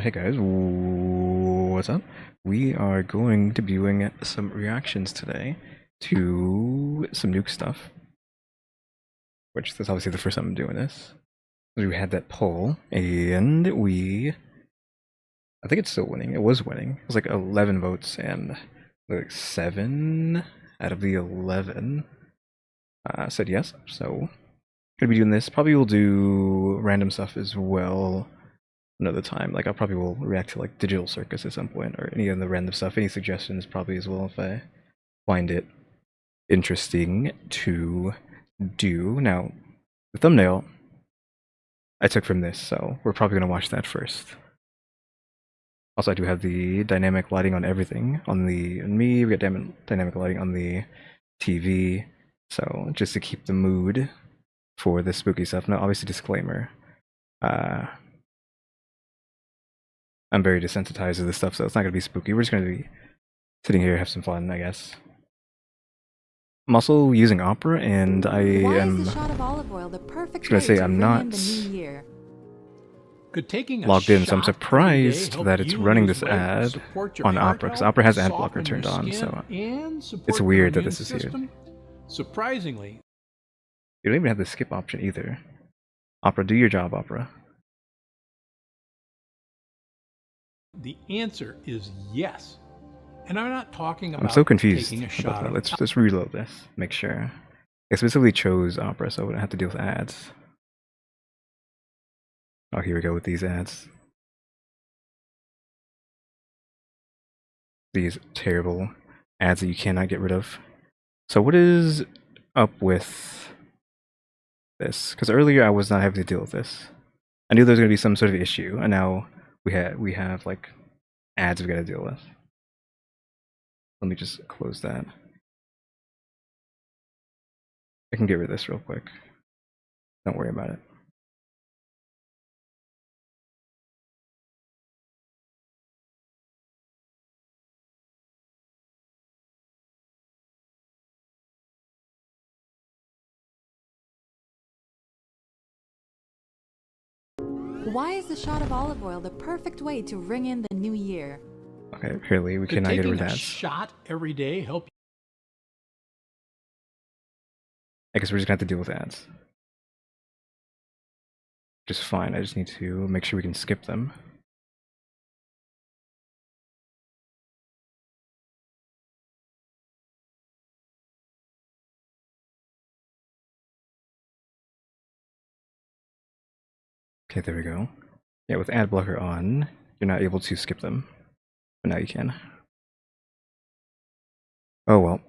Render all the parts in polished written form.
Hey guys, what's up? We are going to be doing some reactions today to some Nuke stuff, which is obviously the first time I'm doing this. We had that poll, and I think it's still winning. It was winning. It was like 11 votes, and like 7 out of the 11 said yes. So, gonna be doing this. Probably will do random stuff as well another time. Like I probably will react to like Digital Circus at some point, or any of the random stuff. Any suggestions probably as well if I find it interesting to do. Now, the thumbnail I took from this, so we're probably gonna watch that first. Also, I do have the dynamic lighting on everything. On me, we got dynamic lighting on the TV. So just to keep the mood for the spooky stuff. Now, obviously, disclaimer. I'm very desensitized to this stuff, so it's not gonna be spooky. We're just gonna be sitting here, have some fun, I guess. I'm also using Opera, and I am just gonna say I'm not logged in, so I'm surprised that it's running this ad on Opera, because Opera has ad blocker turned on, so it's weird that this is here. Surprisingly, you don't even have the skip option either. Opera, do your job, Opera. the answer is yes. And I'm not talking about I'm so confused taking a shot. Let's just reload this, make sure. I specifically chose Opera, so I wouldn't have to deal with ads. Oh, here we go with these ads. These terrible ads that you cannot get rid of. So what is up with this? Because earlier I was not having to deal with this. I knew there was going to be some sort of issue, and now we have like ads we got to deal with. Let me just close that. I can get rid of this real quick. Don't worry about it. Why is the shot of olive oil the perfect way to ring in the new year? Okay, apparently we cannot get rid of ads. Taking a shot every day help? I guess we're just gonna have to deal with ads. Just fine. I just need to make sure we can skip them. Okay, there we go. Yeah, with ad blocker on, you're not able to skip them. But now you can. Oh well.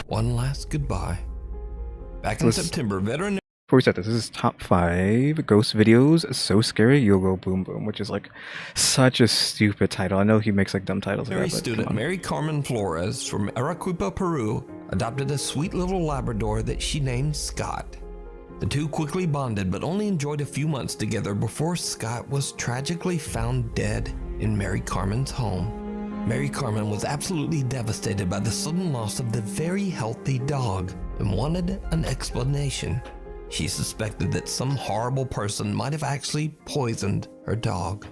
One last goodbye. Back in September, veteran... Before we start this is top 5 ghost videos so scary you'll go boom boom, which is like such a stupid title. I know he makes like dumb titles. Mary student Mary Carmen Flores from Arequipa, Peru, adopted a sweet little Labrador that she named Scott. The two quickly bonded, but only enjoyed a few months together before Scott was tragically found dead in Mary Carmen's home. Mary Carmen was absolutely devastated by the sudden loss of the very healthy dog and wanted an explanation. She suspected that some horrible person might have actually poisoned her dog.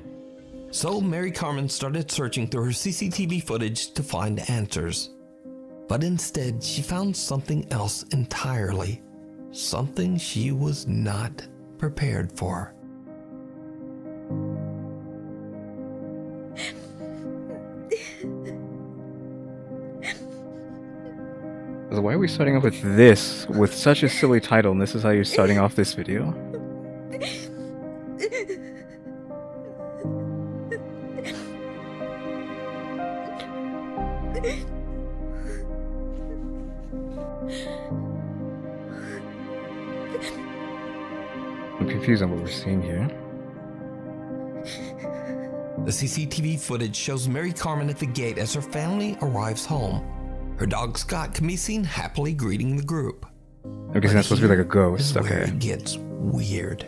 So Mary Carmen started searching through her CCTV footage to find answers. But instead, she found something else entirely. Something she was not prepared for. So why are we starting off with this, with such a silly title, and this is how you're starting off this video? I'm confused on what we're seeing here. The CCTV footage shows Mary Carmen at the gate as her family arrives home. Her dog Scott can be seen happily greeting the group. I'm guessing that's supposed to be like a ghost. Okay. It gets weird.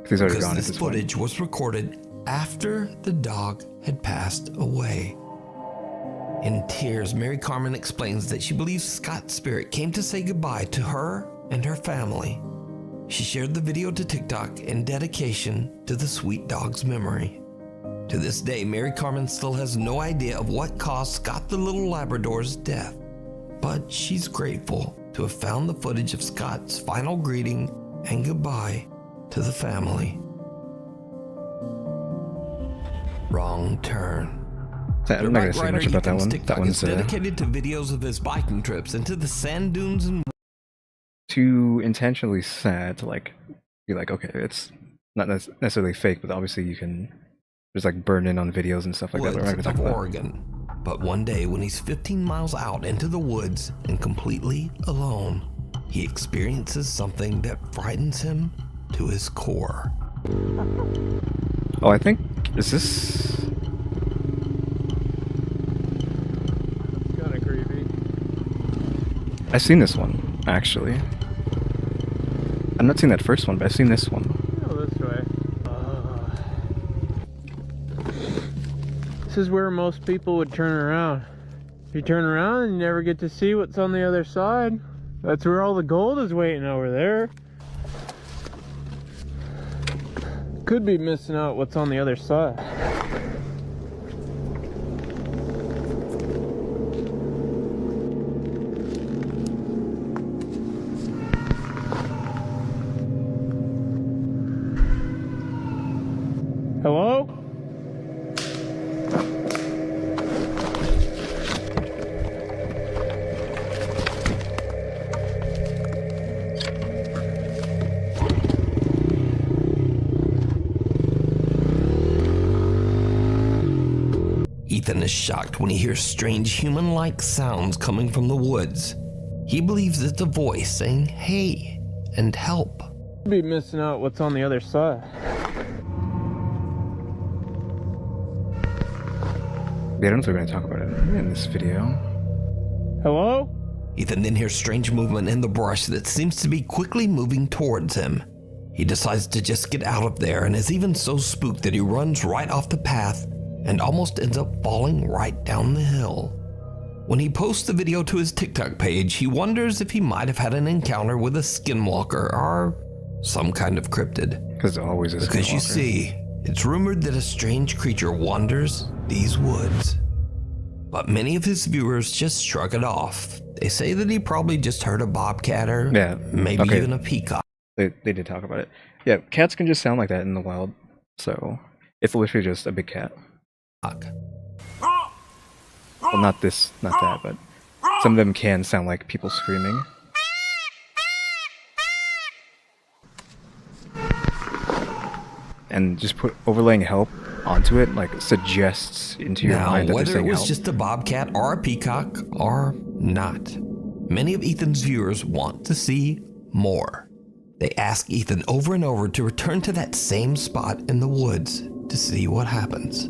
He's already gone. This footage was recorded after the dog had passed away. In tears, Mary Carmen explains that she believes Scott's spirit came to say goodbye to her and her family. She shared the video to TikTok in dedication to the sweet dog's memory. To this day, Mary Carmen still has no idea of what caused Scott the little Labrador's death, but she's grateful to have found the footage of Scott's final greeting and goodbye to the family. Wrong turn. I'm not going to say much about that one. TikTok is dedicated to videos of his biking trips into the sand dunes and too intentionally sad to like be like, okay, it's not necessarily fake, but obviously you can just like burn in on videos and stuff like that. We're not going to talk about Oregon. But one day when he's 15 miles out into the woods and completely alone, he experiences something that frightens him to his core. Oh, I think, is this... It's kind of creepy. I've seen this one, actually. I've not seen that first one, but I've seen this one. Go this way. This is where most people would turn around. If you turn around and you never get to see what's on the other side. That's where all the gold is waiting over there. Could be missing out what's on the other side. Hello? Ethan is shocked when he hears strange human-like sounds coming from the woods. He believes it's a voice saying, "Hey," and "help." Could be missing out what's on the other side. Yeah, I don't know if we're going to talk about it in this video. Hello? Ethan then hears strange movement in the brush that seems to be quickly moving towards him. He decides to just get out of there and is even so spooked that he runs right off the path and almost ends up falling right down the hill. When he posts the video to his TikTok page, he wonders if he might have had an encounter with a skinwalker or some kind of cryptid. Because always is. Because you see, it's rumored that a strange creature wanders these woods. But many of his viewers just shrug it off. They say that he probably just heard a bobcat or maybe even a peacock. They did talk about it. Yeah, cats can just sound like that in the wild. So it's literally just a big cat. Well, not that, but some of them can sound like people screaming. And just overlaying help onto it, like, suggests into your mind that they're saying whether it was help. just a bobcat or a peacock or not, many of Ethan's viewers want to see more. They ask Ethan over and over to return to that same spot in the woods to see what happens.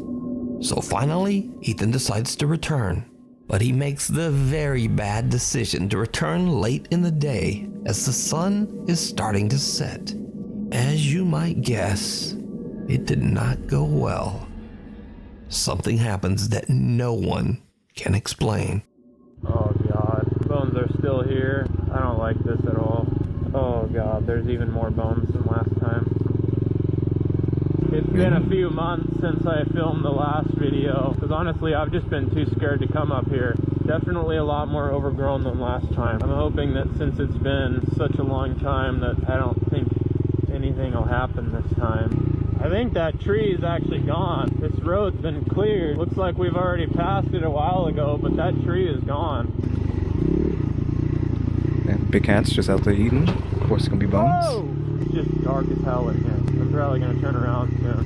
So finally, Ethan decides to return, but he makes the very bad decision to return late in the day as the sun is starting to set. As you might guess, it did not go well. Something happens that no one can explain. Oh god, bones are still here. I don't like this at all. Oh god, there's even more bones than last time. It's been a few months since I filmed the last video, because honestly I've just been too scared to come up here. Definitely a lot more overgrown than last time. I'm hoping that since it's been such a long time that I don't think anything will happen this time. I think that tree is actually gone. This road's been cleared. Looks like we've already passed it a while ago, but that tree is gone. Yeah, big cat's just out there eating. Of course, it's gonna be bones. Whoa! It's just dark as hell in here. I'm probably gonna turn around soon.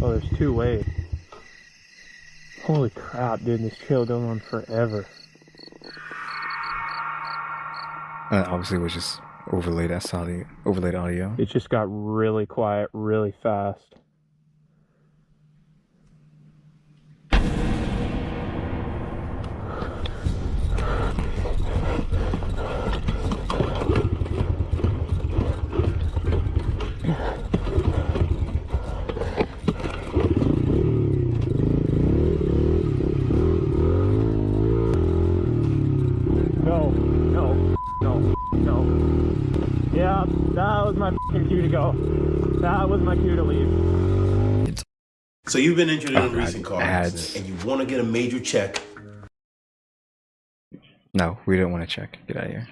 Oh, there's two ways. Holy crap, dude, this trail goes on forever. Obviously, it was just overlaid audio. It just got really quiet really fast. was my cue to leave. So you've been injured in a God, recent car ads. accident, and you want to get a major check. No, we don't want to check. Get out of here.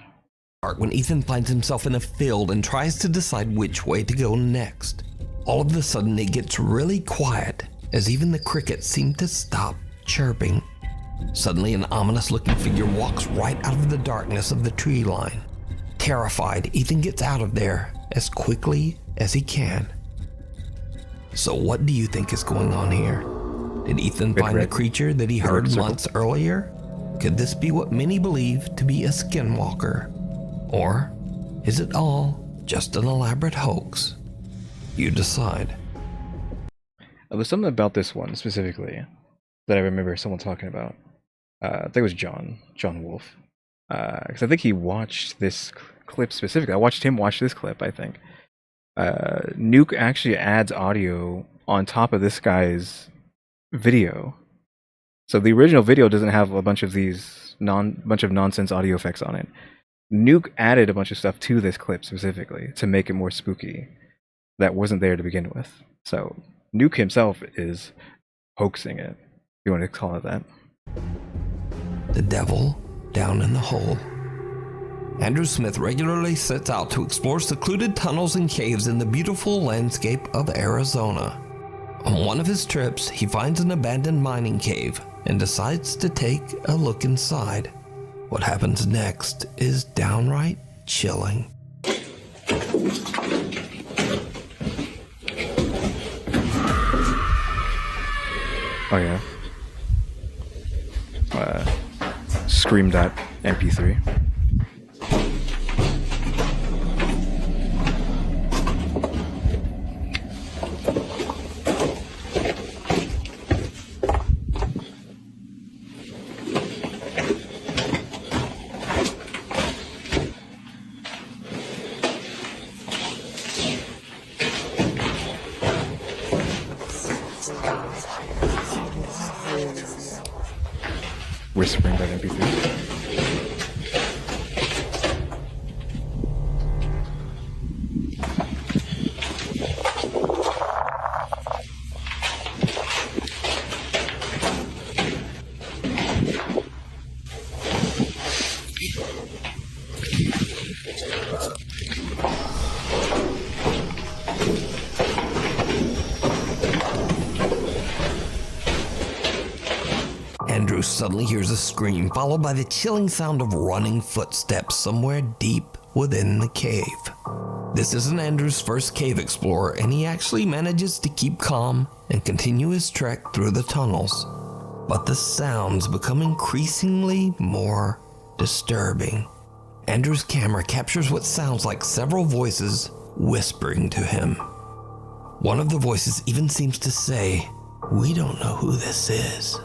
When Ethan finds himself in a field and tries to decide which way to go next. All of a sudden it gets really quiet as even the crickets seem to stop chirping. Suddenly an ominous looking figure walks right out of the darkness of the tree line. Terrified, Ethan gets out of there as quickly as he can. So what do you think is going on here? Did Ethan find the creature that he heard months earlier? Could this be what many believe to be a skinwalker? Or is it all just an elaborate hoax? You decide. There was something about this one specifically that I remember someone talking about. I think it was John Wolf. Because I think he watched this clip specifically. I watched him watch this clip, I think. Nuke actually adds audio on top of this guy's video. So the original video doesn't have a bunch of these nonsense audio effects on it. Nuke added a bunch of stuff to this clip specifically to make it more spooky that wasn't there to begin with. So Nuke himself is hoaxing it, if you want to call it that. The devil down in the hole. Andrew Smith regularly sets out to explore secluded tunnels and caves in the beautiful landscape of Arizona. On one of his trips, he finds an abandoned mining cave and decides to take a look inside. What happens next is downright chilling. Oh yeah. Screamed at MP3. Whispering that MP3. Andrew suddenly hears a scream, followed by the chilling sound of running footsteps somewhere deep within the cave. This isn't Andrew's first cave explorer, and he actually manages to keep calm and continue his trek through the tunnels. But the sounds become increasingly more disturbing. Andrew's camera captures what sounds like several voices whispering to him. One of the voices even seems to say, "We don't know who this is."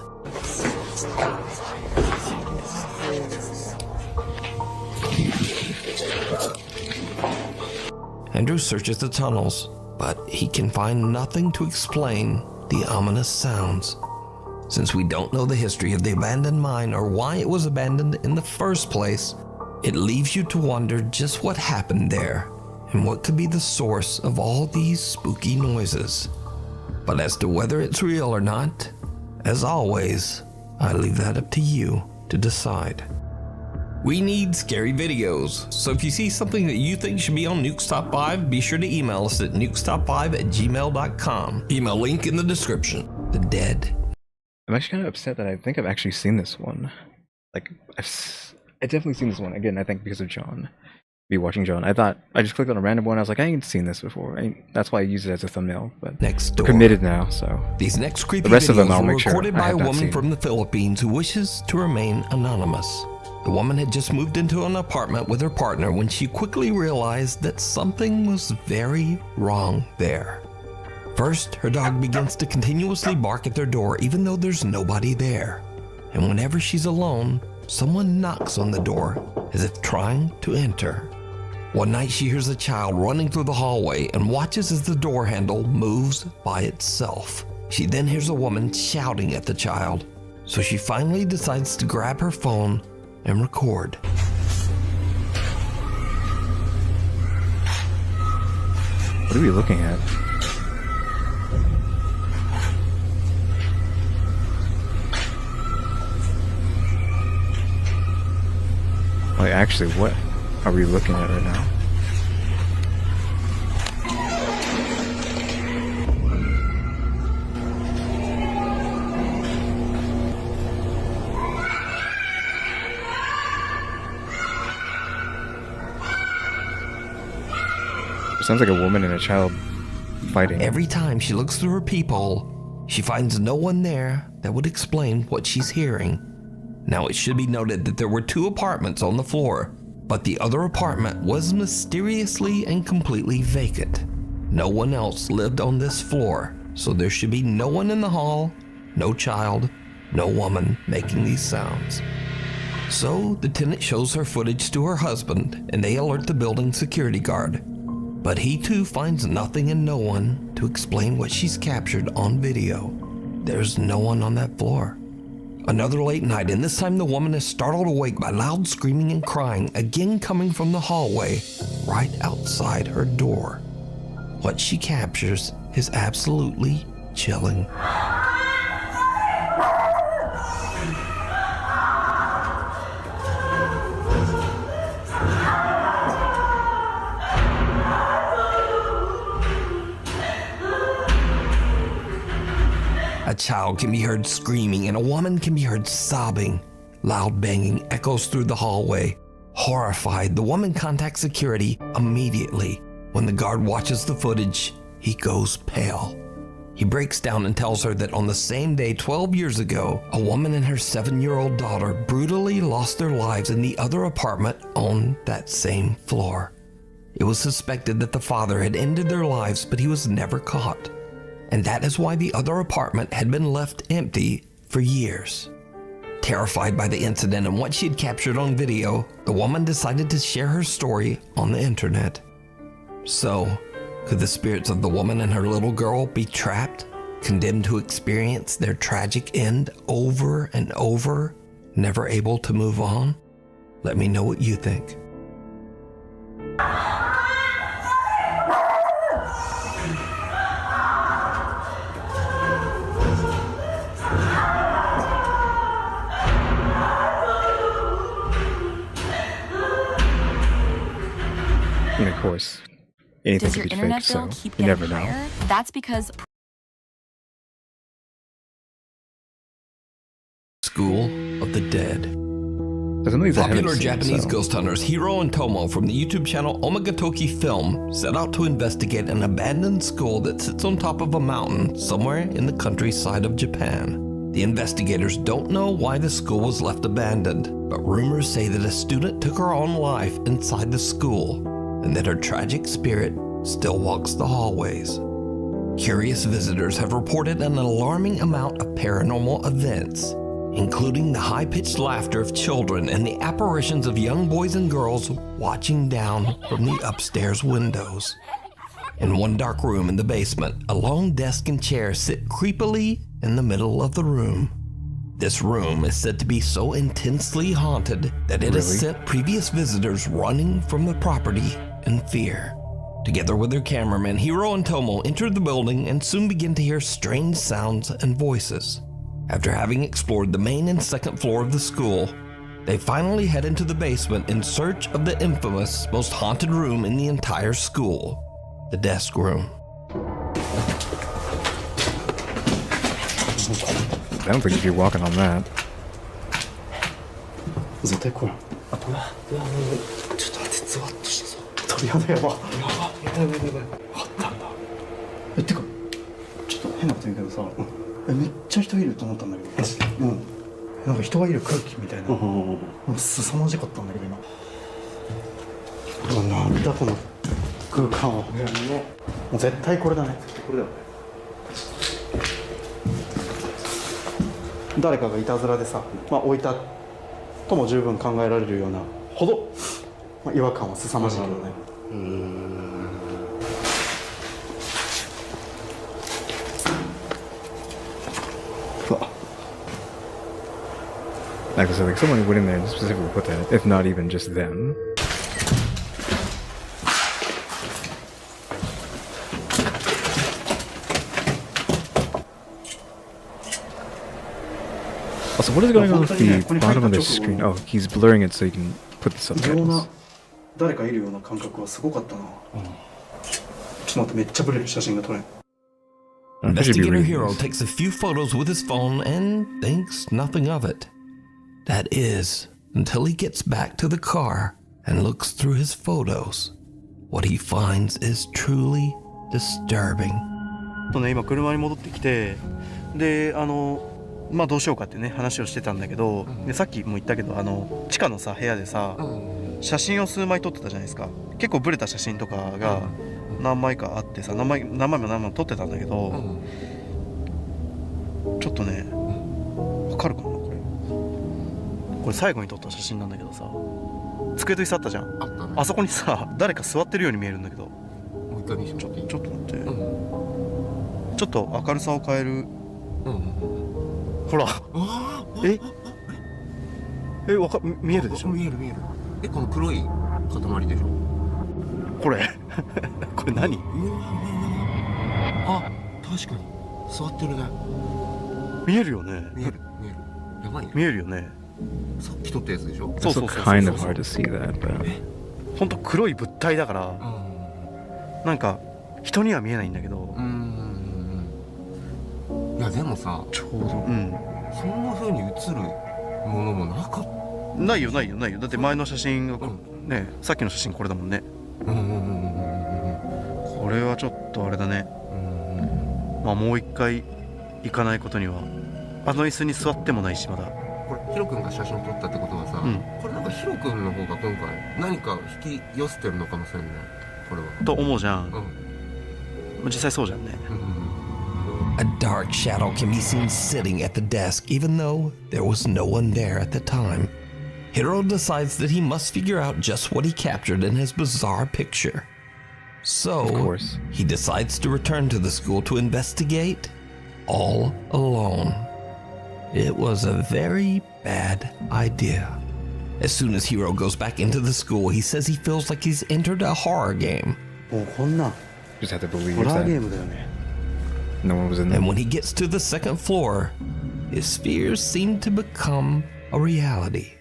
Andrew searches the tunnels, but he can find nothing to explain the ominous sounds. Since we don't know the history of the abandoned mine or why it was abandoned in the first place, it leaves you to wonder just what happened there and what could be the source of all these spooky noises. But as to whether it's real or not, as always, I leave that up to you to decide. We need scary videos, so if you see something that you think should be on Nuke's Top 5, be sure to email us at nukestop5@gmail.com. Email link in the description. The dead. I'm actually kind of upset that I think I've actually seen this one. Like, I've definitely seen this one. Again, I think because of John. Me watching John. I thought, I just clicked on a random one. I was like, I ain't seen this before. That's why I use it as a thumbnail. But next we're door. committed now, so. These next creepy The rest videos of them I'll were make sure recorded I by a have not woman seen. from the Philippines who wishes to remain anonymous. The woman had just moved into an apartment with her partner when she quickly realized that something was very wrong there. First, her dog begins to continuously bark at their door even though there's nobody there. And whenever she's alone, someone knocks on the door as if trying to enter. One night she hears a child running through the hallway and watches as the door handle moves by itself. She then hears a woman shouting at the child, so she finally decides to grab her phone and record. What are we looking at? actually, what are we looking at right now? It sounds like a woman and a child fighting. Every time she looks through her peephole, she finds no one there that would explain what she's hearing. Now, it should be noted that there were 2 apartments on the floor, but the other apartment was mysteriously and completely vacant. No one else lived on this floor, so there should be no one in the hall, no child, no woman making these sounds. So the tenant shows her footage to her husband, and they alert the building security guard. But he too finds nothing and no one to explain what she's captured on video. There's no one on that floor. Another late night, and this time the woman is startled awake by loud screaming and crying, again coming from the hallway right outside her door. What she captures is absolutely chilling. A child can be heard screaming and a woman can be heard sobbing. Loud banging echoes through the hallway. Horrified, the woman contacts security immediately. When the guard watches the footage, he goes pale. He breaks down and tells her that on the same day 12 years ago, a woman and her 7-year-old daughter brutally lost their lives in the other apartment on that same floor. It was suspected that the father had ended their lives, but he was never caught. And that is why the other apartment had been left empty for years. Terrified by the incident and what she had captured on video, the woman decided to share her story on the internet. So, could the spirits of the woman and her little girl be trapped, condemned to experience their tragic end over and over, never able to move on? Let me know what you think. And of course, anything Does your could be internet fake, bill so keep you getting never know. higher? That's because School of the Dead. Some of these I haven't Popular seen, Japanese so- ghost hunters Hiro and Tomo from the YouTube channel Omagatoki Film set out to investigate an abandoned school that sits on top of a mountain somewhere in the countryside of Japan. The investigators don't know why the school was left abandoned, but rumors say that a student took her own life inside the school and that her tragic spirit still walks the hallways. Curious visitors have reported an alarming amount of paranormal events, including the high-pitched laughter of children and the apparitions of young boys and girls watching down from the upstairs windows. In one dark room in the basement, a lone desk and chair sit creepily in the middle of the room. This room is said to be so intensely haunted that it has sent previous visitors running from the property in fear. Together with their cameraman, Hiro and Tomo enter the building and soon begin to hear strange sounds and voices. After having explored the main and second floor of the school, they finally head into the basement in search of the infamous, most haunted room in the entire school, the desk room. I don't think you'd be walking on that. 絶対来い。あ、飛ぶ。ちょっと待って、ゾワッとしたぞ。飛びやばいやば。やばあったんだ。てか、ちょっと変なこと言うけどさ、めっちゃ人いると思ったんだけど。マジで。うん。なんか人がいる空気みたいな。もう凄まじかったんだけど今。なんだこの空間は。もう絶対これだね。これだよ。誰かがいたずらでさ、置いたとも十分考えられるようなほど、違和感は凄まじいけどね。Like I said, like someone went in there and specifically put that, if not even just them. Also, what is going on with the bottom of the screen? Oh, he's blurring it so you can put the 異様な subtitles. 誰かいるような感覚はすごかったな。ちょっと待って、めっちゃブレる写真が撮れん。I should be Investigator reading Hero this. takes a few photos with his phone and thinks nothing of it. That is, until he gets back to the car and looks through his photos. What he finds is truly disturbing. とね、今車に戻ってきて、でまあどうしようかってね話をしてたんだけど、でさっきも言ったけど地下のさ部屋でさ、写真を数枚撮ってたじゃないですか。結構ブレた写真とかが何枚かあってさ、何枚も撮ってたんだけど、ちょっとねわかるかな、これ最後に撮った写真なんだけどさ、机と椅子あったじゃん。あそこにさ誰か座ってるように見えるんだけど、もう一回見せてもらっていい？ちょっと待って、ちょっと明るさを変える。ほら、見えるでしょ。見える。この黒い塊でしょ。これこれ何？あ、確かに座ってるね。見えるよね。見える。やばいね。見えるよね。さっき撮ったやつでしょ。そう It's kind of hard to see that, but ほんと黒い物体だから、なんか人には見えないんだけど、いやでもさ、ちょうどそんな風に映るものもなかった。ないよ。だって前の写真がね、さっきの写真これだもんね。これはちょっとあれだね。まあもう一回行かないことには。あの椅子に座ってもないし、まだ。これヒロ君が写真撮ったってことはさ、これなんかヒロ君の方が今回何か引き寄せてるのかもしれない。これは。と思うじゃん。実際そうじゃんね。A dark shadow can be seen sitting at the desk, even though there was no one there at the time. Hiro decides that he must figure out just what he captured in his bizarre picture. So, of course, he decides to return to the school to investigate all alone. It was a very bad idea. As soon as Hiro goes back into the school, he says he feels like he's entered a horror game. もうこんな just have to believe ホラーゲー that ムだよね。 no one was in there. And when he gets to the second floor, his fears seem to become a reality.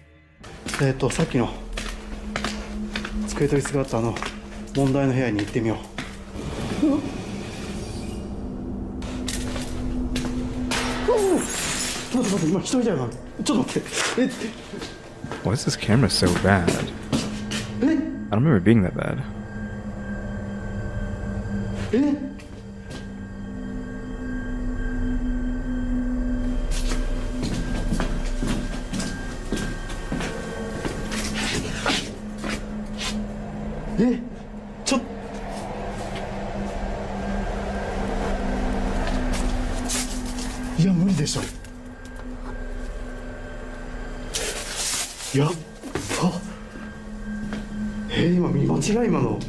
さっきの机と椅子があった問題の部屋に行ってみよう。ちょっと待って、今人いたよな。ちょっと待って。Why is this camera so bad? I don't remember it being that bad.いや無理でしょ。やっば。今見間違い今の。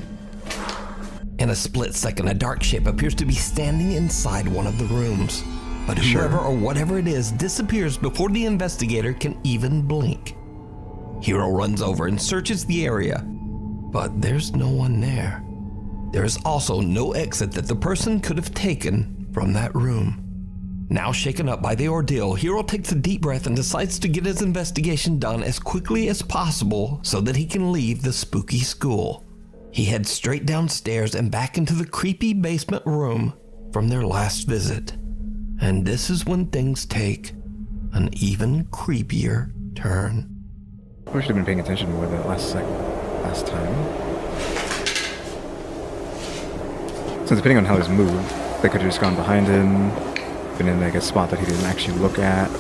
In a split second, a dark shape appears to be standing inside one of the rooms. But whoever or whatever it is disappears before the investigator can even blink. Hiro runs over and searches the area, but there's no one there. There is also no exit that the person could have taken from that room. Now shaken up by the ordeal, Hiro takes a deep breath and decides to get his investigation done as quickly as possible so that he can leave the spooky school. He heads straight downstairs and back into the creepy basement room from their last visit. And this is when things take an even creepier turn. I should have been paying attention more that last time. Since depending on how he's moved, they could have just gone behind him, been in like a spot that he didn't actually look at.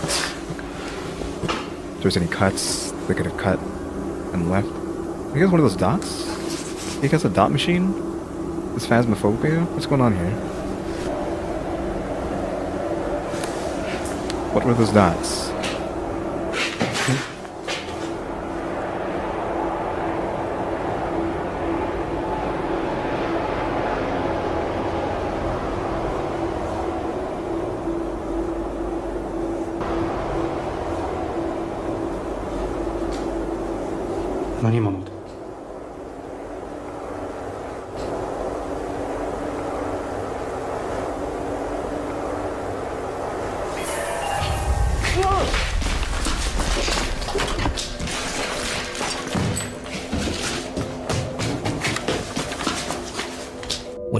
If there's any cuts, they could have cut and left. He has one of those dots? He has a dot machine? This phasmophobia? What's going on here? What were those dots? What今の音。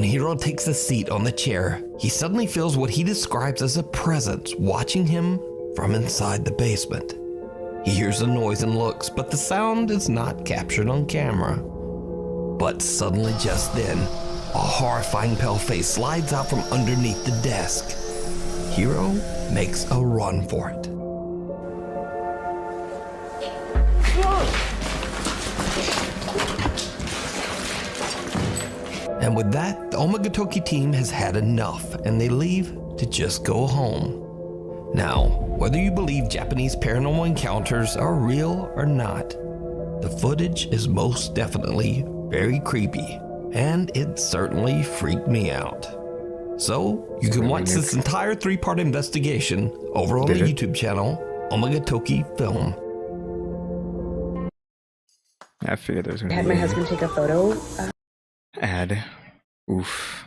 Hiro takes a seat on the chair, he suddenly feels what he describes as a presence watching him from inside the basement. He hears a noise and looks, but the sound is not captured on camera. But suddenly just then, a horrifying pale face slides out from underneath the desk. Hiro makes a run for it. And with that, the Omagatoki team has had enough, and they leave to just go home. Now, whether you believe Japanese paranormal encounters are real or not, the footage is most definitely very creepy, and it certainly freaked me out. So, you can watch this entire 3-part investigation over on the YouTube channel, Omagatoki Film. I figured there was going I to had be my husband take a photo. ad. Oof.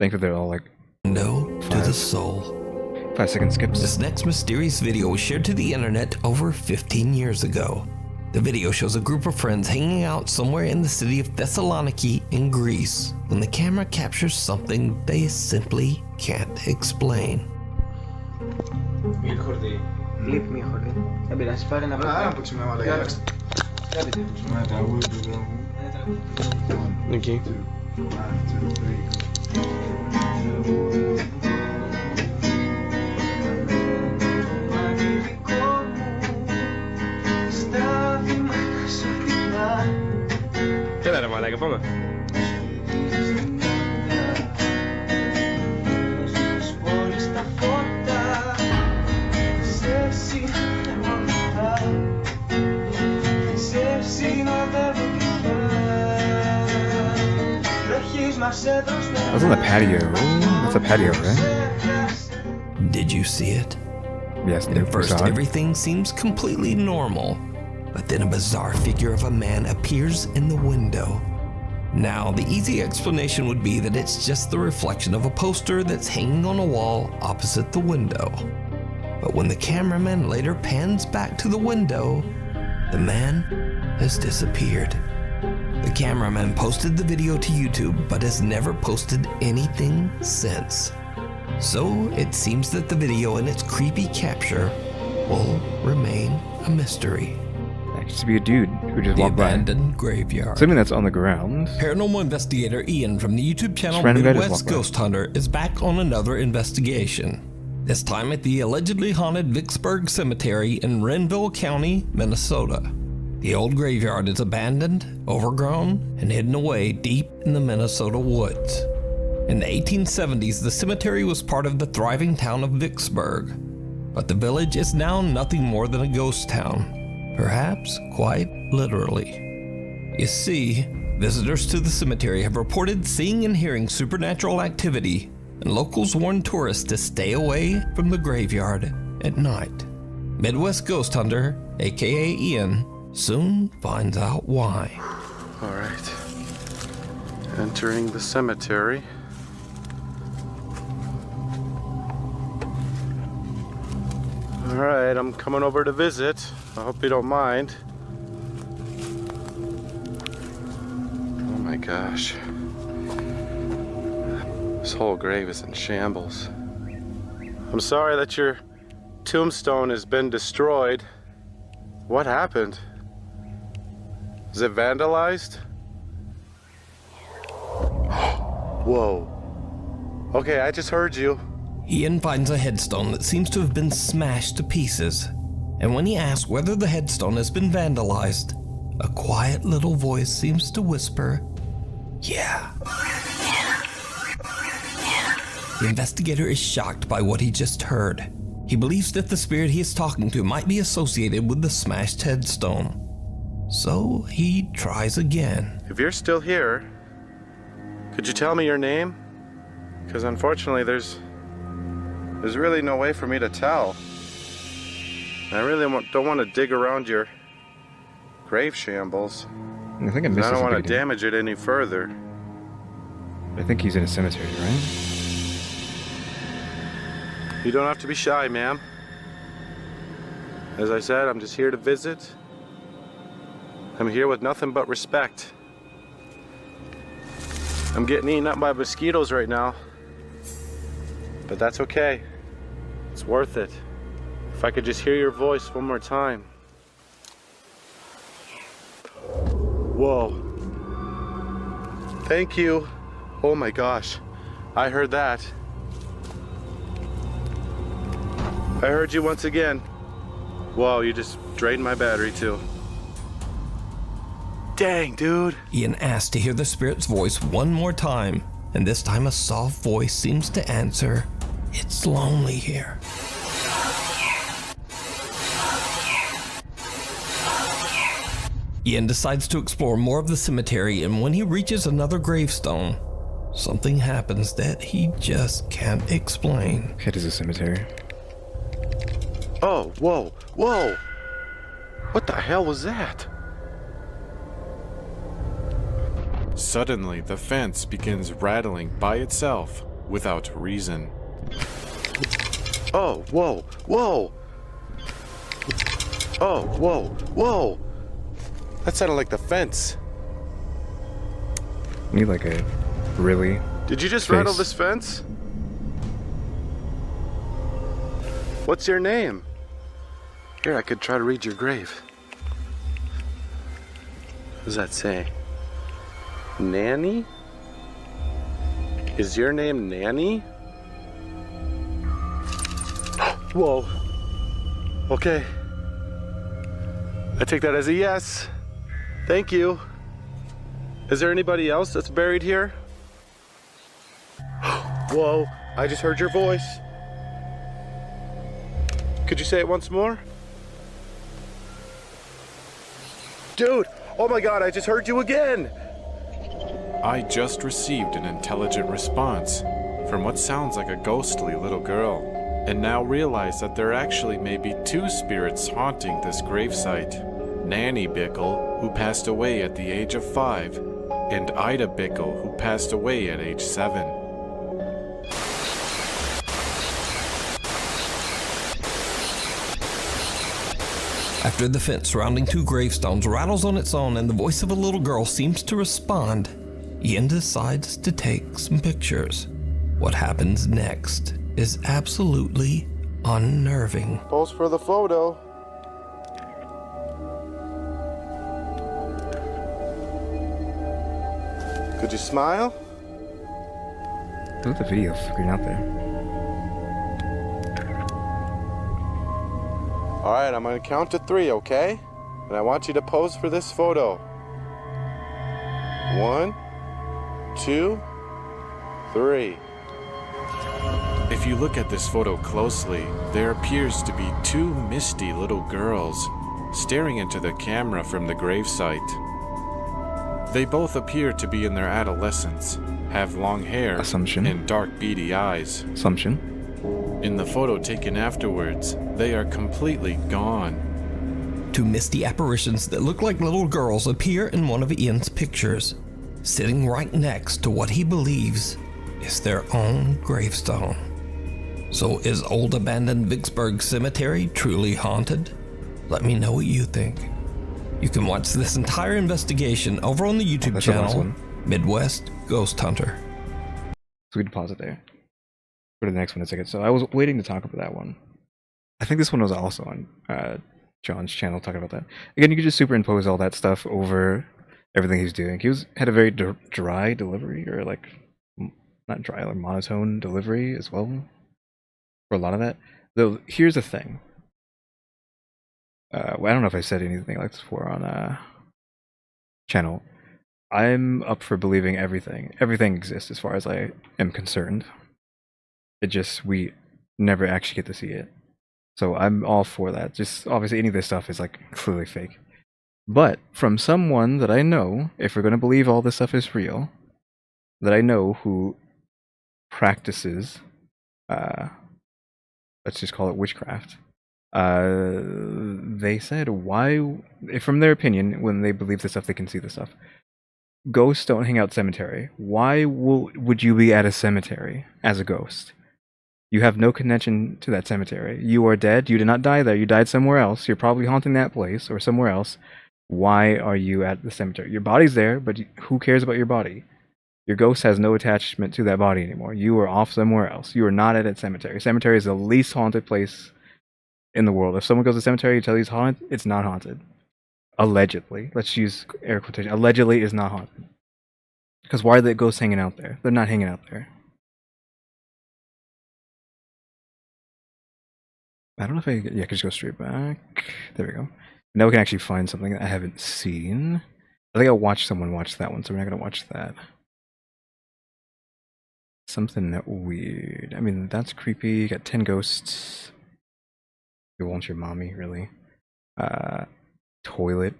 Think that they're all like No to the soul. 5-second skips. This next mysterious video was shared to the internet over 15 years ago. The video shows a group of friends hanging out somewhere in the city of Thessaloniki in Greece when the camera captures something they simply can't explain. Nuke. Kailan naman lagi pa ba? I was on the patio. That's a patio, right? Did you see it? Yes. At first, everything seems completely normal, but then a bizarre figure of a man appears in the window. Now, the easy explanation would be that it's just the reflection of a poster that's hanging on a wall opposite the window. But when the cameraman later pans back to the window, the man has disappeared. The cameraman posted the video to YouTube, but has never posted anything since. So it seems that the video and its creepy capture will remain a mystery. That used to be a dude who just The walked by. abandoned graveyard. Something that's on the ground. Paranormal investigator Ian from the YouTube channel Just random guy just Midwest walked by. Ghost Hunter is back on another investigation. This time at the allegedly haunted Vicksburg Cemetery in Renville County, Minnesota. The old graveyard is abandoned, overgrown, and hidden away deep in the Minnesota woods. In the 1870s, the cemetery was part of the thriving town of Vicksburg, but the village is now nothing more than a ghost town, perhaps quite literally. You see, visitors to the cemetery have reported seeing and hearing supernatural activity, and locals warn tourists to stay away from the graveyard at night. Midwest Ghost Hunter, aka Ian, soon finds out why. All right, entering the cemetery. All right, I'm coming over to visit. I hope you don't mind. Oh my gosh. This whole grave is in shambles. I'm sorry that your tombstone has been destroyed. What happened? Is it vandalized? Whoa. Okay, I just heard you. Ian finds a headstone that seems to have been smashed to pieces, and when he asks whether the headstone has been vandalized, a quiet little voice seems to whisper, "Yeah." The investigator is shocked by what he just heard. He believes that the spirit he is talking to might be associated with the smashed headstone. So he tries again. If you're still here, could you tell me your name? Because unfortunately there's really no way for me to tell. I really don't want to dig around your grave shambles. I think I I missed don't want to something. damage it any further. I think he's in a cemetery, right? You don't have to be shy, ma'am. As I said, I'm just here to visit. I'm here with nothing but respect. I'm getting eaten up by mosquitoes right now. But that's okay. It's worth it. If I could just hear your voice one more time. Whoa. Thank you. Oh my gosh. I heard that. I heard you once again. Whoa, you just drained my battery too. Dang, dude. Ian asked to hear the spirit's voice one more time, and this time a soft voice seems to answer, "It's lonely here." Ian decides to explore more of the cemetery, and when he reaches another gravestone, something happens that he just can't explain. It is a cemetery. Oh, whoa, whoa. What the hell was that? Suddenly, the fence begins rattling by itself without reason. Oh, whoa, whoa. Oh, whoa, whoa. That sounded like the fence. Need like a really. Did you just face. rattle this fence? What's your name? Here, I could try to read your grave. What does that say? Nanny? Is your name Nanny? Whoa. Okay. I take that as a yes. Thank you. Is there anybody else that's buried here? Whoa, I just heard your voice. Could you say it once more? Dude, oh my god, I just heard you again. I just received an intelligent response from what sounds like a ghostly little girl, and now realize that there actually may be two spirits haunting this gravesite. Nanny Bickle, who passed away at the age of 5, and Ida Bickle, who passed away at age 7. After the fence surrounding two gravestones rattles on its own and the voice of a little girl seems to respond, Ian decides to take some pictures. What happens next is absolutely unnerving. Pose for the photo. Could you smile? Look at the video figuring out there. Alright, I'm gonna count to 3, okay? And I want you to pose for this photo. 1, 2, 3. If you look at this photo closely, there appears to be two misty little girls staring into the camera from the gravesite. They both appear to be in their adolescence, have long hair Assumption. and dark beady eyes. Assumption. In the photo taken afterwards, they are completely gone. Two misty apparitions that look like little girls appear in one of Ian's pictures, sitting right next to what he believes is their own gravestone. So is old abandoned Vicksburg Cemetery truly haunted? Let me know what you think. You can watch this entire investigation over on the YouTube that's the last channel, one. Midwest Ghost Hunter. So we can pause it there. Go to the next one in a second. So I was waiting to talk about that one. I think this one was also on John's channel talking about that. Again, you could just superimpose all that stuff over everything he's doing. He had a very dry delivery, or like not dry, or monotone delivery as well for a lot of that. Though here's the thing. Well, I don't know if I said anything like this before on channel. I'm up for believing everything. Everything exists as far as I am concerned. It just, we never actually get to see it. So I'm all for that. Just obviously any of this stuff is like clearly fake. But from someone that I know, if we're going to believe all this stuff is real, that I know who practices, let's just call it witchcraft, they said, why, from their opinion, when they believe this stuff, they can see this stuff. Ghosts don't hang out cemetery. Why would you be at a cemetery as a ghost? You have no connection to that cemetery. You are dead. You did not die there. You died somewhere else. You're probably haunting that place or somewhere else. Why are you at the cemetery? Your body's there, but who cares about your body? Your ghost has no attachment to that body anymore. You are off somewhere else. You are not at a cemetery. Cemetery is the least haunted place in the world. If someone goes to cemetery and tells you it's haunted, it's not haunted. Allegedly. Let's use air quotation. Allegedly is not haunted. Because why are the ghosts hanging out there? They're not hanging out there. I don't know if I can just go straight back. There we go. Now we can actually find something that I haven't seen. I think I watched someone watch that one, so we're not gonna watch that. Something weird. I mean, that's creepy. You got 10 ghosts. You want your mommy, really? Toilet.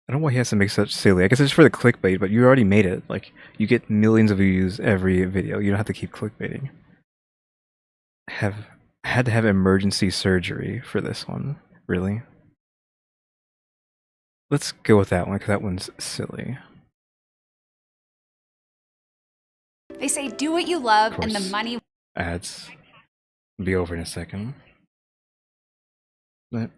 I don't know why he has to make such silly. I guess it's for the clickbait, but you already made it. Like, you get millions of views every video. You don't have to keep clickbaiting. Had to have emergency surgery for this one. Really? Let's go with that one, because that one's silly. They say do what you love and the money... Ads. Be over in a second. But...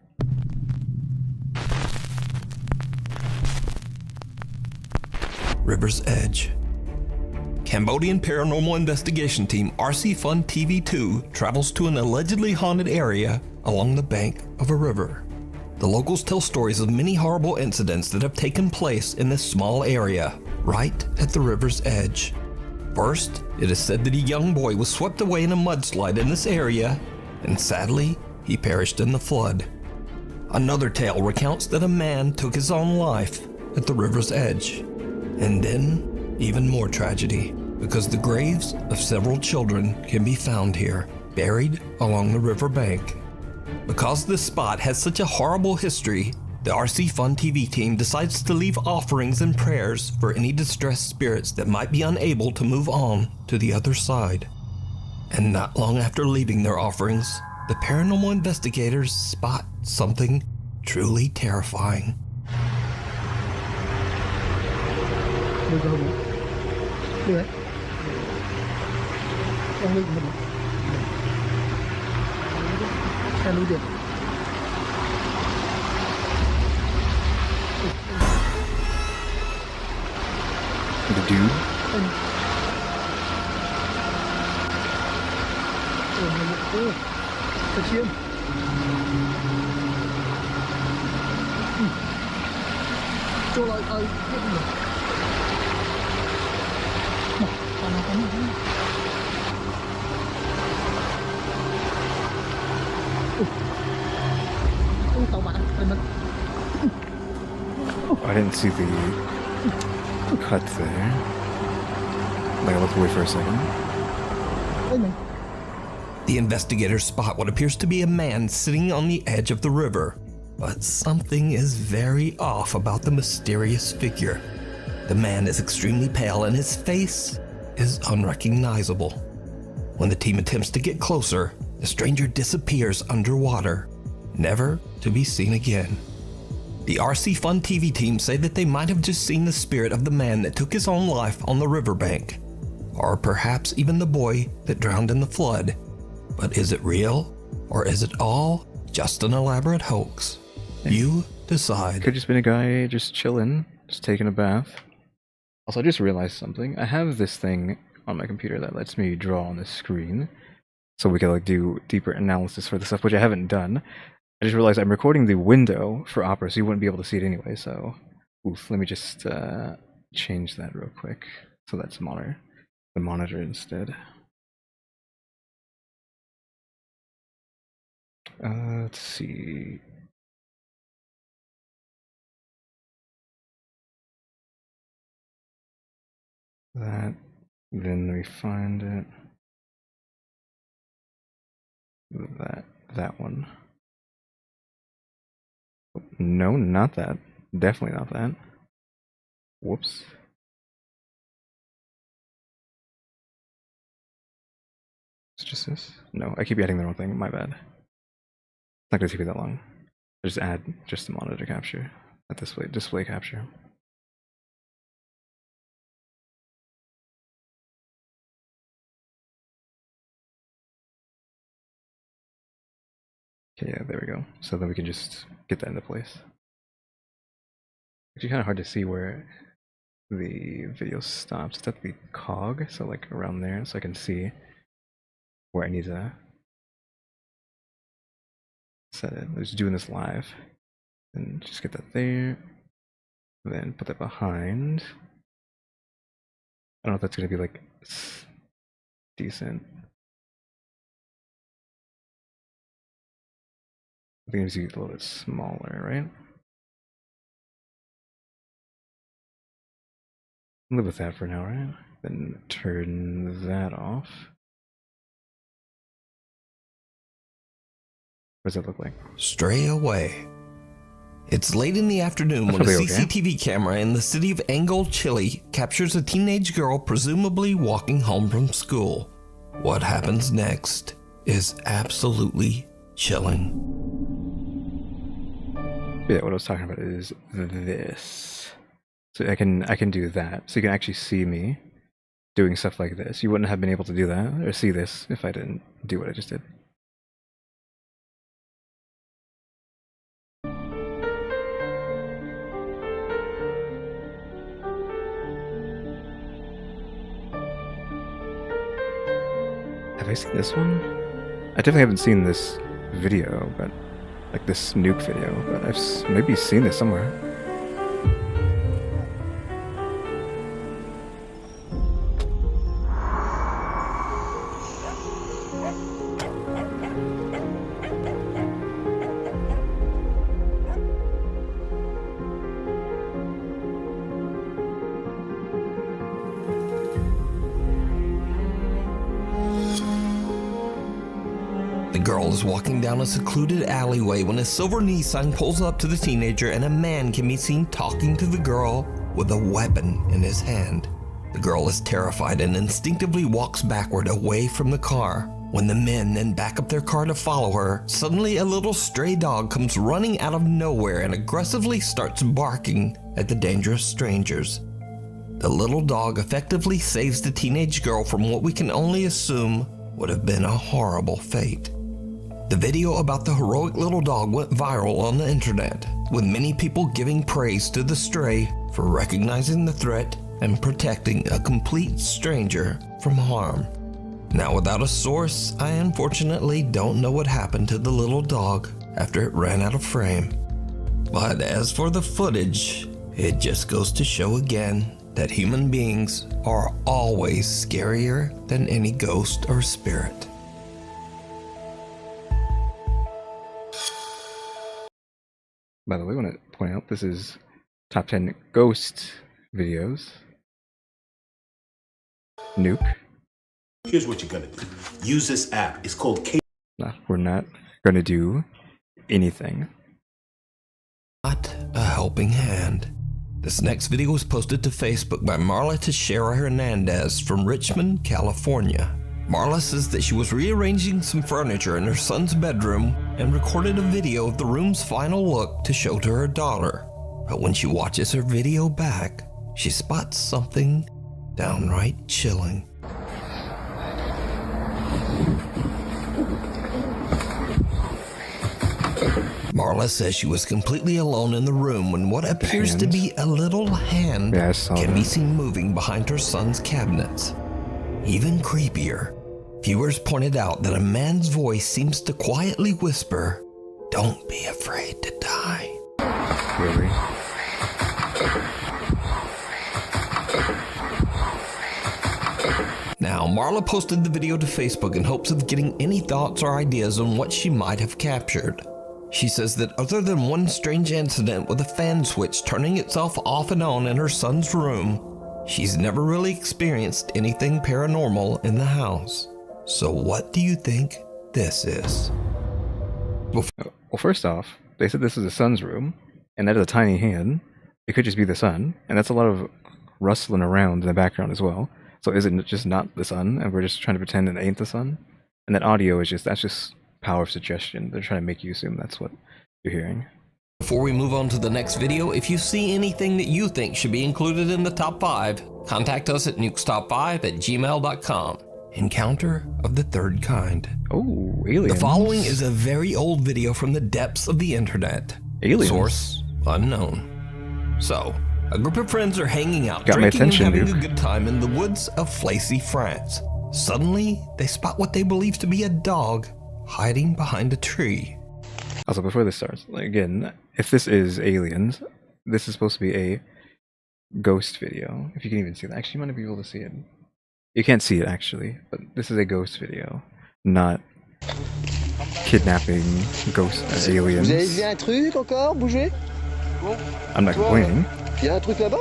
River's Edge. Cambodian paranormal investigation team RC Fun TV2 travels to an allegedly haunted area along the bank of a river. The locals tell stories of many horrible incidents that have taken place in this small area, right at the river's edge. First, it is said that a young boy was swept away in a mudslide in this area, and sadly, he perished in the flood. Another tale recounts that a man took his own life at the river's edge. And then, even more tragedy, because the graves of several children can be found here, buried along the river bank. Because this spot has such a horrible history, the RC Fun TV team decides to leave offerings and prayers for any distressed spirits that might be unable to move on to the other side. And not long after leaving their offerings, the paranormal investigators spot something truly terrifying. The dude? I didn't see the cut there. Like, I looked away for a second. The investigators spot what appears to be a man sitting on the edge of the river, but something is very off about the mysterious figure. The man is extremely pale and his face is unrecognizable. When the team attempts to get closer, the stranger disappears underwater, never to be seen again. The RC Fun TV team say that they might have just seen the spirit of the man that took his own life on the riverbank, or perhaps even the boy that drowned in the flood. But is it real, or is it all just an elaborate hoax? You decide. Could just been a guy just chilling, just taking a bath. Also, I just realized something. I have this thing on my computer that lets me draw on the screen, so we can like do deeper analysis for the stuff, which I haven't done. I just realized I'm recording the window for Opera, so you wouldn't be able to see it anyway, so... Oof, let me just change that real quick. So that's the monitor instead. Let's see... That, then we find it. That one. No, not that. Definitely not that. Whoops. It's just this? No, I keep adding the wrong thing. My bad. It's not gonna take me that long. I just add just the monitor capture. Not display capture. Okay, yeah, there we go. So then we can just get that into place. Actually kind of hard to see where the video stops. It's at the cog, so like around there, so I can see where I need to set it. I was doing this live, and just get that there, and then put that behind. I don't know if that's gonna be like decent. I think it's a little bit smaller, right? Live with that for now, right? Then turn that off. What does that look like? Stray away. It's late in the afternoon when a CCTV camera in the city of Angol, Chile captures a teenage girl presumably walking home from school. What happens next is absolutely chilling. Yeah, what I was talking about is this. So I can do that. So you can actually see me doing stuff like this. You wouldn't have been able to do that or see this if I didn't do what I just did. Have I seen this one? I definitely haven't seen this video, but like this Nuke video, but I've maybe seen this somewhere. The girl is walking down a secluded alleyway when a silver Nissan pulls up to the teenager and a man can be seen talking to the girl with a weapon in his hand. The girl is terrified and instinctively walks backward away from the car. When the men then back up their car to follow her, suddenly a little stray dog comes running out of nowhere and aggressively starts barking at the dangerous strangers. The little dog effectively saves the teenage girl from what we can only assume would have been a horrible fate. The video about the heroic little dog went viral on the internet, with many people giving praise to the stray for recognizing the threat and protecting a complete stranger from harm. Now, without a source, I unfortunately don't know what happened to the little dog after it ran out of frame. But as for the footage, it just goes to show again that human beings are always scarier than any ghost or spirit. By the way, I want to point out this is top 10 ghost videos. Nuke. Here's what you're gonna do. Use this app. It's called K. No, we're not going to do anything. Not a helping hand. This next video was posted to Facebook by Marla Teixeira Hernandez from Richmond, California. Marla says that she was rearranging some furniture in her son's bedroom and recorded a video of the room's final look to show to her daughter. But when she watches her video back, she spots something downright chilling. Marla says she was completely alone in the room when what appears to be a little hand can be seen moving behind her son's cabinets. Even creepier, viewers pointed out that a man's voice seems to quietly whisper, "Don't be afraid to die." Really? Now, Marla posted the video to Facebook in hopes of getting any thoughts or ideas on what she might have captured. She says that other than one strange incident with a fan switch turning itself off and on in her son's room, she's never really experienced anything paranormal in the house. So what do you think this is? Well, first off, they said this is the son's room, and that is a tiny hand. It could just be the son, and that's a lot of rustling around in the background as well. So is it just not the son, and we're just trying to pretend it ain't the son? And that audio is that's just power of suggestion. They're trying to make you assume that's what you're hearing. Before we move on to the next video, if you see anything that you think should be included in the top 5, contact us at nukestop5@gmail.com. Encounter of the third kind. Oh, aliens. The following is a very old video from the depths of the internet. Aliens. Source unknown. So, A group of friends are hanging out, Got my drinking attention, and having Nuke. a good time in the woods of Flacy, France. Suddenly, they spot what they believe to be a dog hiding behind a tree. Also, before this starts, again, if this is aliens, this is supposed to be a ghost video. If you can even see that. Actually, you might not be able to see it. You can't see it, actually, but this is a ghost video, not kidnapping ghost aliens. Vous avez vu un truc encore bouger? I'm not complaining. Il y a un truc là-bas?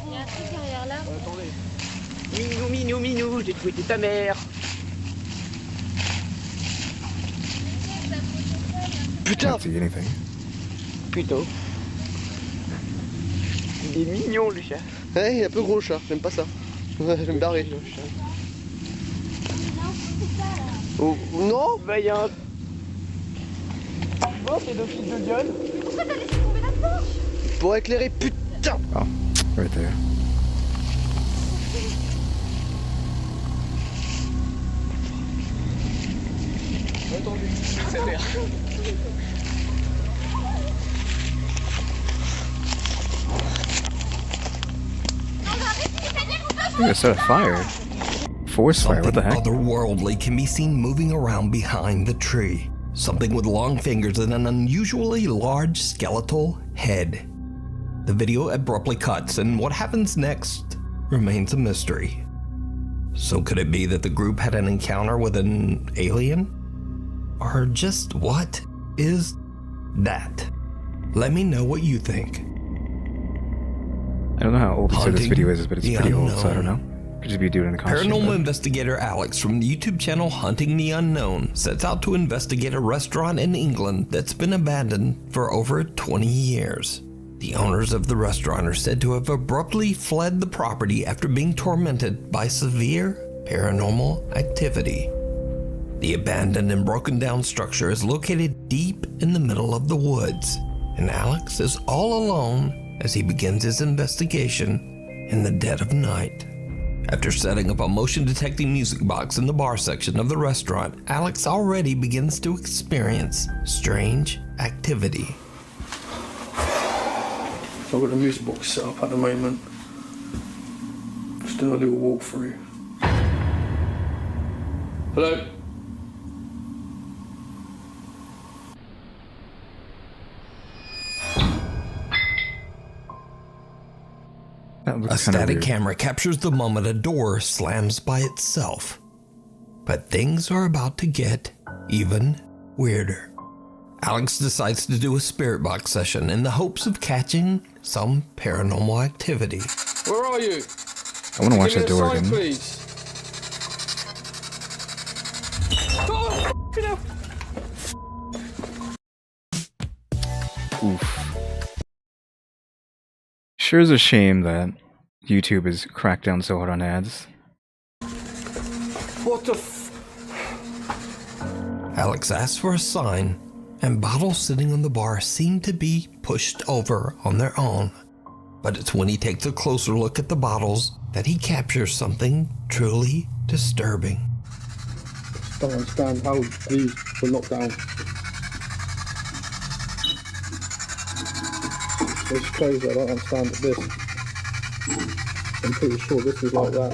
Il y a un truc derrière là. Attendez. Minou, j'ai trouvé ta mère. Putain! Can't see anything. Putain. Il est mignon le chat. Ouais, il est un peu gros le chat, j'aime pas ça. Ouais, je vais me barrer. Oh, non? Bah y'a un... Oh, c'est le fils de Diane. Pourquoi t'as laissé tomber là-dedans? Pour éclairer, putain! Oh, right there. Attendez, c'est vert. Ooh, it set a fire. Force fire, what the heck? Something otherworldly can be seen moving around behind the tree. Something with long fingers and an unusually large skeletal head. The video abruptly cuts, and what happens next remains a mystery. So could it be that the group had an encounter with an alien? Or just what is that? Let me know what you think. I don't know how old this video is, but it's the pretty old, so I unknown. don't know. Could just be a dude in a costume. Paranormal but- investigator Alex from the YouTube channel Hunting the Unknown sets out to investigate a restaurant in England that's been abandoned for over 20 years. The owners of the restaurant are said to have abruptly fled the property after being tormented by severe paranormal activity. The abandoned and broken down structure is located deep in the middle of the woods, and Alex is all alone as he begins his investigation in the dead of night. After setting up a motion detecting music box in the bar section of the restaurant, Alex already begins to experience strange activity. So I've got a music box set up at the moment. Just doing a little walkthrough. Hello? A static camera captures the moment a door slams by itself. But things are about to get even weirder. Alex decides to do a spirit box session in the hopes of catching some paranormal activity. Where are you? I want to watch Give that me a door sign, again. please. Oh, Oof. Sure is a shame that YouTube is cracked down so hard on ads. what the Alex asks for a sign, and bottles sitting on the bar seem to be pushed over on their own. But it's when he takes a closer look at the bottles that he captures something truly disturbing. Don't understand how these were knocked down. It's crazy, I don't understand this. I'm pretty sure this is like that.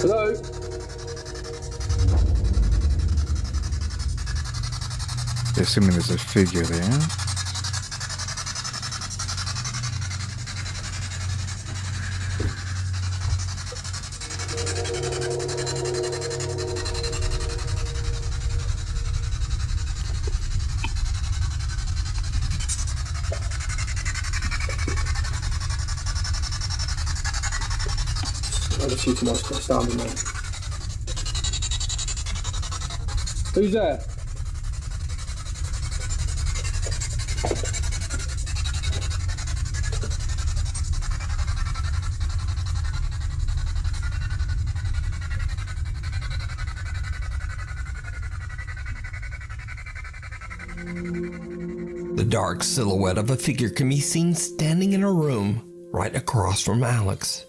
Hello? Assuming there's a figure there. I just see too much standing there. Who's there? The dark silhouette of a figure can be seen standing in a room right across from Alex.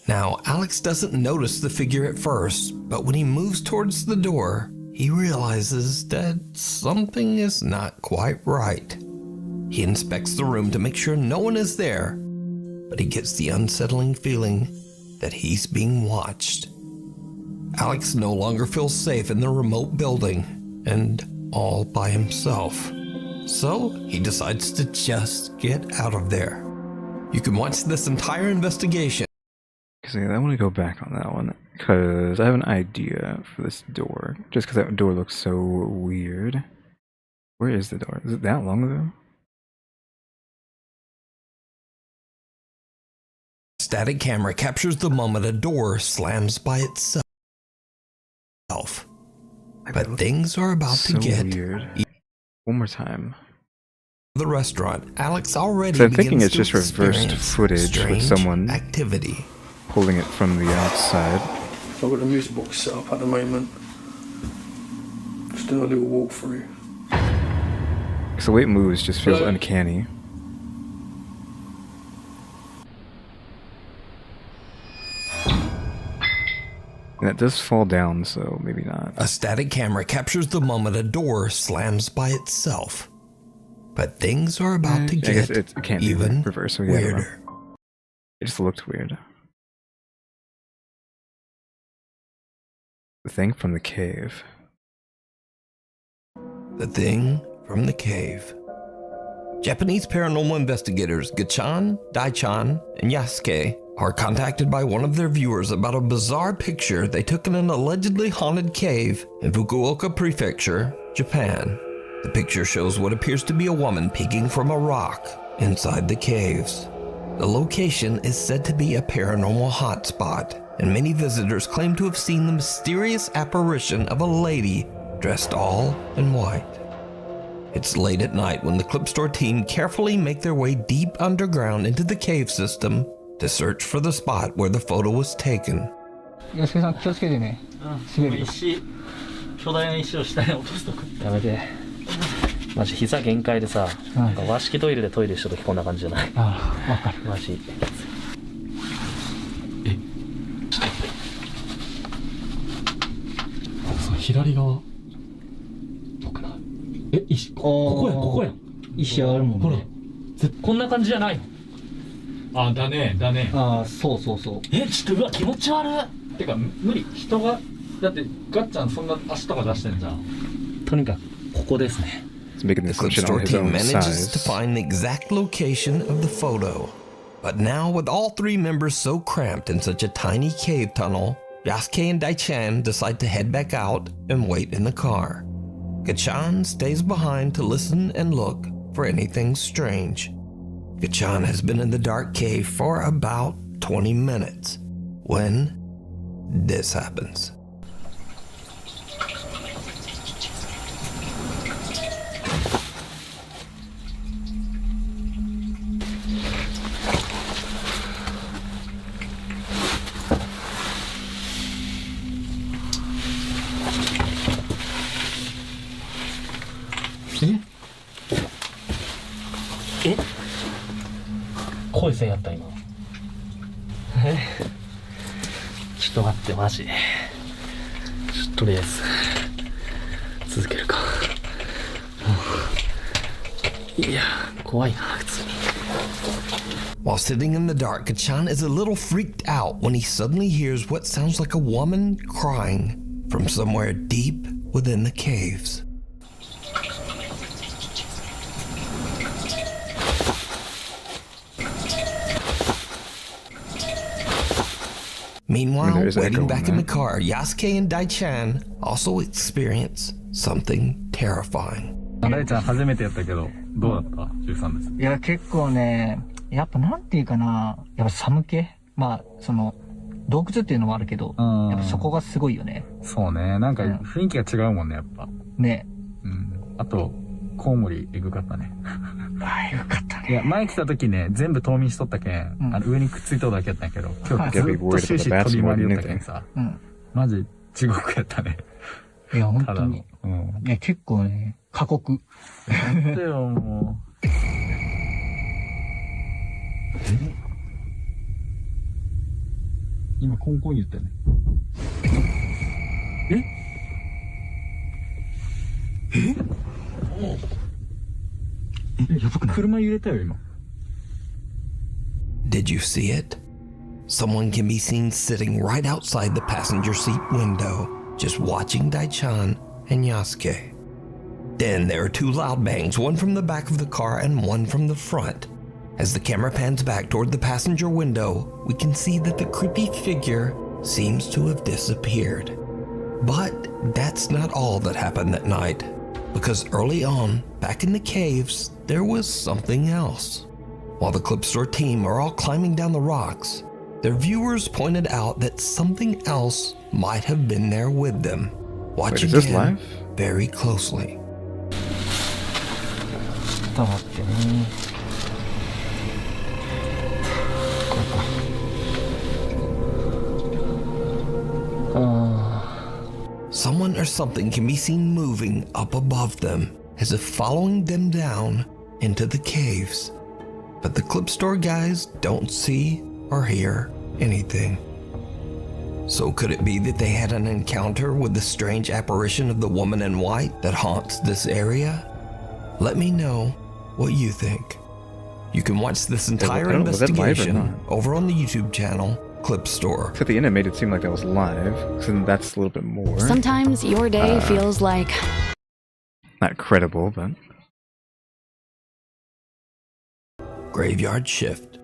Now, Alex doesn't notice the figure at first, but when he moves towards the door, he realizes that something is not quite right. He inspects the room to make sure no one is there, but he gets the unsettling feeling that he's being watched. Alex no longer feels safe in the remote building and all by himself. So he decides to just get out of there. You can watch this entire investigation. I want to go back on that one because I have an idea for this door. Just because that door looks so weird. Where is the door? Is it that long ago? Static camera captures the moment a door slams by itself. But things are about to get weird. One more time. The restaurant, Alex already So I'm thinking begins it's to just reversed footage with strange someone activity. pulling it from the outside. So I've got the music box set up at the moment. Just doing a little walkthrough. So the way it moves just feels uncanny. And it does fall down, so maybe not. A static camera captures the moment a door slams by itself. But things are about to I guess get it can't even be reversed, so yeah, I don't know. weirder. It just looked weird. The thing from the cave. The thing from the cave. Japanese paranormal investigators Gachan, Daichan, and Yasuke are contacted by one of their viewers about a bizarre picture they took in an allegedly haunted cave in Fukuoka Prefecture, Japan. The picture shows what appears to be a woman peeking from a rock inside the caves. The location is said to be a paranormal hotspot, and many visitors claim to have seen the mysterious apparition of a lady dressed all in white. It's late at night when the clip store team carefully make their way deep underground into the cave system to search for the spot where the photo was taken. 安助さん気をつけてね。滑るよ。巨大な石を下に落とすとか。やめて。マジ膝限界でさ、なんか和式トイレでトイレした時こんな感じじゃない。ああ、わかる。マジ。その左側。遠くない。石、ここや。石あるもんね。ほら、こんな感じじゃないの。あ、だね。ああ、そうそうそう。ちょっとうわ気持ち悪い。てか無理。人がだってガッちゃんそんな足とか出してんじゃん。とにかくここですね。The clip store team manages to find the exact location of the photo. But now, with all three members so cramped in such a tiny cave tunnel, Yasuke and Daichan decide to head back out and wait in the car. Gachan stays behind to listen and look for anything strange. Gachan has been in the dark cave for about 20 minutes when this happens. Eh? 声せんやった今。ちょっと待ってマジ。とりあえず続けるか。いや怖いな普通に。While sitting in the dark, Gachan is a little freaked out when he suddenly hears what sounds like a woman crying from somewhere deep within the caves. Meanwhile, waiting back in the car, Yasuke and Daichan also experience something terrifying. 大ちゃん初めてやったけどどうだった13です。いや結構ね、やっぱなんていうかな、やっぱ寒気、まあその洞窟っていうのもあるけど、やっぱそこがすごいよね。そうね、なんか雰囲気が違うもんねやっぱ。ね。うん。あとコウモリエグかったね。あ、エグかったね。いや前来た時ね全部冬眠しとったけん、上にくっついとるだけやったんやけど、今日ずっと終始飛び回りよったけんさ、マジ地獄やったね。いや本当に。いや結構ね過酷。やってよもう。今コンコン言ったよね。やばくない？ Did you see it? Someone can be seen sitting right outside the passenger seat window, just watching Daichan and Yasuke. Then there are two loud bangs, one from the back of the car and one from the front. As the camera pans back toward the passenger window, we can see that the creepy figure seems to have disappeared. But that's not all that happened that night, because early on, back in the caves, there was something else. While the Clip Store team are all climbing down the rocks, their viewers pointed out that something else might have been there with them. Watch Wait, is this again live? very closely. Someone or something can be seen moving up above them, as if following them down into the caves. But the Clip Store guys don't see or hear anything. So could it be that they had an encounter with the strange apparition of the woman in white that haunts this area? Let me know what you think. You can watch this entire investigation over on the YouTube channel Clip Store. So at the end it made it seem like that was live, so then that's a little bit more. Sometimes your day feels like... Not credible, but... Graveyard shift.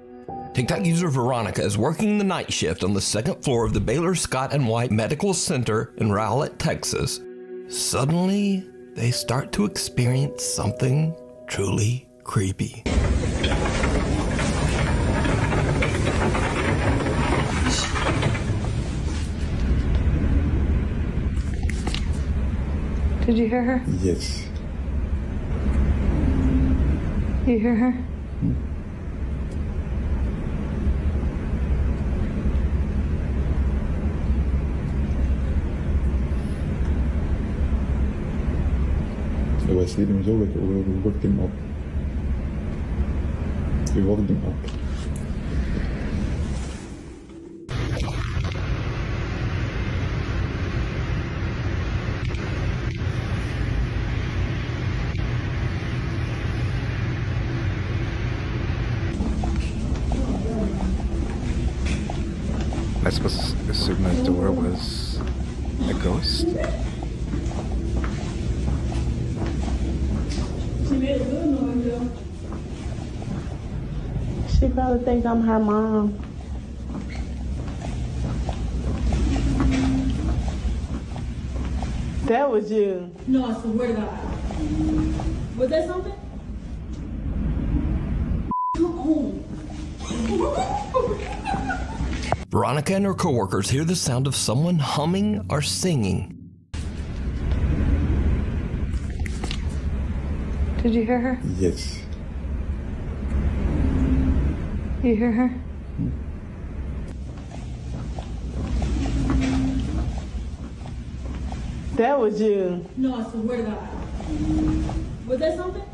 TikTok user Veronica is working the night shift on the second floor of the Baylor Scott & White Medical Center in Rowlett, Texas. Suddenly, they start to experience something truly creepy. Did you hear her? Yes. You hear her? Jag var sidan så vet jag vi vaknade upp. Vi vaknade upp. I suppose assume that door was a ghost. She probably thinks I'm her mom. That was you. No, I swear to God. Was that something? Come on. Veronica and her coworkers hear the sound of someone humming or singing. Did you hear her? Yes. You hear her? That was you. No, I swear to God. Was that something?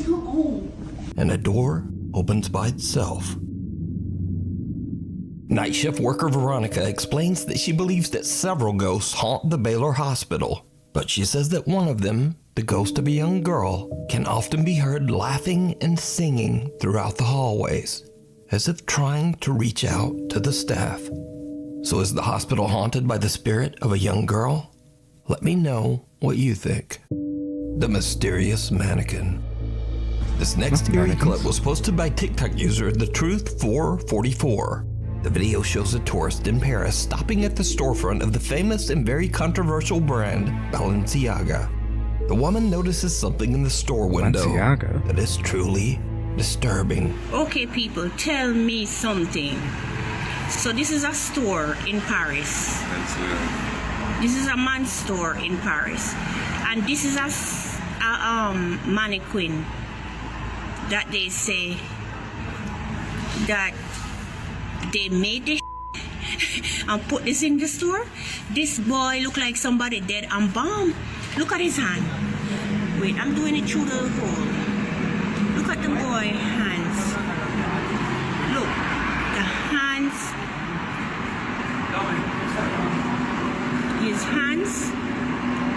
Come on. And a door opens by itself. Night shift worker Veronica explains that she believes that several ghosts haunt the Baylor Hospital, but she says that one of them, the ghost of a young girl, can often be heard laughing and singing throughout the hallways, as if trying to reach out to the staff. So is the hospital haunted by the spirit of a young girl? Let me know what you think. The mysterious mannequin. This next eerie clip was posted by TikTok user TheTruth444. The video shows a tourist in Paris stopping at the storefront of the famous and very controversial brand Balenciaga. The woman notices something in the store window that is truly disturbing. Okay, people, tell me something. So this is a store in Paris. This is a man's store in Paris, and this is a mannequin that they say that they made this and put this in the store. This boy look like somebody dead and bomb. Look at his hand. Wait, I'm doing it through the hole. Look at the boy hands. Look, the hands.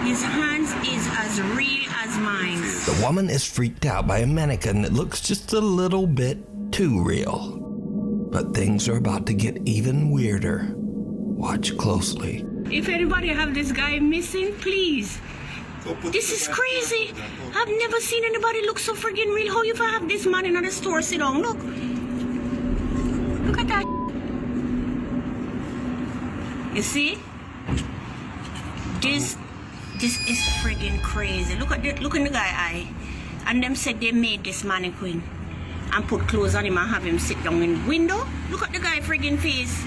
His His hands is as real as mine. The woman is freaked out by a mannequin that looks just a little bit too real. But things are about to get even weirder. Watch closely. If anybody have this guy missing, please. This is crazy. I've never seen anybody look so friggin' real. How you have this man in the store sit down? Look. Look at that. You see? This is friggin' crazy. Look in the guy eye. And them said they made this mannequin and put clothes on him and have him sit down in the window. Look at the guy friggin' face.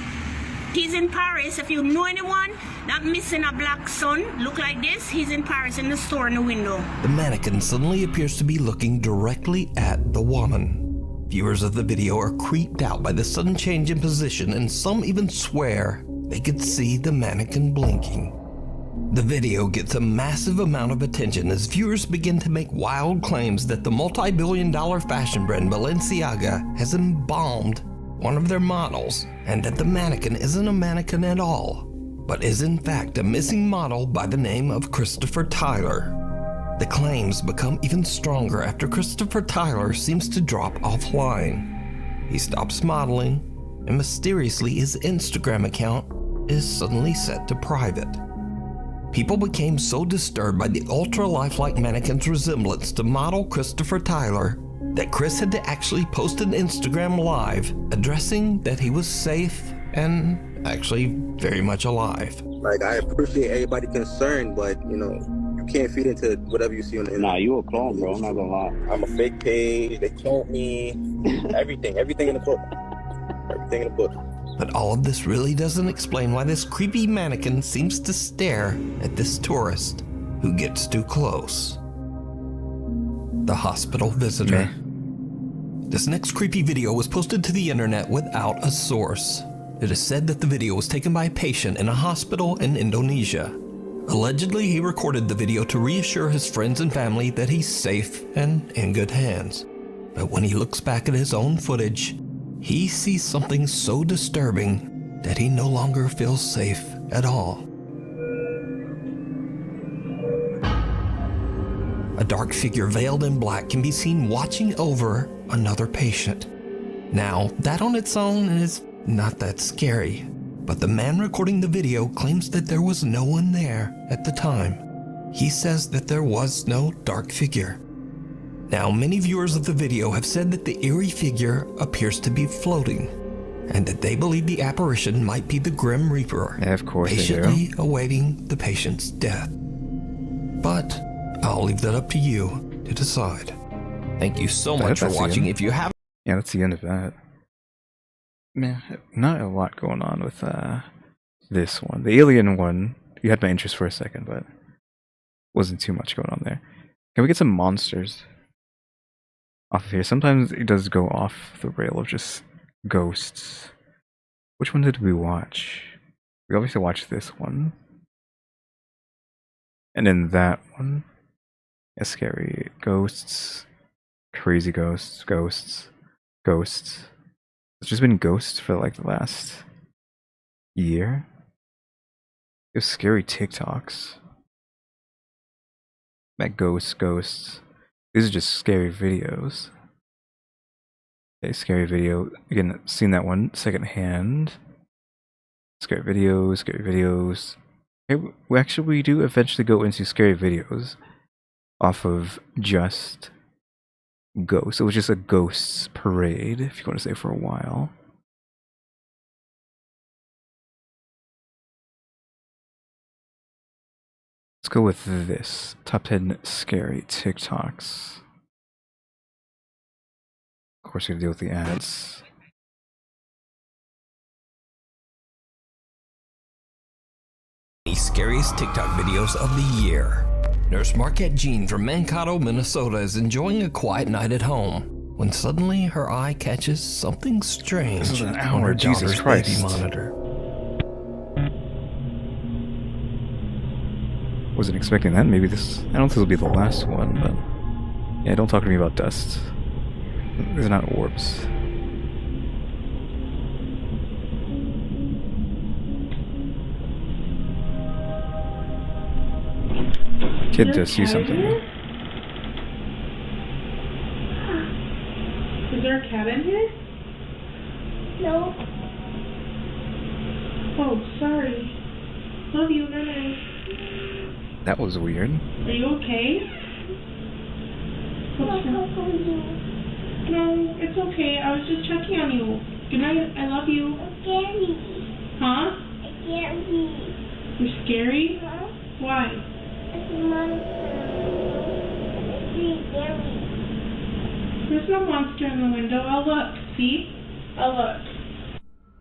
He's in Paris. If you know anyone that missing a black son look like this, he's in Paris in the store in the window. The mannequin suddenly appears to be looking directly at the woman. Viewers of the video are creeped out by the sudden change in position, and some even swear they could see the mannequin blinking. The video gets a massive amount of attention as viewers begin to make wild claims that the multi-billion-dollar fashion brand Balenciaga has embalmed one of their models, and that the mannequin isn't a mannequin at all, but is in fact a missing model by the name of Christopher Tyler. The claims become even stronger after Christopher Tyler seems to drop offline. He stops modeling, and mysteriously his Instagram account is suddenly set to private. People became so disturbed by the ultra-lifelike mannequin's resemblance to model Christopher Tyler that Chris had to actually post an Instagram live addressing that he was safe and actually very much alive. Like, I appreciate everybody concerned, but, you know, you can't feed into whatever you see on the internet. Nah, you a clone, bro. I'm not gonna lie. I'm a fake page. They cloned me. Everything in the book. Everything in the book. But all of this really doesn't explain why this creepy mannequin seems to stare at this tourist who gets too close. The hospital visitor. This next creepy video was posted to the internet without a source. It is said that the video was taken by a patient in a hospital in Indonesia. Allegedly, he recorded the video to reassure his friends and family that he's safe and in good hands. But when he looks back at his own footage, he sees something so disturbing that he no longer feels safe at all. A dark figure veiled in black can be seen watching over another patient. Now, that on its own is not that scary, but the man recording the video claims that there was no one there at the time. He says that there was no dark figure. Now, many viewers of the video have said that the eerie figure appears to be floating, and that they believe the apparition might be the Grim Reaper, of course patiently awaiting the patient's death. But I'll leave that up to you to decide. Thank you so much for watching. If you haven't... Yeah, that's the end of that. Man, not a lot going on with this one. The alien one, you had my interest for a second, but wasn't too much going on there. Can we get some monsters off of here? Sometimes it does go off the rail of just ghosts. Which one did we watch? We obviously watched this one. And then that one. Yeah, scary ghosts. Crazy ghosts. Ghosts. It's just been ghosts for like the last year. There's scary TikToks. That ghosts. These are just scary videos. Okay, scary video. Again, seen that one secondhand. Scary videos. Okay, we do eventually go into scary videos off of just ghosts. It was just a ghosts parade, if you want to say, for a while. Let's go with this. Top 10 scary TikToks. Of course, we gotta deal with the ads. The scariest TikTok videos of the year. Nurse Marquette Jean from Mankato, Minnesota is enjoying a quiet night at home when suddenly her eye catches something strange This is an on hour, her Jesus daughter's Christ. baby monitor. Wasn't expecting that. Maybe this... I don't think it'll be the last one, but... Yeah, don't talk to me about dust. These are not orbs. Kid does see something. Is there a cat in here? No. Oh, sorry. Love you, night. That was weird. Are you okay? What's wrong? No, it's okay. I was just checking on you. Good night. I love you. Scary. Huh? Scary. You're scary? Huh? Why? There's no monster in the window. I'll look. See? I'll look.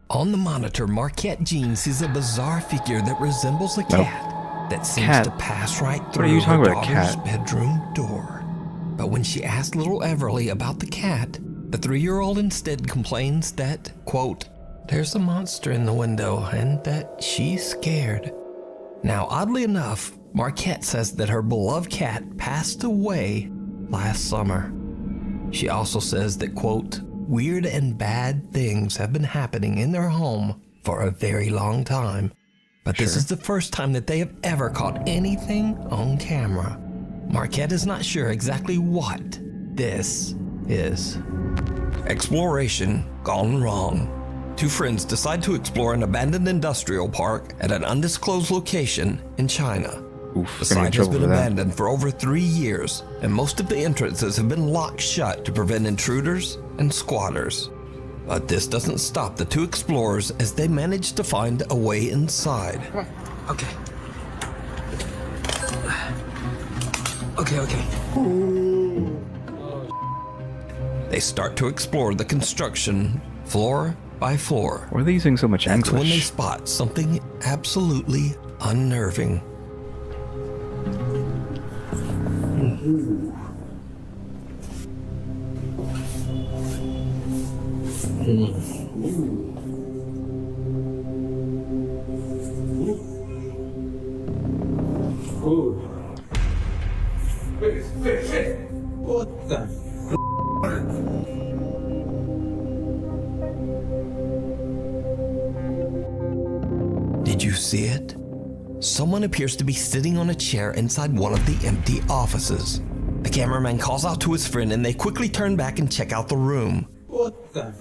On the monitor, Marquette Jean sees a bizarre figure that resembles a cat that seems to pass right through her daughter's bedroom door. But when she asks little Everly about the cat, the 3-year-old instead complains that, quote, there's a monster in the window and that she's scared. Now, oddly enough, Marquette says that her beloved cat passed away last summer. She also says that, quote, weird and bad things have been happening in their home for a very long time. But this is the first time that they have ever caught anything on camera. Marquette is not sure exactly what this is. Exploration gone wrong. 2 friends decide to explore an abandoned industrial park at an undisclosed location in China. The site has been abandoned for over 3 years, and most of the entrances have been locked shut to prevent intruders and squatters. But this doesn't stop the 2 explorers as they manage to find a way inside. Okay. They start to explore the construction floor by floor. Why are they using so much English? That's when they spot something absolutely unnerving. What the? Did you see it? Someone appears to be sitting on a chair inside one of the empty offices. The cameraman calls out to his friend and they quickly turn back and check out the room. What the?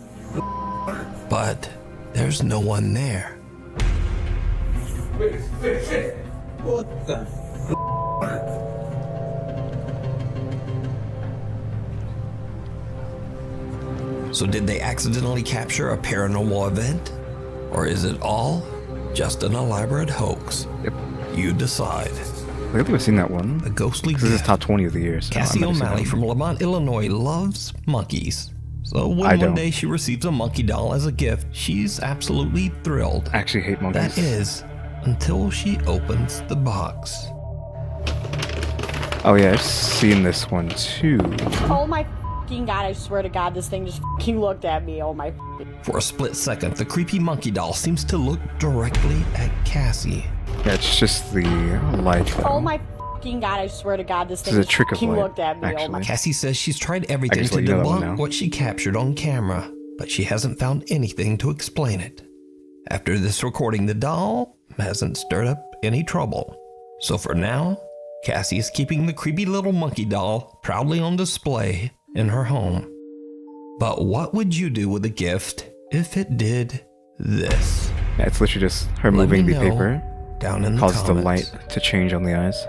But there's no one there. What the? So did they accidentally capture a paranormal event? Or is it all just an elaborate hoax? Yep. You decide. I think I've seen that one. The ghostly This is top 20 of the year. So Cassie O'Malley from Lamont, Illinois loves monkeys. So when one day she receives a monkey doll as a gift, she's absolutely thrilled. I actually hate monkeys. That is, until she opens the box. Oh yeah, I've seen this one too. Oh my fucking god, I swear to god, this thing just fucking looked at me. Oh my. For a split second, the creepy monkey doll seems to look directly at Cassie. Yeah, it's just the light though. Oh my fucking god, I swear to god, this thing It's a trick of fucking light, looked at me. actually. Oh my. Cassie says she's tried everything to debunk what she captured on camera, but she hasn't found anything to explain it. After this recording, the doll hasn't stirred up any trouble. So for now, Cassie is keeping the creepy little monkey doll proudly on display in her home. But what would you do with a gift if it did this? Yeah, it's literally just her moving the paper. Down in the causes the comments. light to change on the eyes,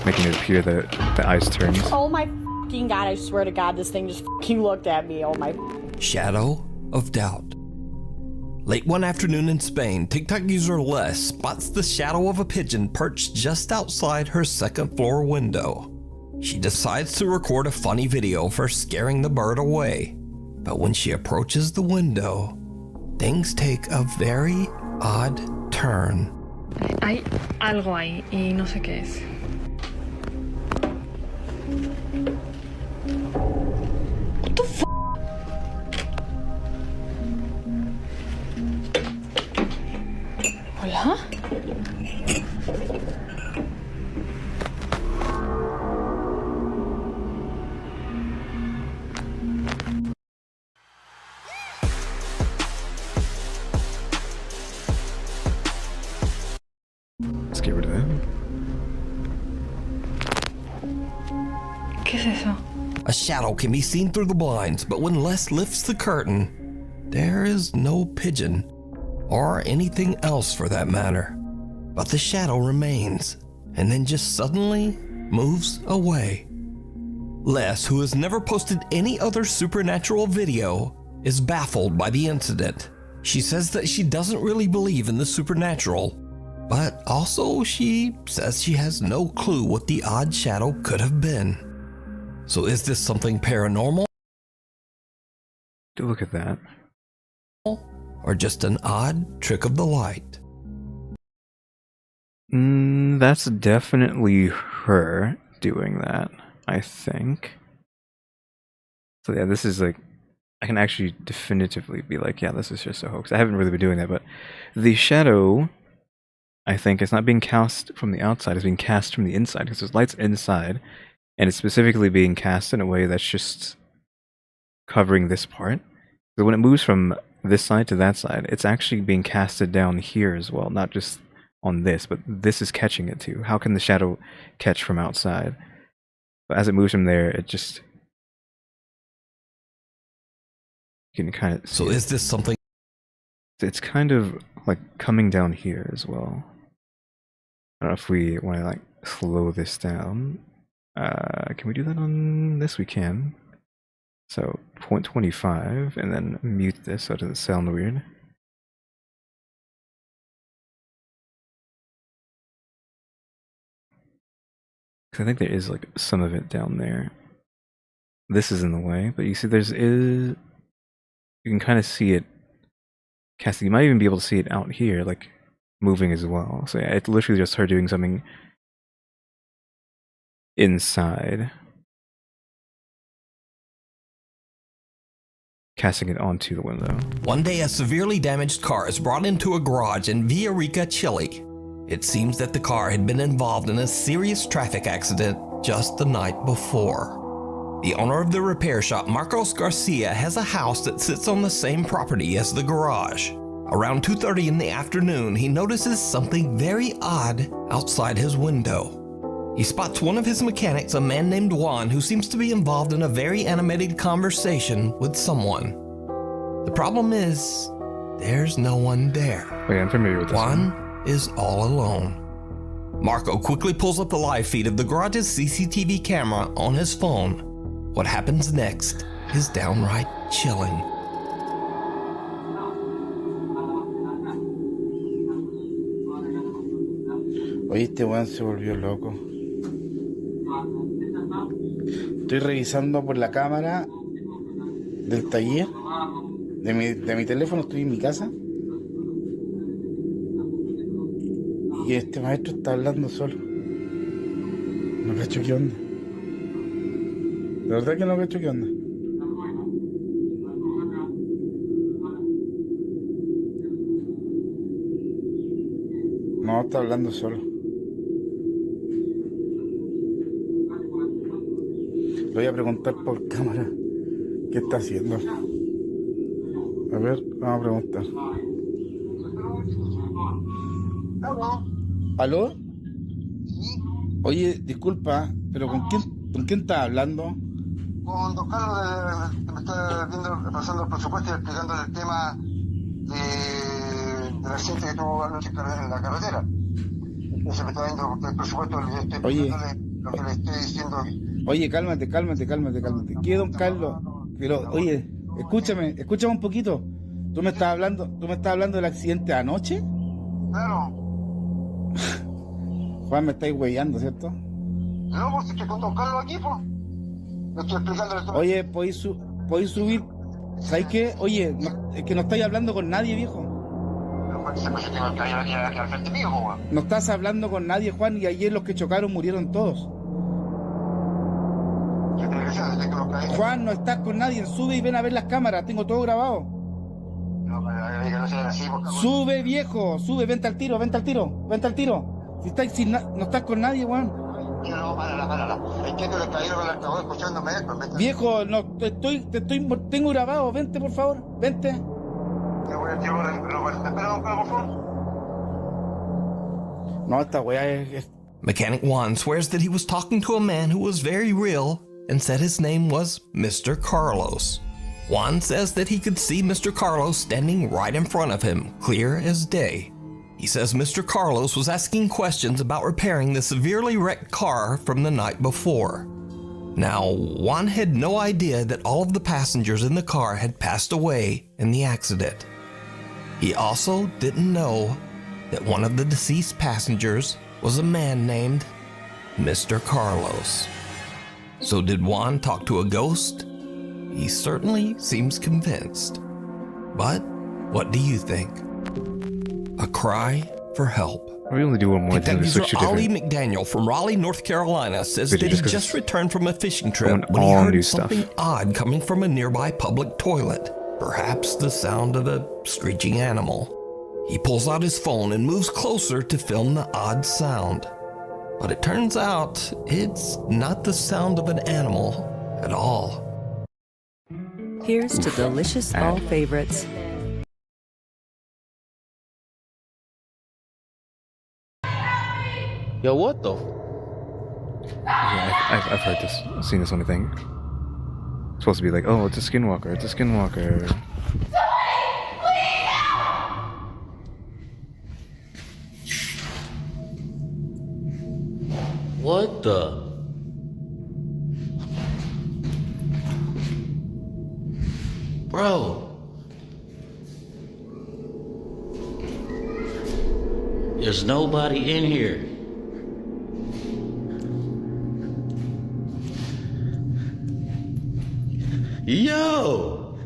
making it appear that the eyes turn. Oh my fucking god, I swear to god, this thing just fucking looked at me. Oh my. Shadow of doubt. Late one afternoon in Spain, TikTok user Les spots the shadow of a pigeon perched just outside her second floor window. She decides to record a funny video for scaring the bird away. But when she approaches the window, things take a very odd turn. Hay algo ahí y no sé qué es. What the f***? Hola? Let's get rid of that. A shadow can be seen through the blinds, but when Les lifts the curtain, there is no pigeon, or anything else for that matter. But the shadow remains, and then just suddenly moves away. Les, who has never posted any other supernatural video, is baffled by the incident. She says that she doesn't really believe in the supernatural, but also she says she has no clue what the odd shadow could have been. So is this something paranormal? Look at that. Or just an odd trick of the light? That's definitely her doing that, I think. So yeah, this is like, I can actually definitively be like, yeah, this is just a hoax. I haven't really been doing that, but the shadow, I think, is not being cast from the outside, it's being cast from the inside, because there's lights inside, and it's specifically being cast in a way that's just covering this part. So when it moves from this side to that side, it's actually being casted down here as well, not just on this, but this is catching it too. How can the shadow catch from outside? But as it moves from there, it just, you can kind of see. So is this something? It's kind of like coming down here as well. I don't know if we want to like slow this down. Can we do that on this? We can. So 0.25 and then mute this so it doesn't sound weird. Because I think there is like some of it down there. This is in the way, but you see you can kind of see it casting. You might even be able to see it out here, like moving as well. So yeah, it's literally just her doing something inside, casting it onto the window. One day, a severely damaged car is brought into a garage in Villarica, Chile. It seems that the car had been involved in a serious traffic accident just the night before. The owner of the repair shop, Marcos Garcia, has a house that sits on the same property as the garage. Around 2:30 in the afternoon, he notices something very odd outside his window. He spots one of his mechanics, a man named Juan, who seems to be involved in a very animated conversation with someone. The problem is, there's no one there. Wait, I'm familiar with this Juan is all alone. Marco quickly pulls up the live feed of the garage's CCTV camera on his phone. What happens next is downright chilling. Oye, este weón se volvió loco. Estoy revisando por la cámara del taller de mi teléfono, estoy en mi casa. Y este maestro está hablando solo. No cacho qué onda. De verdad que no cacho qué onda. No, está hablando solo. Le voy a preguntar por cámara qué está haciendo. A ver, vamos a preguntar. ¿Aló? Oye, disculpa, pero ¿con quién estás hablando? Con don Carlos, que me está viendo, pasando el presupuesto y explicándole el tema del accidente que tuvo anoche en la carretera. Entonces me está viendo el presupuesto, le estoy explicándole lo que le estoy diciendo. Oye, cálmate. ¿Qué, don Carlos? Pero, oye, escúchame un poquito. ¿Tú me estás hablando del accidente de anoche? Claro. Juan, me estáis hueveando, ¿cierto? No, pues estoy con don Carlos aquí, pues. Le estoy explicándole todo. Oye, ¿podéis subir? ¿Sabes qué? Oye, es que no estáis hablando con nadie, viejo. No estás hablando con nadie, Juan, y ayer los que chocaron murieron todos. Juan, no estás con nadie, sube y ven a ver las cámaras, tengo todo grabado. Sube, viejo, sube, vente al tiro. Si no estás con nadie, Juan. No, párala. Entiendo que el caballero que acabó escuchándome. Viejo, no, tengo grabado, vente, por favor, vente. Espera, por favor. No, esta weá es... Mechanic Juan swears that he was talking to a man who was very real and said his name was Mr. Carlos. Juan says that he could see Mr. Carlos standing right in front of him, clear as day. He says Mr. Carlos was asking questions about repairing the severely wrecked car from the night before. Now, Juan had no idea that all of the passengers in the car had passed away in the accident. He also didn't know that one of the deceased passengers was a man named Mr. Carlos. So did Juan talk to a ghost? He certainly seems convinced. But what do you think? A cry for help. We only do one more thing to switch to Ali different. McDaniel from Raleigh, North Carolina says that he just returned from a fishing trip when he all heard new something stuff. odd coming from a nearby public toilet. Perhaps the sound of a screeching animal. He pulls out his phone and moves closer to film the odd sound. But it turns out it's not the sound of an animal at all. Here's to delicious fall favorites. Yo, what the? Yeah, I've heard this, seen this on the thing. It's supposed to be like, oh, it's a skinwalker, it's a skinwalker. What the? Bro. There's nobody in here. Yo!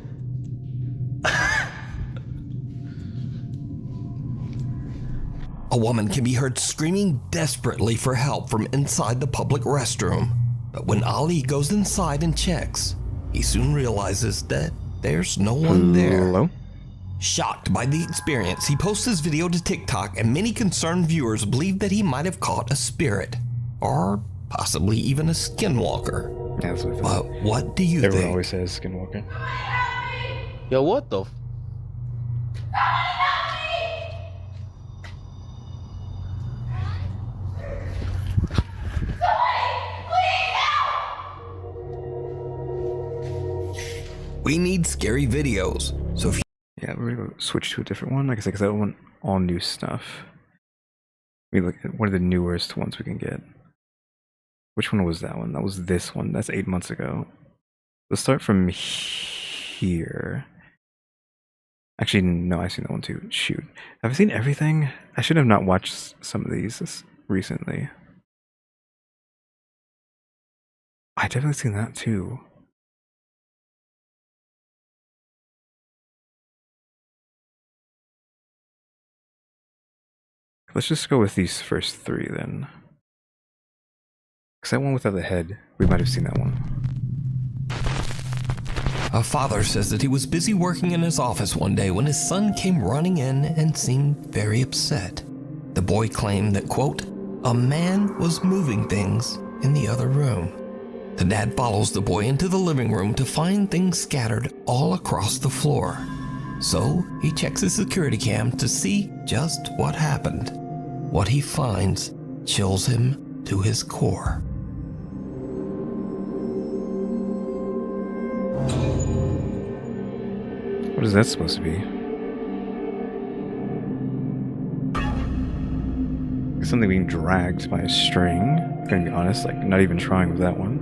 A woman can be heard screaming desperately for help from inside the public restroom. But when Ali goes inside and checks, he soon realizes that there's no one there. Hello? Shocked by the experience, he posts his video to TikTok, and many concerned viewers believe that he might have caught a spirit, or possibly even a skinwalker. Yeah, that's what I thought. But what do you Everyone think? always says skinwalker. Yo, what the? We need scary videos, so if Yeah, we're gonna switch to a different one. Like I said, because I want all new stuff. We look at what are the newest ones we can get. Which one was that one? That was this one. That's 8 months ago. Let's start from here. Actually, no, I've seen that one too. Shoot. Have I seen everything? I should have not watched some of these recently. I definitely seen that too. Let's just go with these first three then. Because that one without the head, we might have seen that one. a father says that he was busy working in his office one day when his son came running in and seemed very upset. The boy claimed that, quote, a man was moving things in the other room. The dad follows the boy into the living room to find things scattered all across the floor. So he checks his security cam to see just what happened. What he finds chills him to his core. What is that supposed to be? It's something being dragged by a string. I'm gonna be honest, like not even trying with that one.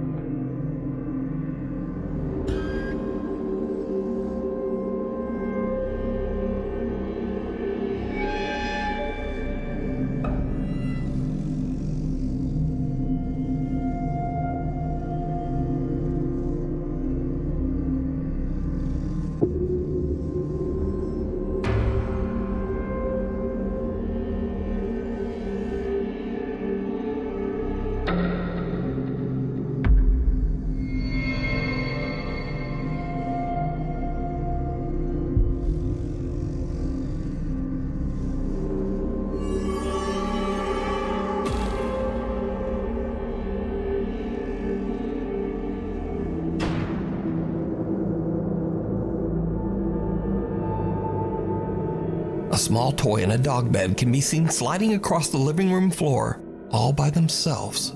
A small toy and a dog bed can be seen sliding across the living room floor all by themselves.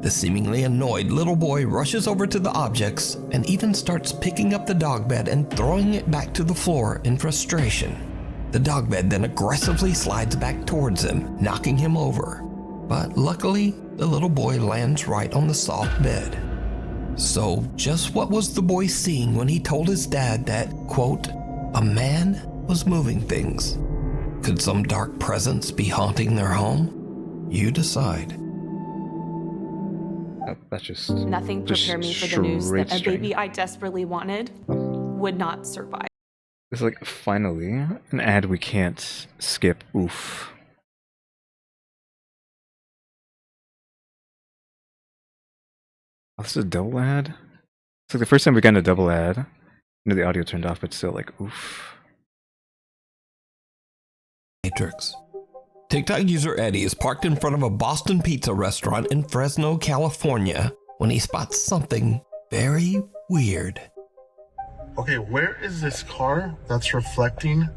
The seemingly annoyed little boy rushes over to the objects and even starts picking up the dog bed and throwing it back to the floor in frustration. The dog bed then aggressively slides back towards him, knocking him over. But luckily, the little boy lands right on the soft bed. So just what was the boy seeing when he told his dad that, quote, a man was moving things? Could some dark presence be haunting their home? You decide. That's just Nothing prepared me for the news that a baby I desperately wanted would not survive. It's like, finally, an ad we can't skip. Oof. Oh, this is a double ad? It's like the first time we got a double ad. You know, the audio turned off, but still, like, oof. Matrix. TikTok user Eddie is parked in front of a Boston pizza restaurant in Fresno, California, when he spots something very weird. Okay, where is this car that's reflecting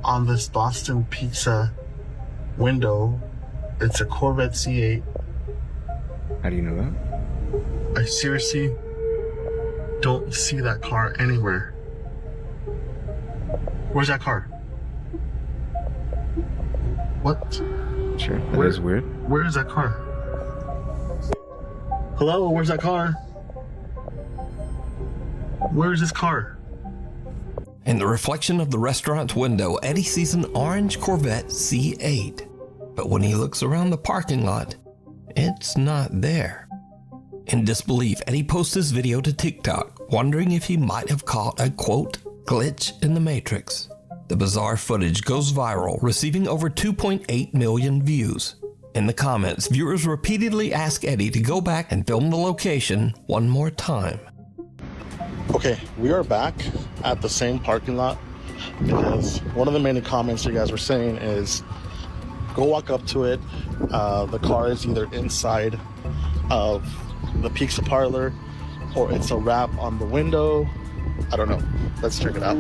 on this Boston Pizza window? It's a Corvette C8. How do you know that? I seriously don't see that car anywhere. Where's that car? What? Sure, that is weird. Where is that car? Hello, where's that car? Where is this car? In the reflection of the restaurant's window, Eddie sees an orange Corvette C8. But when he looks around the parking lot, it's not there. In disbelief, Eddie posts this video to TikTok, wondering if he might have caught a, quote, glitch in the Matrix. The bizarre footage goes viral, receiving over 2.8 million views. In the comments, viewers repeatedly ask Eddie to go back and film the location one more time. Okay, we are back at the same parking lot because one of the main comments you guys were saying is go walk up to it. The car is either inside of the pizza parlor or it's a wrap on the window. I don't know. Let's check it out.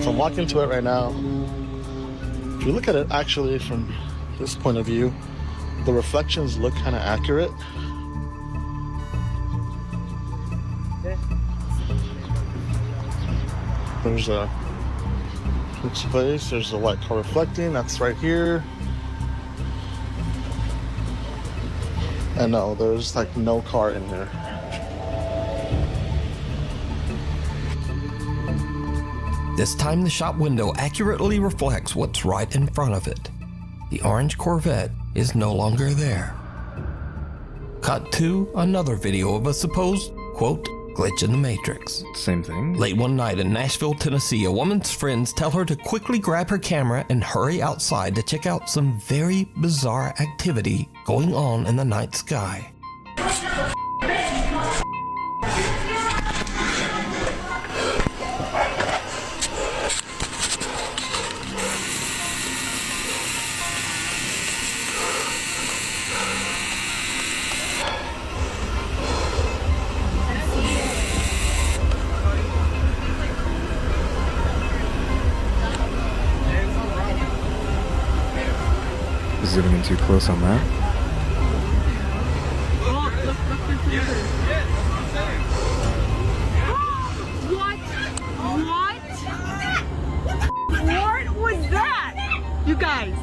So I'm walking to it right now. If you look at it actually from this point of view, the reflections look kind of accurate. There's a place, there's a white car reflecting, that's right here. And no, there's like no car in here. This time the shop window accurately reflects what's right in front of it. The orange Corvette is no longer there. Cut to another video of a supposed, quote, glitch in the Matrix. Same thing. Late one night in Nashville, Tennessee, a woman's friends tell her to quickly grab her camera and hurry outside to check out some very bizarre activity going on in the night sky. Zooming in too close on that. What was that? You guys.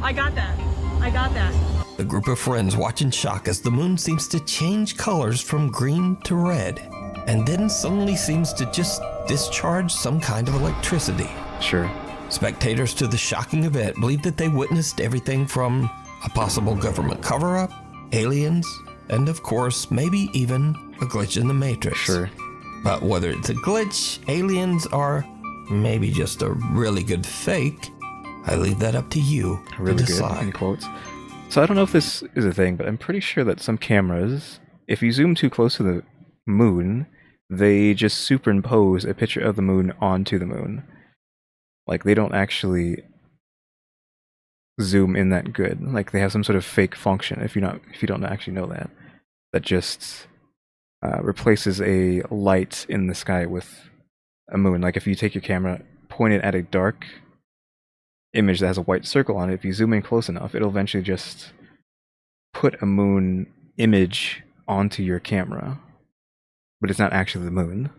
I got that. I got that. The group of friends watch in shock as the moon seems to change colors from green to red, and then suddenly seems to just discharge some kind of electricity. Sure. Spectators to the shocking event believe that they witnessed everything from a possible government cover-up, aliens, and of course, maybe even a glitch in the Matrix. Sure. But whether it's a glitch, aliens, or maybe just a really good fake, I leave that up to you really to good, decide. in quotes. So I don't know if this is a thing, but I'm pretty sure that some cameras, if you zoom too close to the moon, they just superimpose a picture of the moon onto the moon. Like, they don't actually zoom in that good. Like, they have some sort of fake function, if you don't actually know that, that just replaces a light in the sky with a moon. Like, if you take your camera, point it at a dark image that has a white circle on it, if you zoom in close enough, it'll eventually just put a moon image onto your camera, but it's not actually the moon.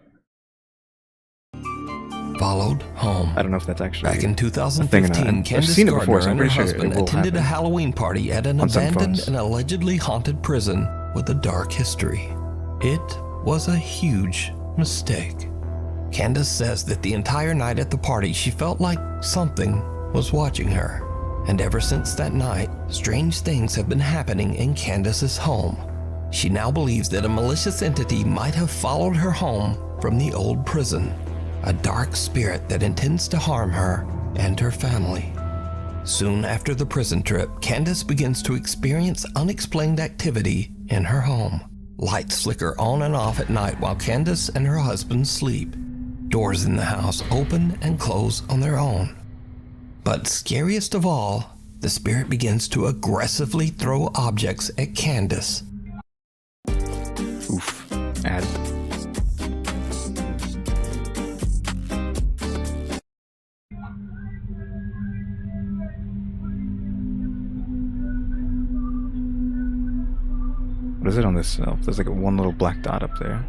Followed home. I don't know if that's actually back in 2015. Candace Gardner and her husband attended a Halloween party at an abandoned and allegedly haunted prison with a dark history. It was a huge mistake. Candace says that the entire night at the party she felt like something was watching her. And ever since that night, strange things have been happening in Candace's home. She now believes that a malicious entity might have followed her home from the old prison. A dark spirit that intends to harm her and her family. Soon after the prison trip, Candace begins to experience unexplained activity in her home. Lights flicker on and off at night while Candace and her husband sleep. Doors in the house open and close on their own. But scariest of all, the spirit begins to aggressively throw objects at Candace. Oof. Add. What is it on this? Oh, there's like one little black dot up there.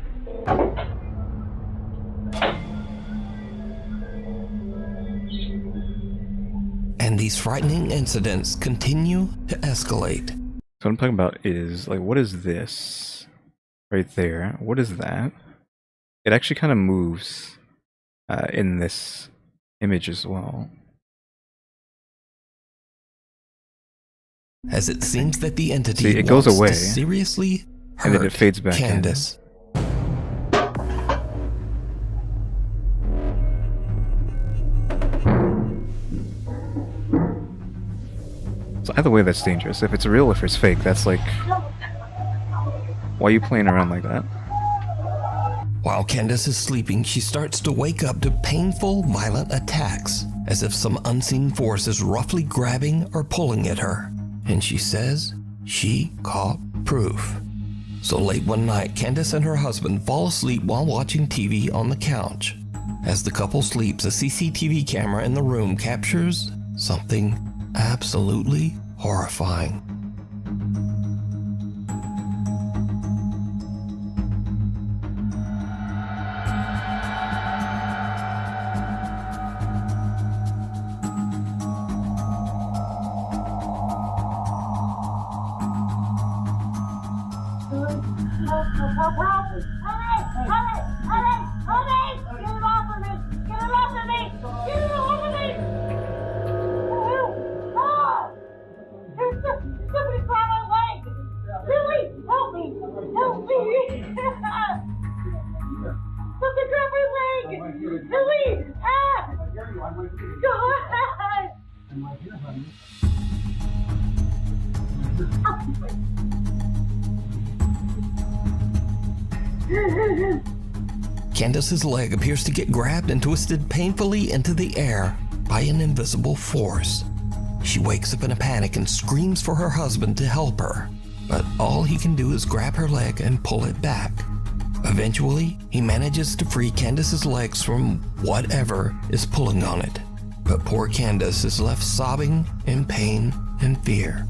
And these frightening incidents continue to escalate. So what I'm talking about is, like, what is this? Right there. What is that? It actually kind of moves in this image as well. As it seems that the entity it goes away, to seriously hurt and then it fades back Candace. So either way, that's dangerous. If it's real, if it's fake, that's like, why are you playing around like that? While Candace is sleeping, she starts to wake up to painful, violent attacks, as if some unseen force is roughly grabbing or pulling at her. And she says she caught proof. So late one night, Candace and her husband fall asleep while watching TV on the couch. As the couple sleeps, a CCTV camera in the room captures something absolutely horrifying. Candace's leg appears to get grabbed and twisted painfully into the air by an invisible force. She wakes up in a panic and screams for her husband to help her, but all he can do is grab her leg and pull it back. Eventually, he manages to free Candace's legs from whatever is pulling on it, but poor Candace is left sobbing in pain and fear.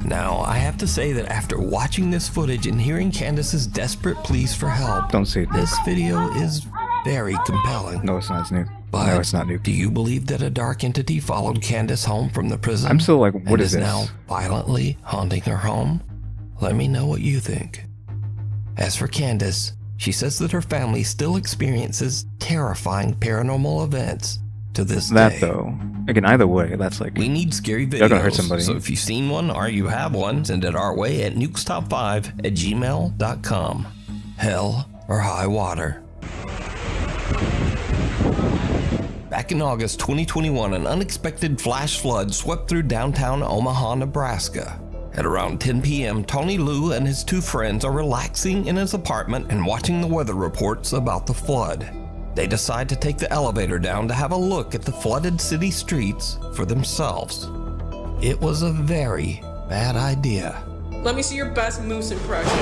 Now, I have to say that after watching this footage and hearing Candace's desperate pleas for help, don't say this video is very compelling. No, it's not. It's Nuke. But no, it's not Nuke. Do you believe that a dark entity followed Candace home from the prison? I'm still like, what is this? Now violently haunting her home? Let me know what you think. As for Candace, she says that her family still experiences terrifying paranormal events to this day. That though, again, either way, that's like, we need scary videos. You're gonna hurt somebody. So if you've seen one or you have one, send it our way at nukestop5@gmail.com. Hell or high water. Back in August 2021, an unexpected flash flood swept through downtown Omaha, Nebraska. At around 10 p.m., Tony Liu and his two friends are relaxing in his apartment and watching the weather reports about the flood. They decide to take the elevator down to have a look at the flooded city streets for themselves. It was a very bad idea. Let me see your best moose impression.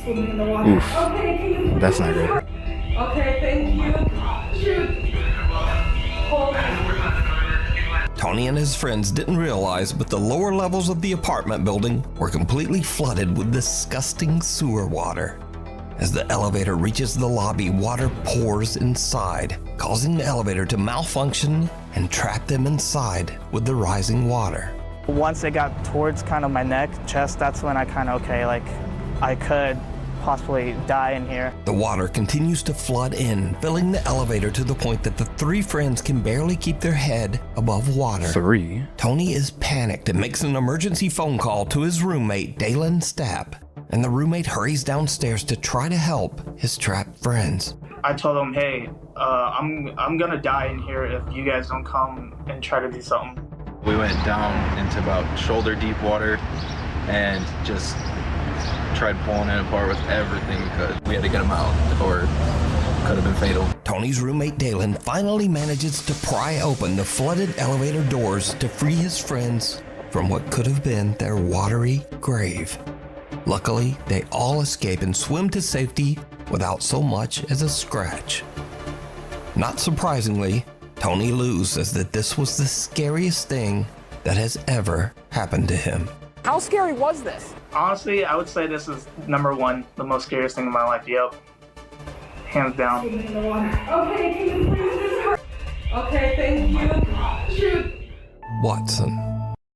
Oof. That's not good. Okay, thank you. Shoot. Tony and his friends didn't realize, but the lower levels of the apartment building were completely flooded with disgusting sewer water. As the elevator reaches the lobby, water pours inside, causing the elevator to malfunction and trap them inside with the rising water. Once it got towards kind of my neck, chest, that's when I kind of, okay, like I could possibly die in here. The water continues to flood in, filling the elevator to the point that the three friends can barely keep their head above water. Tony is panicked and makes an emergency phone call to his roommate, Dalen Stapp, and the roommate hurries downstairs to try to help his trapped friends. I told them, hey, I'm gonna die in here if you guys don't come and try to do something. We went down into about shoulder deep water and just tried pulling it apart with everything we could. We had to get them out or it could have been fatal. Tony's roommate Dalen finally manages to pry open the flooded elevator doors to free his friends from what could have been their watery grave. Luckily, they all escape and swim to safety without so much as a scratch. Not surprisingly, Tony Lou says that this was the scariest thing that has ever happened to him. How scary was this? Honestly, I would say this is number one, the most scariest thing in my life. Yep. Hands down. Okay, can you please? Okay, thank you. Shoot. Watson.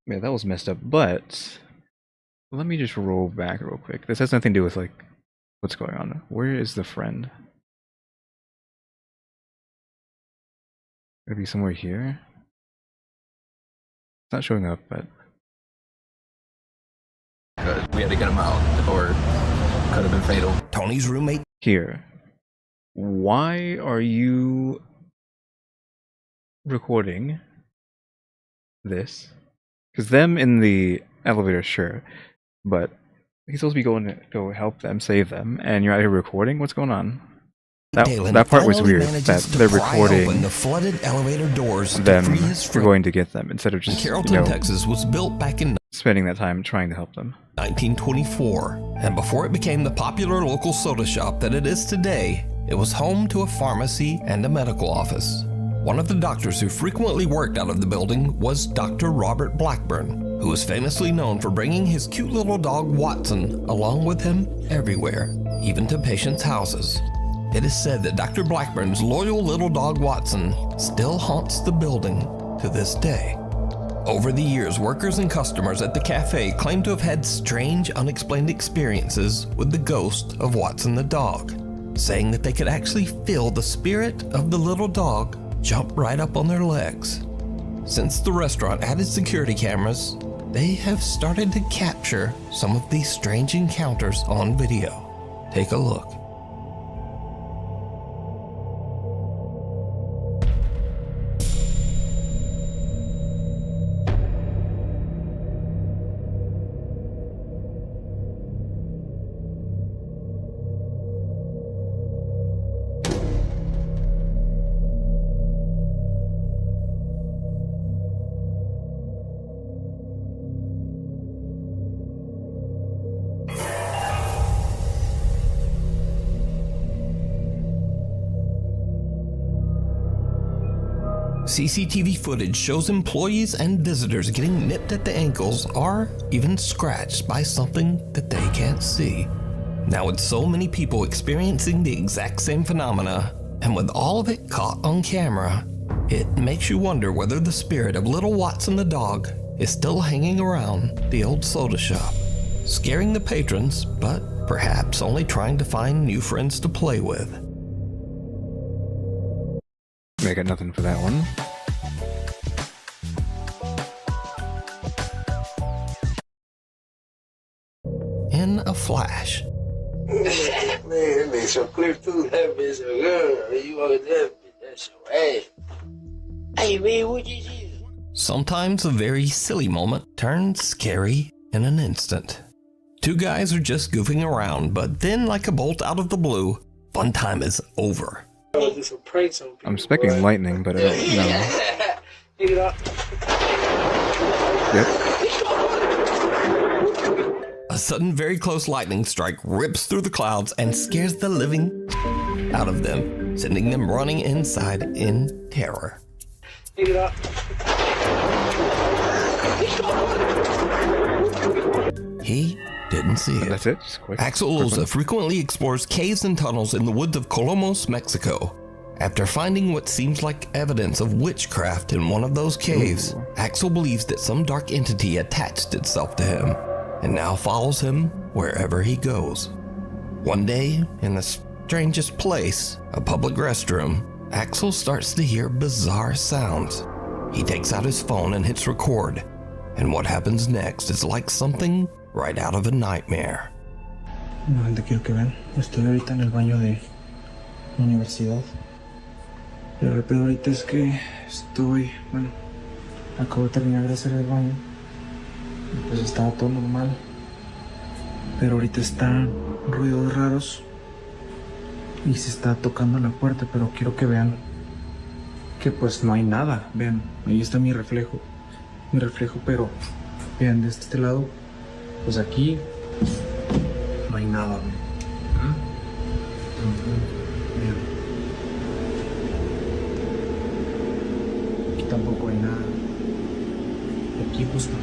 Yeah, that was messed up, but let me just roll back real quick. This has nothing to do with, like, what's going on. Where is the friend? Maybe somewhere here? It's not showing up, but... We had to get him out or it could have been fatal. Tony's roommate... Here. Why are you recording this? Because them in the elevator, sure, but he's supposed to be going to go help them, save them, and you're out here recording? What's going on? That part was weird, that they're recording the flooded elevator doors them for going to get them, instead of just, Carrollton, Texas was built back in spending that time trying to help them. 1924, and before it became the popular local soda shop that it is today, it was home to a pharmacy and a medical office. One of the doctors who frequently worked out of the building was Dr. Robert Blackburn, who was famously known for bringing his cute little dog Watson along with him everywhere, even to patients' houses. It is said that Dr. Blackburn's loyal little dog Watson still haunts the building to this day. Over the years, workers and customers at the cafe claim to have had strange, unexplained experiences with the ghost of Watson the dog, saying that they could actually feel the spirit of the little dog jump right up on their legs. Since the restaurant added security cameras, they have started to capture some of these strange encounters on video. Take a look. CCTV footage shows employees and visitors getting nipped at the ankles or even scratched by something that they can't see. Now, with so many people experiencing the exact same phenomena, and with all of it caught on camera, it makes you wonder whether the spirit of little Watson the dog is still hanging around the old soda shop, scaring the patrons, but perhaps only trying to find new friends to play with. I got nothing for that one. In a flash. Man, that makes so clear too. That bitch so good. You want that bitch, that's your ass. Hey man, what you do? Sometimes a very silly moment turns scary in an instant. Two guys are just goofing around, but then, like a bolt out of the blue, fun time is over. I'm expecting lightning, but I don't know. Yep. A sudden, very close lightning strike rips through the clouds and scares the living out of them, sending them running inside in terror. He didn't see it. That's it. Just quick. Axel Oza frequently explores caves and tunnels in the woods of Colomos, Mexico. After finding what seems like evidence of witchcraft in one of those caves, Axel believes that some dark entity attached itself to him and now follows him wherever he goes. One day, in the strangest place, a public restroom, Axel starts to hear bizarre sounds. He takes out his phone and hits record, and what happens next is like something right out of a nightmare. No, gente, quiero que vean. Estoy ahorita en el baño de la universidad. Pero el pedo ahorita es que acabo de terminar de hacer el baño. Pues estaba todo normal. Pero ahorita están ruidos raros. Y se está tocando la puerta, pero quiero que vean que pues no hay nada. Vean, ahí está mi reflejo. Pero vean, de este lado, pues aquí no hay nada. Vean. Aquí tampoco hay nada. Aquí pues no.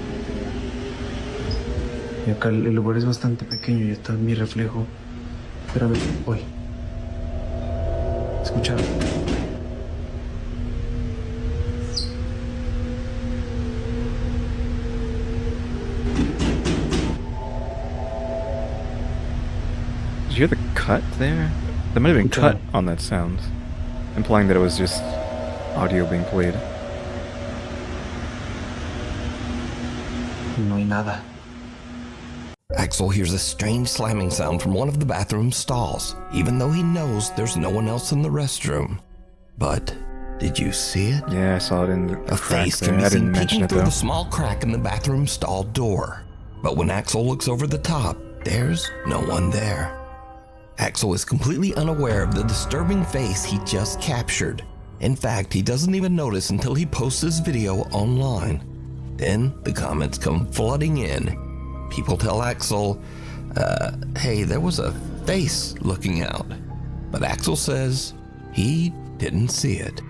Y acá el lugar es bastante pequeño y está mi reflejo. Pero a ver, voy. ¿Escucharon? Did you hear the cut there? There might have been cut on that sound, implying that it was just audio being played. No hay nada. Axel hears a strange slamming sound from one of the bathroom stalls, even though he knows there's no one else in the restroom. But did you see it? Yeah, I saw it in the A face can be seen peeking through the small crack in the bathroom stall door. But when Axel looks over the top, there's no one there. Axel is completely unaware of the disturbing face he just captured. In fact, he doesn't even notice until he posts his video online. Then the comments come flooding in. People tell Axel, hey, there was a face looking out. But Axel says he didn't see it.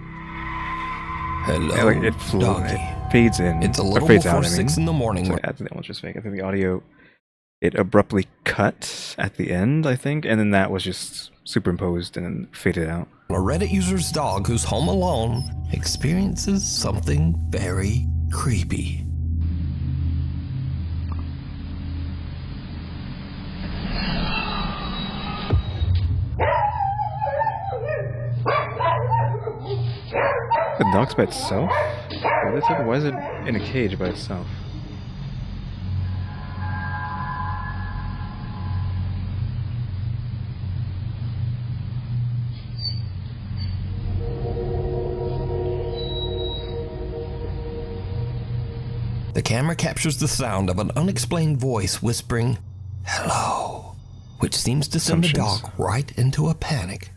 Hello, yeah, like it doggy. It fades in. It's a little fades before out, 6 in the morning. So that one's just fake. I think the audio, it abruptly cut at the end, I think, and then that was just superimposed and then faded out. A Reddit user's dog who's home alone experiences something very creepy. The dog's by itself? Why is it in a cage by itself? The camera captures the sound of an unexplained voice whispering, "Hello," which seems to send the dog right into a panic.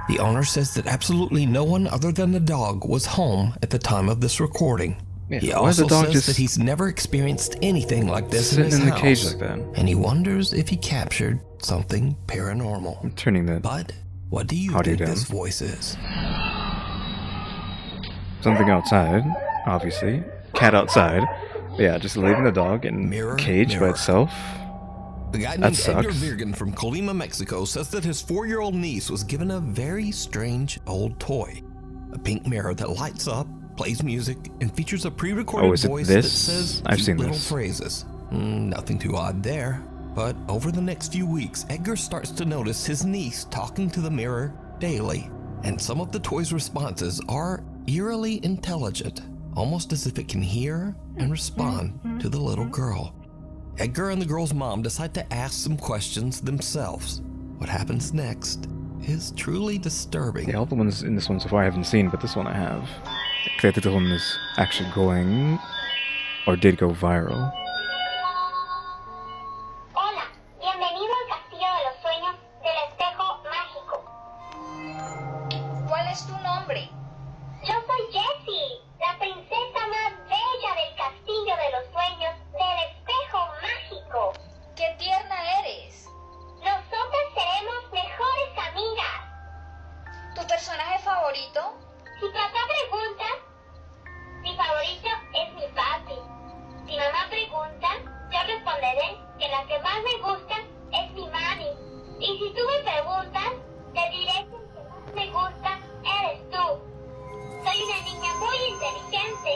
The owner says that absolutely no one other than the dog was home at the time of this recording. Yeah, he why is the also dog says just that he's never experienced anything like this in sitting his in the house, cage like that? and he wonders if he captured something paranormal. I'm turning the But what do you audio think down. this voice is? Something outside, obviously. Cat outside. But yeah, just leaving the dog in a cage by itself. The guy That named Edgar sucks. Virgen from Colima, Mexico says that his 4-year-old niece was given a very strange old toy. A pink mirror that lights up, plays music, and features a pre-recorded Oh, is it voice that this? says I've cute seen little this. phrases. Nothing too odd there. But over the next few weeks, Edgar starts to notice his niece talking to the mirror daily. And some of the toy's responses are eerily intelligent, almost as if it can hear and respond to the little girl. Edgar and the girl's mom decide to ask some questions themselves. What happens next is truly disturbing. Yeah, all the ones in this one so far I haven't seen, but this one I have. I think this one is actually going, or did go viral. Hola, bienvenido al Castillo de los Sueños del Espejo Mágico. ¿Cuál es tu nombre? Yo soy Jessie, la princesa más bella del Castillo de los Sueños del que más me gusta es mi mami. Y si tú me preguntas, te diré que el que más me gusta eres tú. Soy una niña muy inteligente.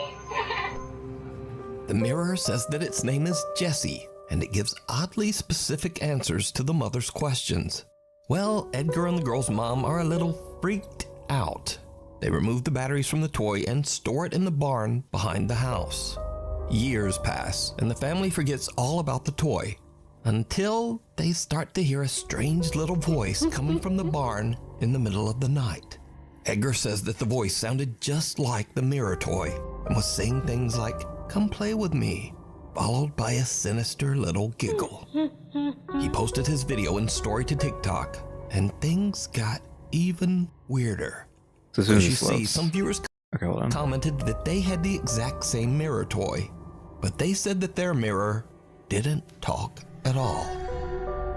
The mirror says that its name is Jessie, and it gives oddly specific answers to the mother's questions. Well, Edgar and the girl's mom are a little freaked out. They remove the batteries from the toy and store it in the barn behind the house. Years pass, and the family forgets all about the toy, until they start to hear a strange little voice coming from the barn in the middle of the night. Edgar says that the voice sounded just like the mirror toy and was saying things like, "Come play with me," followed by a sinister little giggle. He posted his video and story to TikTok, and things got even weirder. So as soon as you this see, loads. some viewers Okay, hold on. commented that they had the exact same mirror toy, but they said that their mirror didn't talk at all.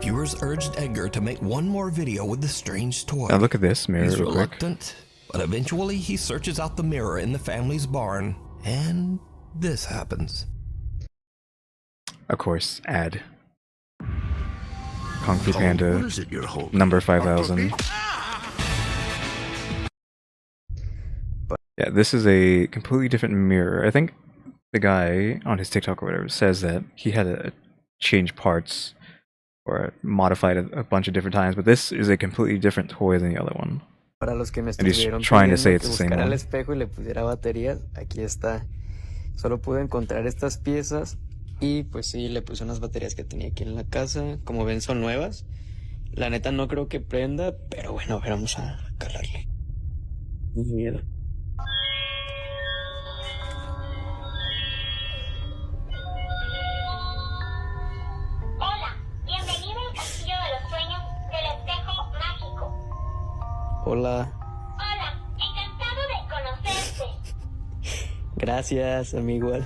Viewers urged Edgar to make one more video with the strange toy. Now look at this mirror He's real quick. reluctant, but eventually he searches out the mirror in the family's barn, and this happens. Of course, ad. Kung Fu Oh, Panda, what is it you're holding? number 5000. But yeah, this is a completely different mirror. I think the guy on his TikTok or whatever says that he had to change parts or modified a bunch of different times, but this is a completely different toy than the other one. Para los que me And he's estuvieron trying to say pidiendo it's que the same buscara el one. espejo y le pusiera baterías, aquí está. Solo pude encontrar estas piezas y pues sí, le puse unas baterías que tenía aquí en la casa. Como ven, son nuevas. La neta no creo que prenda, pero bueno, a ver, vamos a calarle. Muy miedo. Hola, bienvenido al Castillo de los Sueños del Espejo Mágico. Hola. Hola, encantado de conocerte. Gracias, a mí igual.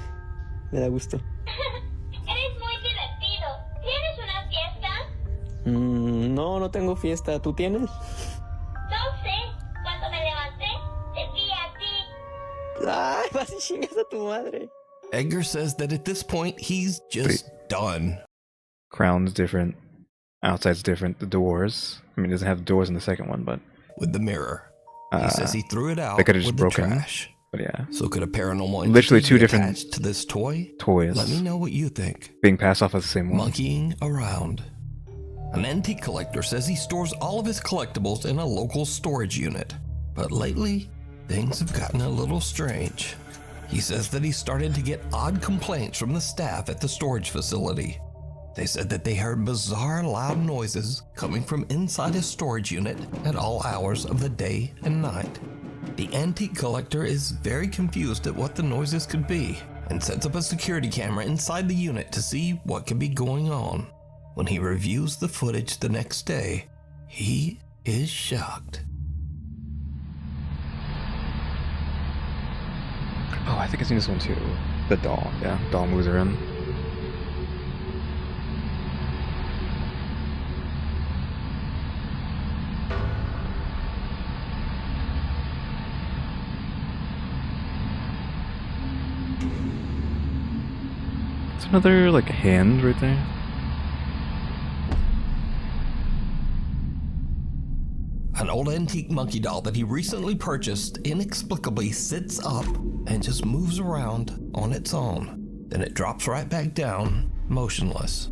Me da gusto. Eres muy divertido. ¿Tienes una fiesta? No, no tengo fiesta. ¿Tú tienes? No sé. Cuando me levanté, te vi a ti. Ay, vas y chingas a tu madre. Edgar says that at this point, he's just done. Crown's different, outside's different, the doors. I mean, it doesn't have doors in the second one, but... With the mirror. He says he threw it out they could have with just broken, the trash. but yeah. So could a paranormal entity Literally two be different attached to this toy? toys. Let me know what you think. Being passed off as the same one. Monkeying around. An antique collector says he stores all of his collectibles in a local storage unit. But lately, things have gotten a little strange. He says that he started to get odd complaints from the staff at the storage facility. They said that they heard bizarre loud noises coming from inside his storage unit at all hours of the day and night. The antique collector is very confused at what the noises could be and sets up a security camera inside the unit to see what could be going on. When he reviews the footage the next day, he is shocked. Oh, I think I've seen this one too. The doll, yeah. Doll moves around. It's another, like, hand right there. An old antique monkey doll that he recently purchased inexplicably sits up and just moves around on its own. Then it drops right back down, motionless.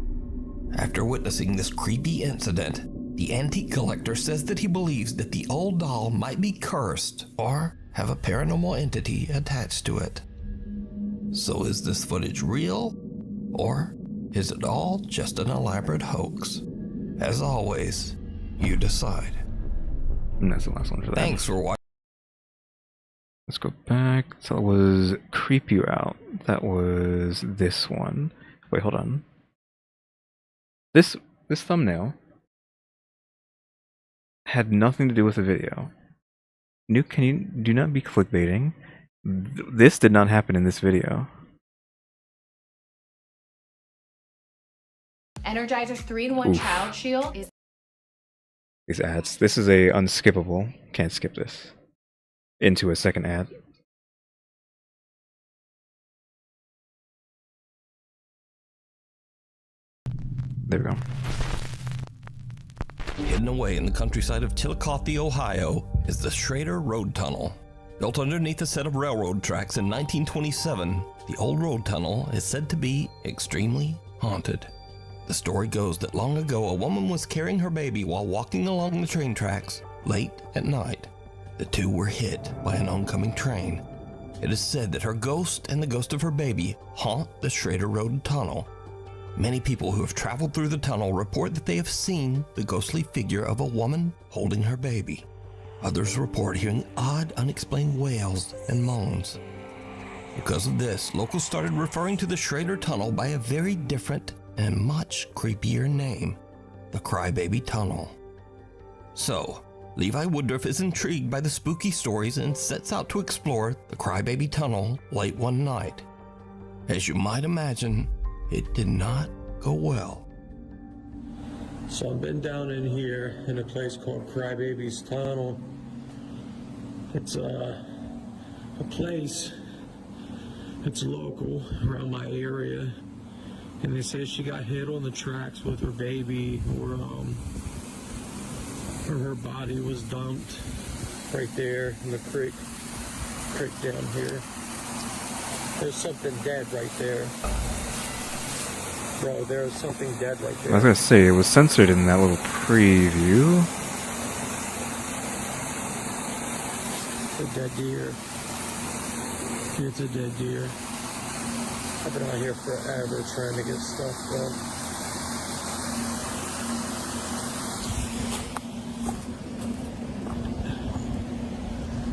After witnessing this creepy incident, the antique collector says that he believes that the old doll might be cursed or have a paranormal entity attached to it. So is this footage real, or is it all just an elaborate hoax? As always, you decide. And that's the last one for that. Thanks for watching. Let's go back. So it was Creep You Out. That was this one. Wait, hold on. This thumbnail had nothing to do with the video. Nuke, can you do not be clickbaiting? This did not happen in this video. Energizer 3-in-1 Oof. Child Shield is These ads. This is a unskippable. Can't skip this. Into a second ad. There we go. Hidden away in the countryside of Chillicothe, Ohio, is the Schrader Road Tunnel. Built underneath a set of railroad tracks in 1927, the old road tunnel is said to be extremely haunted. The story goes that long ago a woman was carrying her baby while walking along the train tracks late at night. The two were hit by an oncoming train. It is said that her ghost and the ghost of her baby haunt the Schrader Road Tunnel. Many people who have traveled through the tunnel report that they have seen the ghostly figure of a woman holding her baby. Others report hearing odd, unexplained wails and moans. Because of this, locals started referring to the Schrader Tunnel by a very different and much creepier name, the Crybaby Tunnel. So, Levi Woodruff is intrigued by the spooky stories and sets out to explore the Crybaby Tunnel late one night. As you might imagine, it did not go well. So I've been down in here in a place called Crybaby's Tunnel. It's a place that's local around my area. And they say she got hit on the tracks with her baby, or her body was dumped right there in the creek down here. There's something dead right there. Bro, there's something dead right there. I was gonna say, it was censored in that little preview. A dead deer. It's a dead deer. I've been out here forever trying to get stuff done.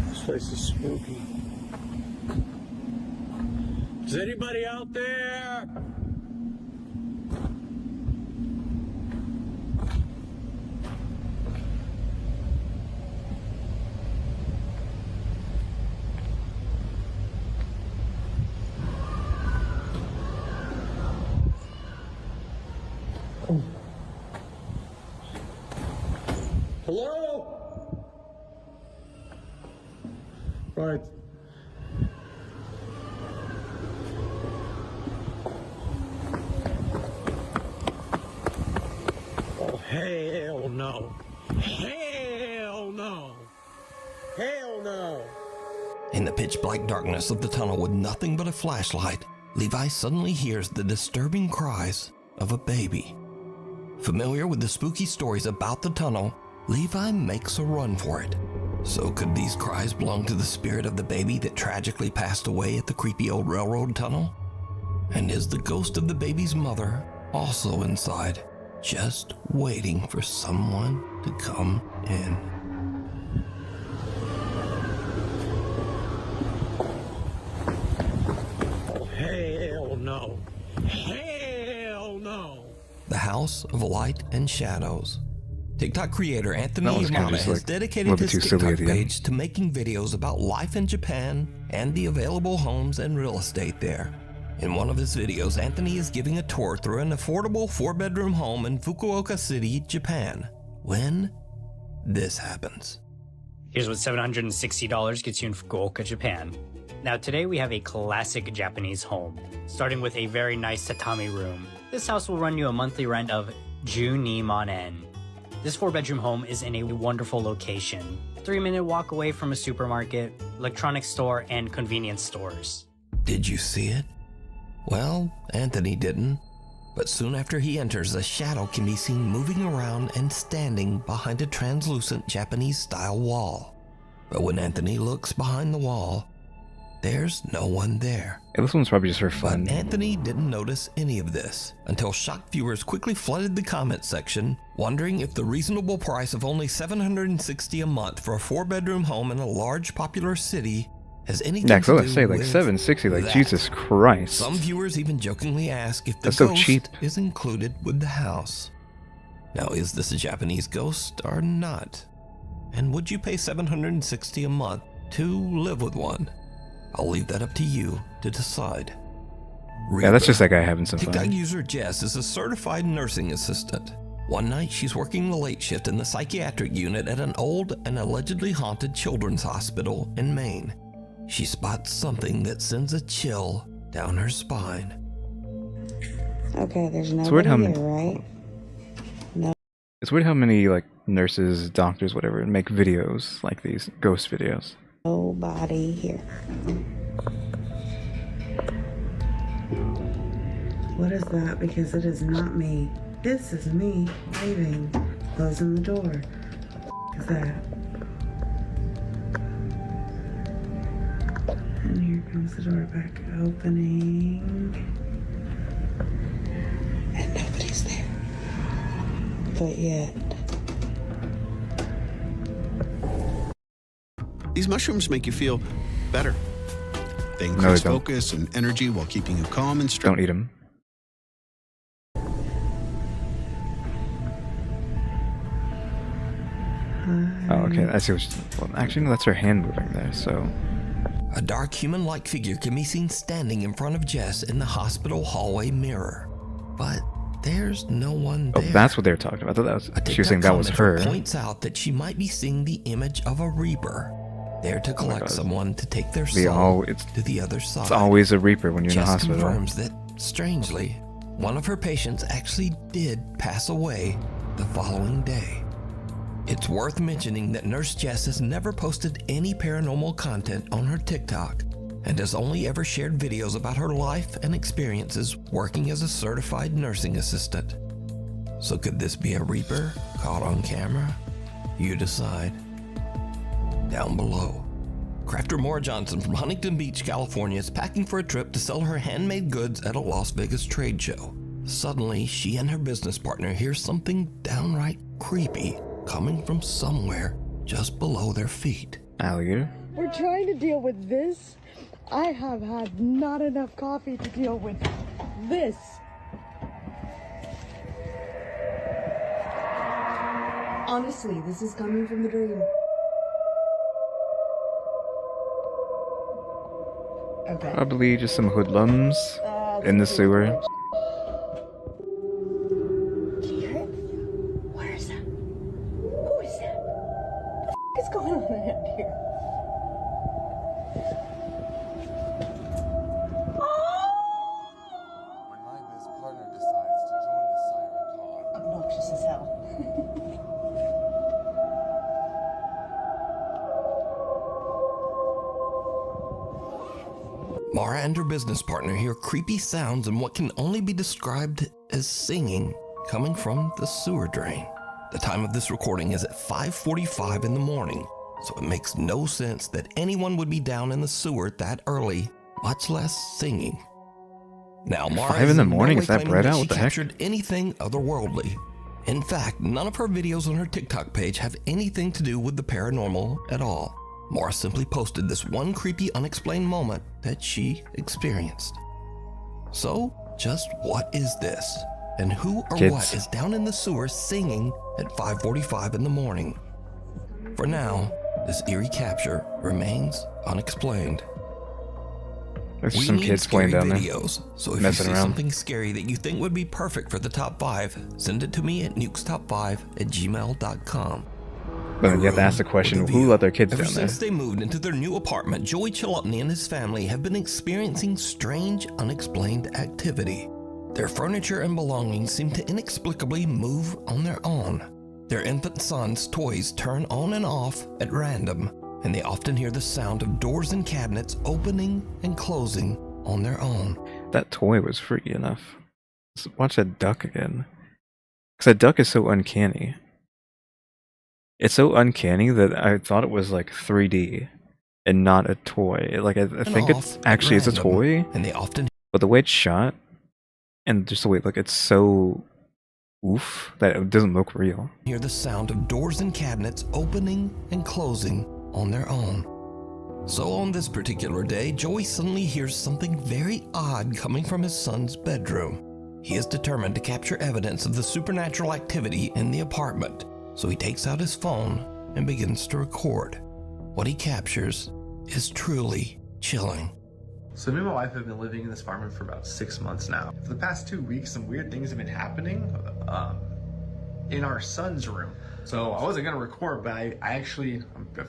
This place is spooky. Is anybody out there? Hello? Right. Oh, hell no. Hell no. Hell no. In the pitch black darkness of the tunnel with nothing but a flashlight, Levi suddenly hears the disturbing cries of a baby. Familiar with the spooky stories about the tunnel, Levi makes a run for it. So could these cries belong to the spirit of the baby that tragically passed away at the creepy old railroad tunnel? And is the ghost of the baby's mother also inside, just waiting for someone to come in? Oh, hell no. Hell no. The House of Light and Shadows. TikTok creator Anthony Yamada has dedicated his TikTok page to making videos about life in Japan and the available homes and real estate there. In one of his videos, Anthony is giving a tour through an affordable 4-bedroom home in Fukuoka City, Japan, when this happens. Here's what $760 gets you in Fukuoka, Japan. Now today we have a classic Japanese home, starting with a very nice tatami room. This house will run you a monthly rent of 12 man. This 4-bedroom home is in a wonderful location. 3-minute walk away from a supermarket, electronics store, and convenience stores. Did you see it? Well, Anthony didn't. But soon after he enters, a shadow can be seen moving around and standing behind a translucent Japanese-style wall. But when Anthony looks behind the wall, there's no one there. Yeah, this one's probably just for fun. But Anthony didn't notice any of this until shocked viewers quickly flooded the comment section, wondering if the reasonable price of only $760 a month for a 4-bedroom home in a large popular city has anything to do say like with $760, like that. Jesus Christ. Some viewers even jokingly ask if the That's so ghost cheap. is included with the house. Now, is this a Japanese ghost or not? And would you pay $760 a month to live with one? I'll leave that up to you to decide. Yeah, that's just that guy having some TikTok fun. user Jess is a certified nursing assistant. One night, she's working the late shift in the psychiatric unit at an old and allegedly haunted children's hospital in Maine. She spots something that sends a chill down her spine. Okay, there's It's weird nobody how here, right? It's weird how many like nurses, doctors, whatever, make videos like these ghost videos. Nobody here. What is that? Because it is not me. This is me leaving, closing the door. What is that? And here comes the door back opening. And nobody's there. But yet. These mushrooms make you feel better. They increase focus and energy while keeping you calm and strong. Don't eat them. Oh, okay. I see what you're... Well, actually, no, that's her hand moving there, so... A dark human-like figure can be seen standing in front of Jess in the hospital hallway mirror. But there's no one there. Oh, that's what they were talking about. I thought that was... She was saying that was her. Points out that she might be seeing the image of a Reaper, there to collect someone to take their soul to the other side. It's always a Reaper when you're in the Jess hospital. confirms that, strangely, one of her patients actually did pass away the following day. It's worth mentioning that Nurse Jess has never posted any paranormal content on her TikTok and has only ever shared videos about her life and experiences working as a certified nursing assistant. So could this be a Reaper caught on camera? You decide. Down below. Crafter Maura Johnson from Huntington Beach, California is packing for a trip to sell her handmade goods at a Las Vegas trade show. Suddenly, she and her business partner hear something downright creepy coming from somewhere just below their feet. Alligator? We're trying to deal with this. I have had not enough coffee to deal with this. Honestly, this is coming from the dream. Okay. Probably just some hoodlums in the sewer. Do you hear it? Where is that? Who is that? What the f is going on around here? When my biz partner decides to join the siren call. Obnoxious as hell. Maura and her business partner hear creepy sounds and what can only be described as singing coming from the sewer drain. The time of this recording is at 5:45 in the morning, so it makes no sense that anyone would be down in the sewer that early, much less singing. Now, Maura 5 in the no morning? way Is that claiming bright out? she What the heck? captured anything otherworldly. In fact, none of her videos on her TikTok page have anything to do with the paranormal at all. Maura simply posted this one creepy, unexplained moment that she experienced. So, just what is this? And who or what is down in the sewer singing at 5:45 in the morning? For now, this eerie capture remains unexplained. There's some kids playing down there. Videos, so if you Messing see around. something scary that you think would be perfect for the top 5, send it to me at nukestop5@gmail.com. But then you have to ask the question, who let their kids Ever down there? since they moved into their new apartment, Joey Chalupny and his family have been experiencing strange, unexplained activity. Their furniture and belongings seem to inexplicably move on their own. Their infant son's toys turn on and off at random, and they often hear the sound of doors and cabinets opening and closing on their own. That toy was freaky enough. Let's watch that duck again. Because that duck is so uncanny. It's so uncanny that I thought it was like 3D and not a toy. Like I think it's actually is a toy. And they often, but the way it's shot and just the way like it's so oof that it doesn't look real. Hear the sound of doors and cabinets opening and closing on their own. So on this particular day, Joey suddenly hears something very odd coming from his son's bedroom. He is determined to capture evidence of the supernatural activity in the apartment. So he takes out his phone and begins to record. What he captures is truly chilling. So me and my wife have been living in this apartment for about 6 months now. For the past 2 weeks, some weird things have been happening in our son's room. So I wasn't gonna record, but I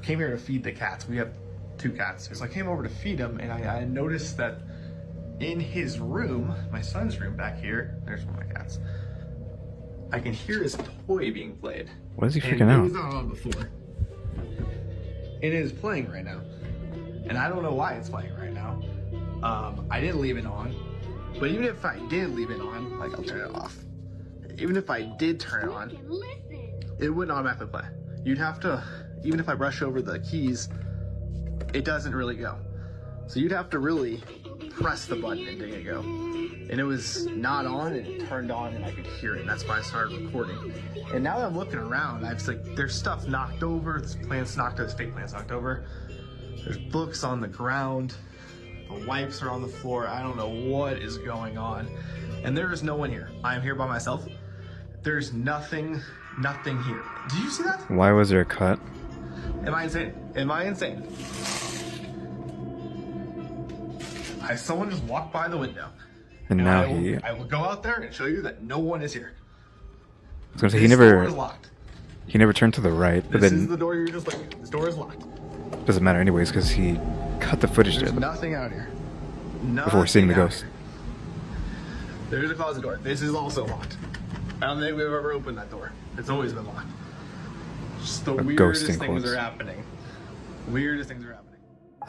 came here to feed the cats. We have 2 cats. So I came over to feed them, and I noticed that in his room, my son's room back here, there's one of my cats. I can hear his toy being played. Why is he freaking and out? It was not on before. It is playing right now. And I don't know why it's playing right now. I didn't leave it on. But even if I did leave it on, like I'll turn it off. Even if I did turn it on, it wouldn't automatically play. You'd have to, even if I brush over the keys, it doesn't really go. So you'd have to really press the button and make it go. And it was not on, and it turned on, and I could hear it. And that's why I started recording. And now that I'm looking around, I was like, there's stuff knocked over. This plant's knocked over. This fake plant's knocked over. There's books on the ground. The wipes are on the floor. I don't know what is going on. And there is no one here. I am here by myself. There's nothing here. Do you see that? Why was there a cut? Am I insane? Am I insane? Someone just walked by the window. And now I will go out there and show you that no one is here. I was gonna say This door is locked. he never turned to the right, but This then is the door you're just looking at. This door is locked. doesn't matter anyways because he cut the footage There's there nothing out here. before seeing the Nothing out ghost. here. There's a closet door. This is also locked. I don't think we've ever opened that door. It's always been locked. Just the weirdest ghosting things quotes. are happening. Weirdest things are happening.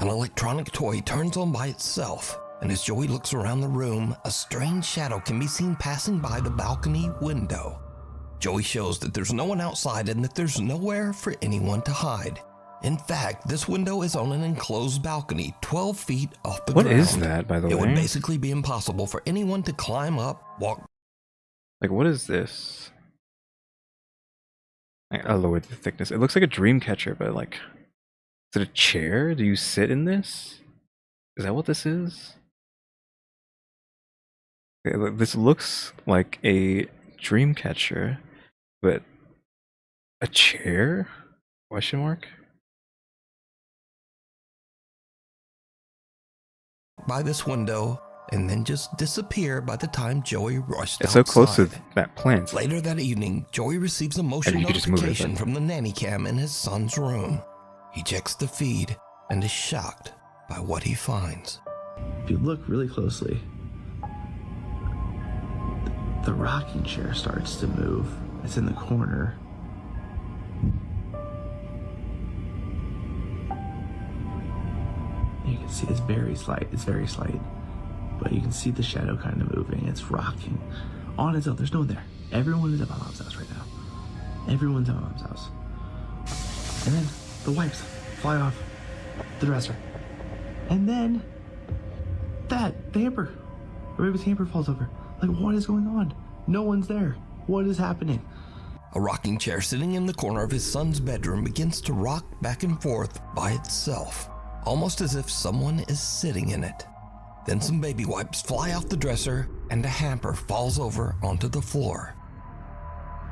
An electronic toy turns on by itself, and as Joey looks around the room, a strange shadow can be seen passing by the balcony window. Joey shows that there's no one outside and that there's nowhere for anyone to hide. In fact, this window is on an enclosed balcony 12 feet off the ground. What is that, by the It way? would basically be impossible for anyone to climb up, walk. Like, what is this? I lowered the thickness. It looks like a dream catcher, but like, is it a chair? Do you sit in this? Is that what this is? This looks like a dream catcher, but a chair? Question mark? by this window and then just disappear by the time Joey rushed It's outside. so close to that plant. Later that evening, Joey receives a motion you could just move it, notification but- from the nanny cam in his son's room. He checks the feed and is shocked by what he finds. If you look really closely, the rocking chair starts to move. It's in the corner. You can see it's very slight, but you can see the shadow kind of moving. It's rocking on its own. There's no one there. Everyone is at my mom's house right now. Everyone's at my mom's house. And then the wipes fly off the dresser. And then the hamper, or maybe the hamper falls over. Like, what is going on? No one's there. What is happening? A rocking chair sitting in the corner of his son's bedroom begins to rock back and forth by itself, almost as if someone is sitting in it. Then some baby wipes fly off the dresser and a hamper falls over onto the floor.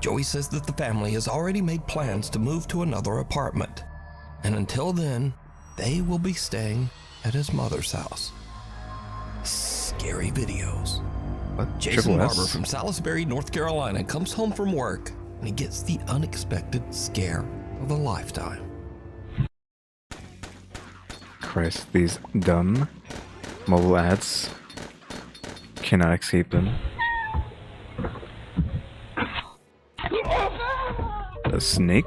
Joey says that the family has already made plans to move to another apartment, and until then, they will be staying at his mother's house. Scary videos. Jason Barber from Salisbury, North Carolina comes home from work and he gets the unexpected scare of a lifetime. Christ, these dumb mobile ads cannot escape them. A snake?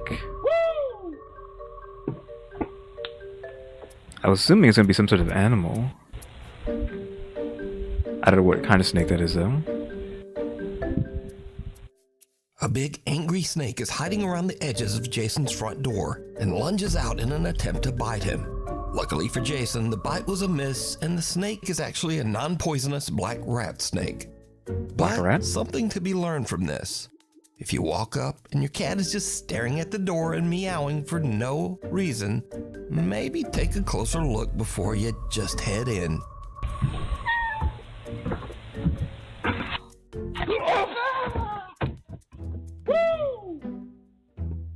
I was assuming it's gonna be some sort of animal. I don't know what kind of snake that is though. A big angry snake is hiding around the edges of Jason's front door and lunges out in an attempt to bite him. Luckily for Jason, the bite was a miss and the snake is actually a non-poisonous black rat snake. Black rat? Something to be learned from this. If you walk up and your cat is just staring at the door and meowing for no reason, maybe take a closer look before you just head in.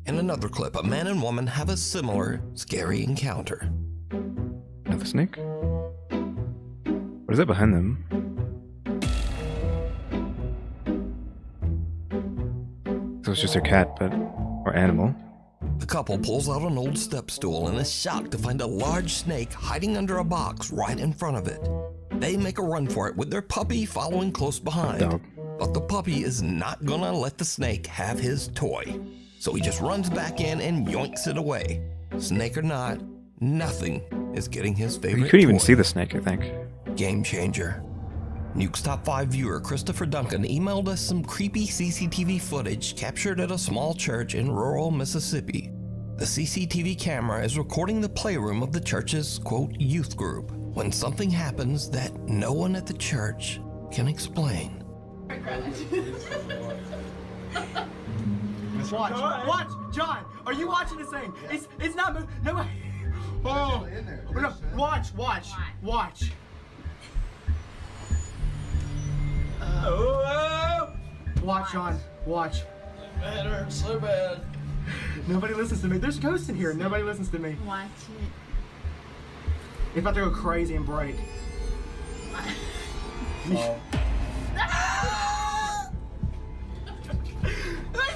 In another clip, a man and woman have a similar scary encounter. Another snake? What is that behind them? So it's just a cat, but or animal. The couple pulls out an old step stool and is shocked to find a large snake hiding under a box right in front of it. They make a run for it with their puppy following close behind. Dog. But the puppy is not gonna let the snake have his toy. So he just runs back in and yoinks it away. Snake or not, nothing is getting his favorite You couldn't even toy. see the snake, I think. Game changer. Nuke's Top 5 viewer Christopher Duncan emailed us some creepy CCTV footage captured at a small church in rural Mississippi. The CCTV camera is recording the playroom of the church's, quote, youth group when something happens that no one at the church can explain. Watch, John. Are you watching this thing? It's not moving. No. Oh, no. Watch. Watch, John. Watch. That hurts so bad. Nobody listens to me. There's ghosts in here. Nobody listens to me. Watch it. It's about to go crazy and break. It's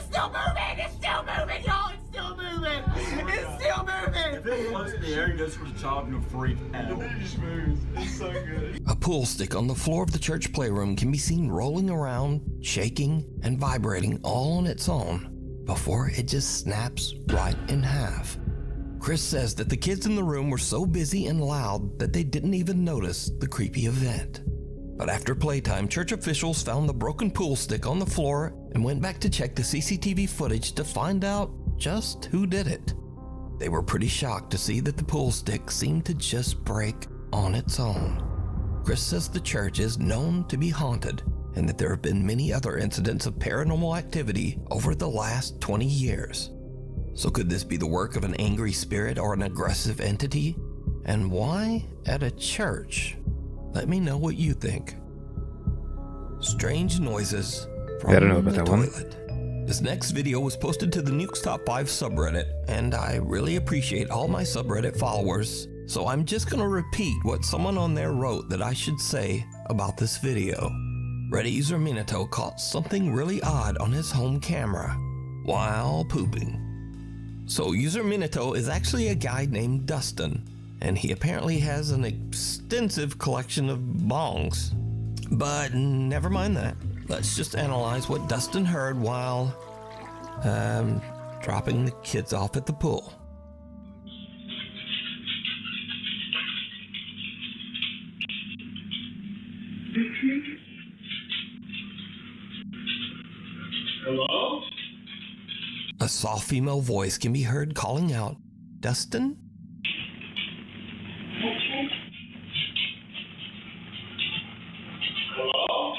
still moving! It's still moving, y'all! It's still moving! It's still moving! If it floats in the air and goes for the top, you'll freak out. It just moves. It's so good. A pool stick on the floor of the church playroom can be seen rolling around, shaking, and vibrating all on its own before it just snaps right in half. Chris says that the kids in the room were so busy and loud that they didn't even notice the creepy event. But after playtime, church officials found the broken pool stick on the floor and went back to check the CCTV footage to find out just who did it. They were pretty shocked to see that the pool stick seemed to just break on its own. Chris says the church is known to be haunted and that there have been many other incidents of paranormal activity over the last 20 years. So could this be the work of an angry spirit or an aggressive entity? And why at a church? Let me know what you think. Strange noises from I don't know about the that one. toilet. This next video was posted to the Nuke's Top 5 subreddit, and I really appreciate all my subreddit followers, so I'm just gonna repeat what someone on there wrote that I should say about this video. Reddit user Minato caught something really odd on his home camera while pooping. So user Minato is actually a guy named Dustin, and he apparently has an extensive collection of bongs. But never mind that. Let's just analyze what Dustin heard while dropping the kids off at the pool. Hello? A soft female voice can be heard calling out, "Dustin?" Hello?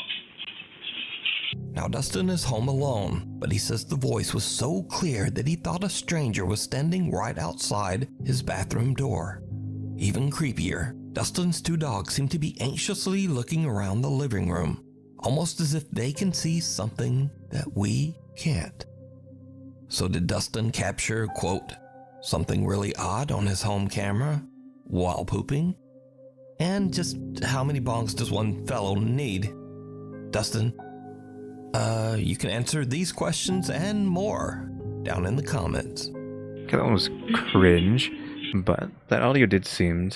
Now Dustin is home alone, but he says the voice was so clear that he thought a stranger was standing right outside his bathroom door. Even creepier, Dustin's two dogs seem to be anxiously looking around the living room, almost as if they can see something that we can't. So did Dustin capture, quote, something really odd on his home camera while pooping? And just how many bongs does one fellow need? Dustin, you can answer these questions and more down in the comments. Okay, that one was cringe, but that audio did seem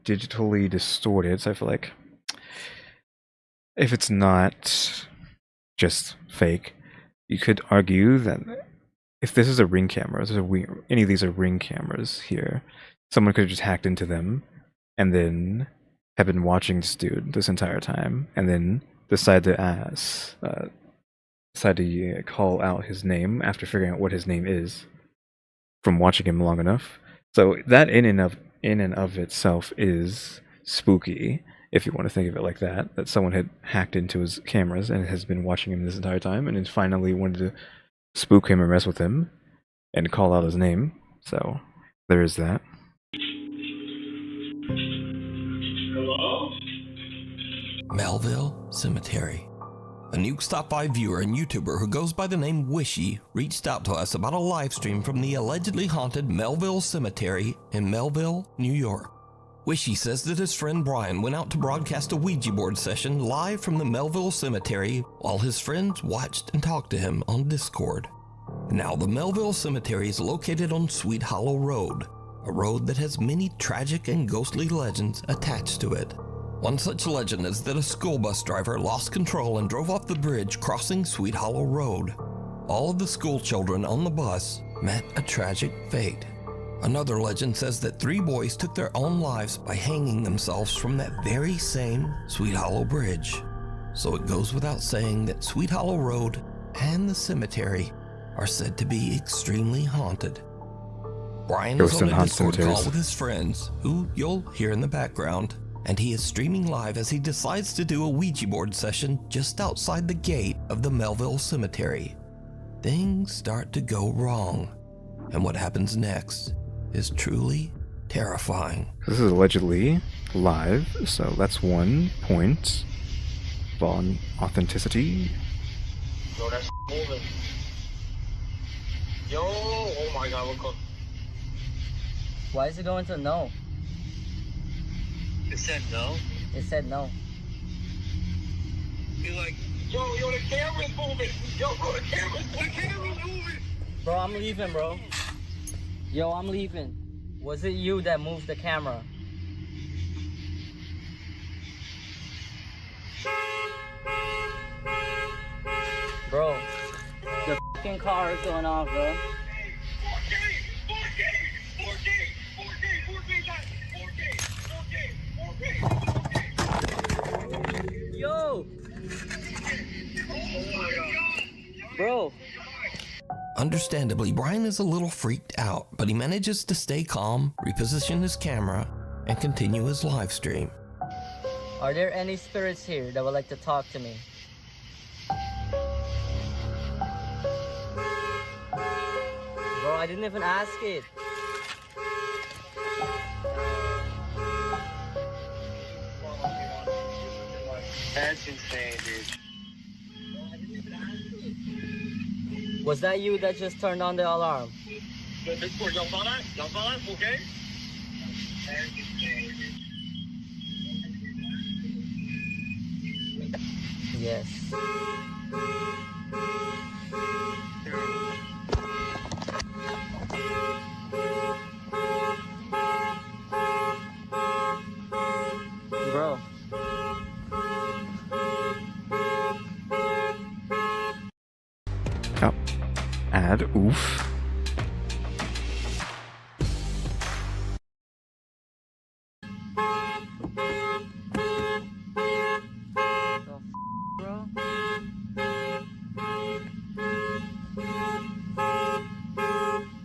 digitally distorted, so I feel like if it's not just fake, you could argue that if this is a Ring camera, any of these are Ring cameras here, someone could have just hacked into them and then have been watching this dude this entire time and then decide to call out his name after figuring out what his name is from watching him long enough. So that in and of itself is spooky, if you want to think of it like that, that someone had hacked into his cameras and has been watching him this entire time and then finally wanted to spook him and mess with him and call out his name. So there is that. Hello? Melville Cemetery. A Nuke's Top 5 viewer and YouTuber who goes by the name Wishy reached out to us about a live stream from the allegedly haunted Melville Cemetery in Melville, New York. Wishy says that his friend Brian went out to broadcast a Ouija board session live from the Melville Cemetery while his friends watched and talked to him on Discord. Now, the Melville Cemetery is located on Sweet Hollow Road, a road that has many tragic and ghostly legends attached to it. One such legend is that a school bus driver lost control and drove off the bridge crossing Sweet Hollow Road. All of the school children on the bus met a tragic fate. Another legend says that 3 boys took their own lives by hanging themselves from that very same Sweet Hollow Bridge. So it goes without saying that Sweet Hollow Road and the cemetery are said to be extremely haunted. Brian is on a Discord call with his friends, who you'll hear in the background, and he is streaming live as he decides to do a Ouija board session just outside the gate of the Melville Cemetery. Things start to go wrong, and what happens next is truly terrifying. This is allegedly live, so that's 1 point on authenticity. Yo, that's moving. Yo, oh my god, look up. Why is it going to no? It said no? It said no. You're like, yo, the camera's moving. Yo, bro, the camera's moving. Bro, I'm leaving, bro. Yo, I'm leaving. Was it you that moved the camera? Bro, the fucking car is going off, bro. Yo! Bro! Understandably, Brian is a little freaked out, but he manages to stay calm, reposition his camera, and continue his live stream. Are there any spirits here that would like to talk to me? Bro, I didn't even ask it. That's insane, dude. Was that you that just turned on the alarm? Y'all saw that? Y'all saw that? Okay? Yes. Bro. Oh. Add oof.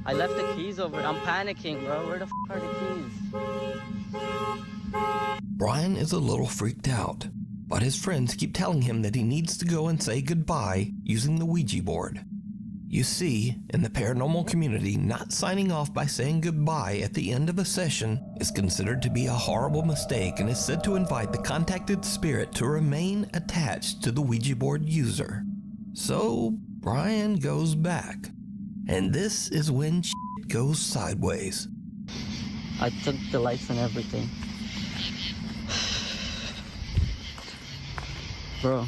I left the keys over. I'm panicking, bro. Where the are the keys? Brian is a little freaked out, but his friends keep telling him that he needs to go and say goodbye using the Ouija board. You see, in the paranormal community, not signing off by saying goodbye at the end of a session is considered to be a horrible mistake and is said to invite the contacted spirit to remain attached to the Ouija board user. So, Brian goes back. And this is when shit goes sideways. I took the lights and everything. Bro.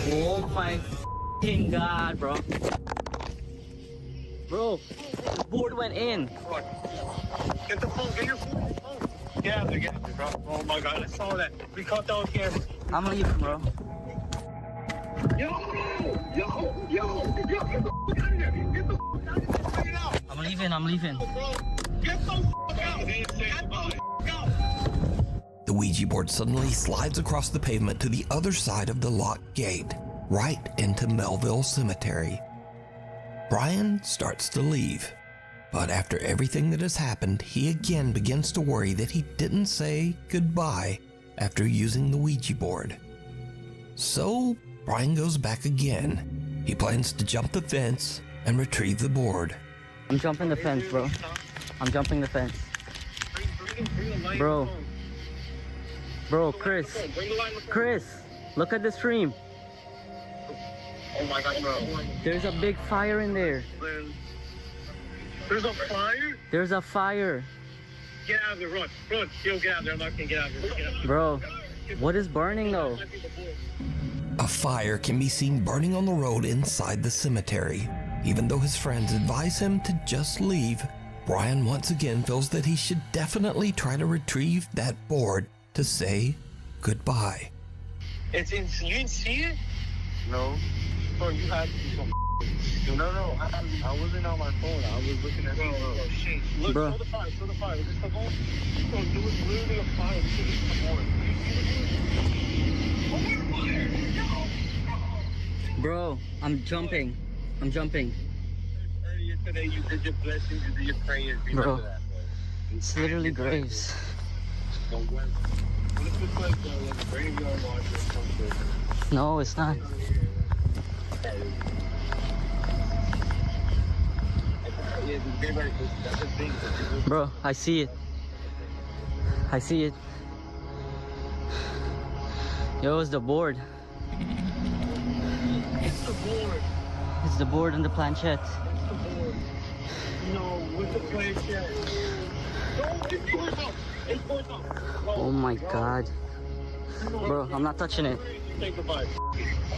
Oh my f***ing god, bro. Bro, the board went in. Get the phone, get your phone. Get out there, bro. Oh my god, I saw that. We caught that on camera. I'm leaving, bro. Yo, get the f*** out of here. Get the f*** out of here. I'm leaving. Get the f*** out. The Ouija board suddenly slides across the pavement to the other side of the locked gate, right into Melville Cemetery. Brian starts to leave, but after everything that has happened, he again begins to worry that he didn't say goodbye after using the Ouija board. So Brian goes back again. He plans to jump the fence and retrieve the board. I'm jumping the fence, bro. I'm jumping the fence. Bro. Bro, Chris, look at the stream. Oh my god, bro. There's a big fire in there. There's a fire? There's a fire. Get out of there, run. Yo, get out of there. I'm not gonna get out of there. Get out of there. Bro, what is burning though? A fire can be seen burning on the road inside the cemetery. Even though his friends advise him to just leave, Brian once again feels that he should definitely try to retrieve that board to say goodbye. It's in. You didn't see it? No. Bro, you had to be some. No. I wasn't on my phone. I was looking at. Oh shit! Look, Bro. show the fire. Show the fire. Is this the board? Bro, there was literally a fire. This is the board. Bro, I'm jumping. I'm jumping. Earlier today, you did your blessings. You did your prayers. Remember Bro, that, bro. it's literally graves. Don't worry. What if it's like a graveyard watch or something? No, it's not. Yeah, the graveyard, that's a thing. Bro, I see it. I see it. Yo, it's the board. It's the board. It's the board and the planchette. It's the board. No, with the planchette. No, it's going up. It's going up. Oh my god. Bro, I'm not touching it. Say goodbye.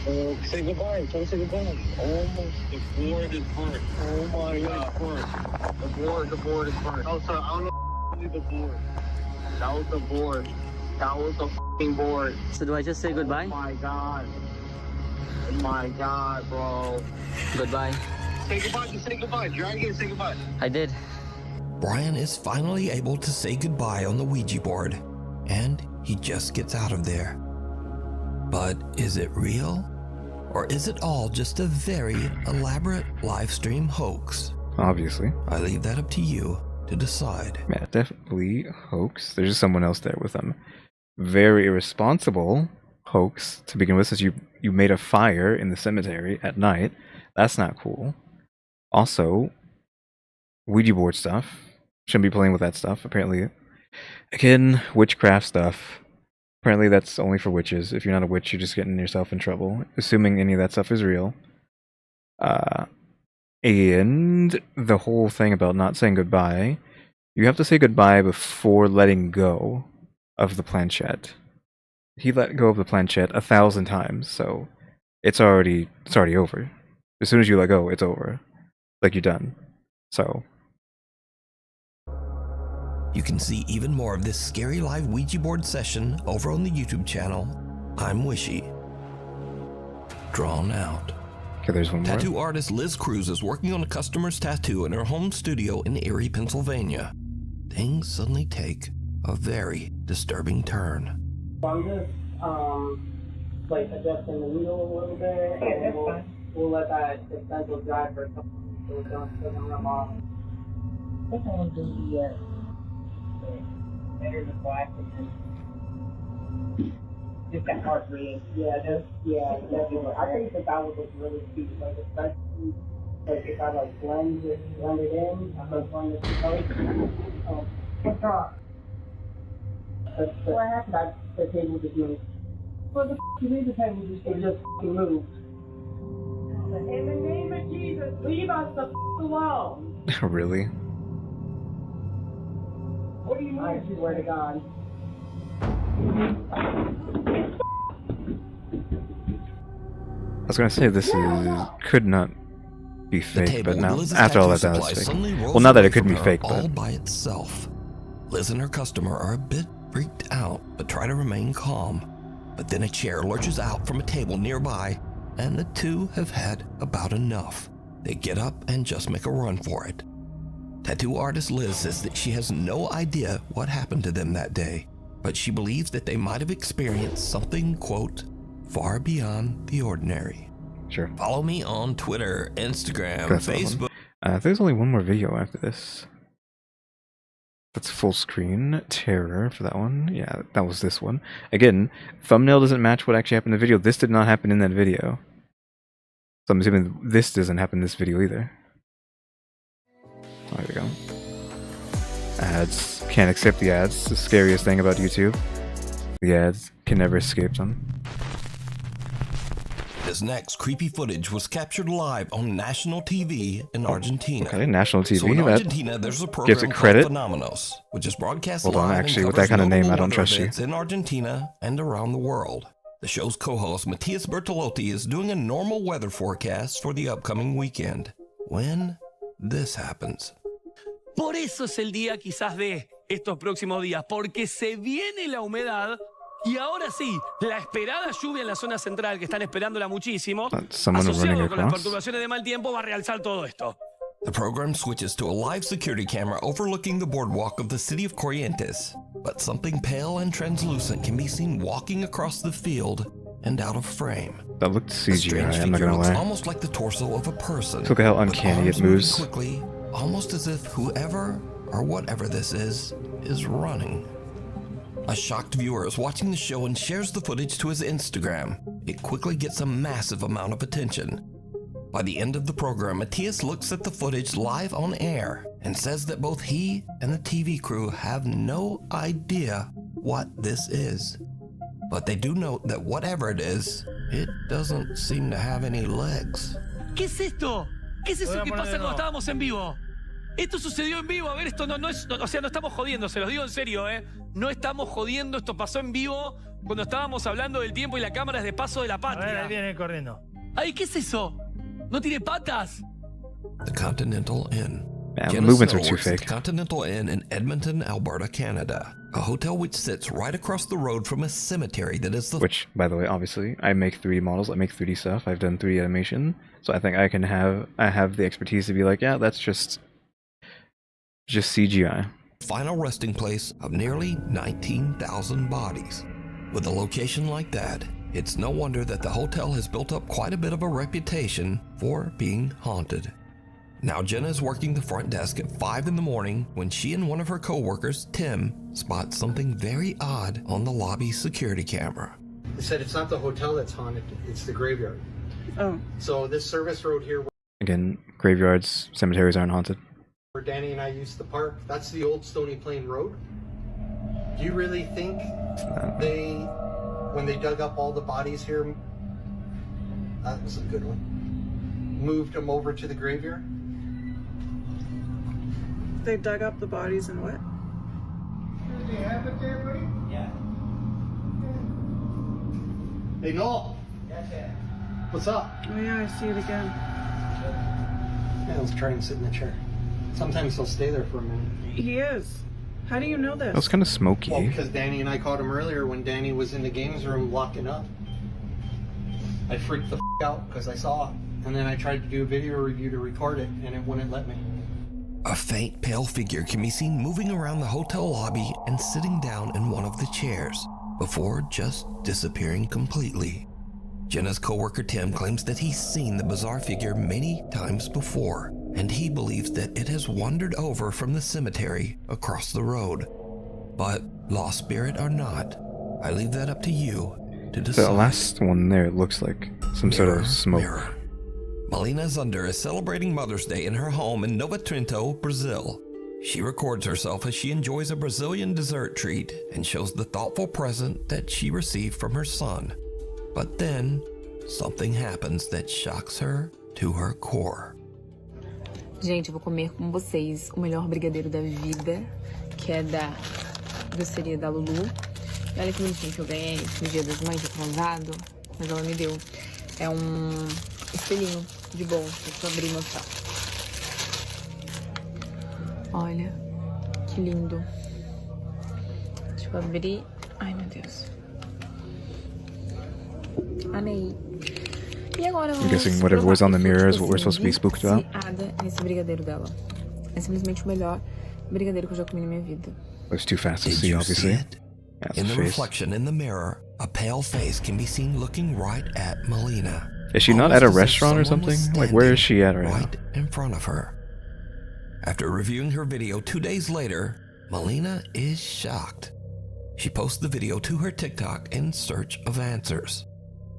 Oh, say goodbye. Try to say goodbye. Almost. The board is burnt. Oh my god. The board is burnt. Oh, sorry. I don't know the board. That was the board. That was the fucking board. So do I just say goodbye? Oh my god. Oh my god, bro. Goodbye. Say goodbye. Just say goodbye. Drag it. Say goodbye. I did. Brian is finally able to say goodbye on the Ouija board, and he just gets out of there. But is it real? Or is it all just a very elaborate live stream hoax? Obviously. I leave that up to you to decide. Yeah, definitely hoax. There's just someone else there with them. Very irresponsible hoax to begin with, since you made a fire in the cemetery at night. That's not cool. Also, Ouija board stuff. Shouldn't be playing with that stuff, apparently. Again, witchcraft stuff. Apparently that's only for witches. If you're not a witch, you're just getting yourself in trouble. Assuming any of that stuff is real. And the whole thing about not saying goodbye. You have to say goodbye before letting go of the planchette. He let go of the planchette 1,000 times, so it's already over. As soon as you let go, it's over. Like, you're done. So you can see even more of this scary live Ouija board session over on the YouTube channel, I'm Wishy. Drawn out. Okay, there's one more. Tattoo artist Liz Cruz is working on a customer's tattoo in her home studio in Erie, Pennsylvania. Things suddenly take a very disturbing turn. So I'm just, like, adjusting the needle a little bit, and we'll let that the stencil dry for a couple so it doesn't rub off. I think I want to do the better the black and just that heart reading. Definitely. I think that would look really cute, like, especially like if I like blend it in, I'm like blend it together. What's wrong? What happened? The table just moved. What the f*** you mean the table just moved? It just f***ing moved. In the name of Jesus, leave us the f*** alone. Really? What do you mean? I swear to God. I was gonna say this could not be fake, but now after all that, it's fake. Well, not that it couldn't be fake, all but by itself. Liz and her customer are a bit freaked out, but try to remain calm. But then a chair lurches out from a table nearby, and the two have had about enough. They get up and just make a run for it. Tattoo artist Liz says that she has no idea what happened to them that day, but she believes that they might have experienced something, quote, far beyond the ordinary. Sure. Follow me on Twitter, Instagram, that's Facebook. There's only one more video after this. That's full screen terror for that one. Yeah, that was this one. Again, thumbnail doesn't match what actually happened in the video. This did not happen in that video. So I'm assuming this doesn't happen in this video either. Oh, there we go. Ads. Can't accept the ads. The scariest thing about YouTube. The ads can never escape them. This next creepy footage was captured live on national TV in Argentina. Okay, national TV. So in that Argentina, there's a program gives it called credit. Phenomenos, which is broadcast Hold live on, and actually, with covers that kind of name, I notable don't weather trust you. events in Argentina and around the world. The show's co-host Matias Bertolotti is doing a normal weather forecast for the upcoming weekend when this happens. Por eso es el día quizás de estos próximos días, porque se viene la humedad y ahora sí, la esperada lluvia en la zona central, que están esperándola muchísimo, asociado con las perturbaciones de mal tiempo, va a realzar todo esto. The program switches to a live security camera overlooking the boardwalk of the city of Corrientes, but something pale and translucent can be seen walking across the field and out of frame. That looked CGI, I'm not gonna looks lie. almost like the torso of a person. Look at how uncanny it moves. Quickly, almost as if whoever or whatever this is running. A shocked viewer is watching the show and shares the footage to his Instagram. It quickly gets a massive amount of attention. By the end of the program, Matthias looks at the footage live on air and says that both he and the TV crew have no idea what this is. But they do note that whatever it is, it doesn't seem to have any legs. ¿Qué es esto? ¿Qué es eso que pasa cuando estábamos en vivo? Esto sucedió en vivo, a ver, esto no es, o sea, no estamos jodiendo, se los digo en serio, no estamos jodiendo, esto pasó en vivo cuando estábamos hablando del tiempo y la cámara es de paso de la patria. A ver, ahí viene corriendo. Ay, ¿qué es eso? ¿No tiene patas? The Continental Inn. Man, Jenna movements are Snow too works at fake. the Continental Inn in Edmonton, Alberta, Canada. A hotel which sits right across the road from a cemetery that is the... Which, by the way, obviously, I make 3D models, I make 3D stuff, I've done 3D animation, so I think I have the expertise to be like, yeah, that's just CGI. Final resting place of nearly 19,000 bodies. With a location like that, it's no wonder that the hotel has built up quite a bit of a reputation for being haunted. Now Jenna is working the front desk at 5 in the morning when she and one of her co-workers, Tim, spot something very odd on the lobby security camera. They said it's not the hotel that's haunted, it's the graveyard. Oh. So this service road here Again, graveyards, cemeteries aren't haunted. where Danny and I used to park, that's the old Stony Plain Road. Do you really think when they dug up all the bodies here, that was a good one, moved them over to the graveyard? They dug up the bodies and what? Do you have it there, buddy? Yeah. Hey, Noel. Yes, what's up? Oh yeah, I see it again. Yeah, let's try and sit in the chair. Sometimes he'll stay there for a minute. He is. How do you know this? That was kind of smoky. Well, because Danny and I caught him earlier when Danny was in the games room locking up. I freaked the f*** out because I saw it. And then I tried to do a video review to record it, and it wouldn't let me. A faint, pale figure can be seen moving around the hotel lobby and sitting down in one of the chairs, before just disappearing completely. Jenna's coworker Tim claims that he's seen the bizarre figure many times before, and he believes that it has wandered over from the cemetery across the road. But lost spirit or not, I leave that up to you to decide. The last one there looks like some sort of smoke. Mirror. Melina Zunder is celebrating Mother's Day in her home in Nova Trento, Brazil. She records herself as she enjoys a Brazilian dessert treat and shows the thoughtful present that she received from her son. But then, something happens that shocks her to her core. Gente, eu vou comer com vocês o melhor brigadeiro da vida, que é da doceria da Lulu. E olha que bonitinho que eu ganhei no Dia das Mães, atrasado, mas ela me deu. É espelhinho de bom, deixa eu abrir e mostrar. Olha, que lindo. Deixa eu abrir. Ai, meu Deus. Amei. E agora I'm guessing whatever was on the mirror is what we're supposed to be spooked about. Nesse brigadeiro dela. É simplesmente o melhor brigadeiro que eu já comi na minha vida. It's too fast to see, obviously. In the reflection in the mirror, a pale face can be seen looking right at Melina. Is she not at a restaurant or something? Like, where is she at right now? In front of her. After reviewing her video 2 days later, Melina is shocked. She posts the video to her TikTok in search of answers.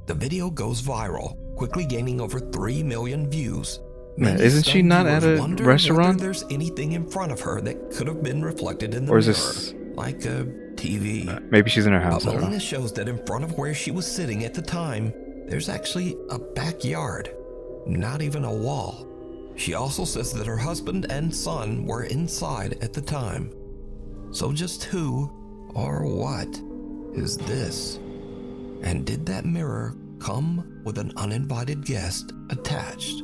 The video goes viral, quickly gaining over 3 million views. Man, isn't she not at a restaurant? Whether there's anything in front of her that could have been reflected in the or is mirror, this like a TV. Maybe she's in her house. But Melina shows that in front of where she was sitting at the time, there's actually a backyard, not even a wall. She also says that her husband and son were inside at the time. So just who or what is this? And did that mirror come with an uninvited guest attached?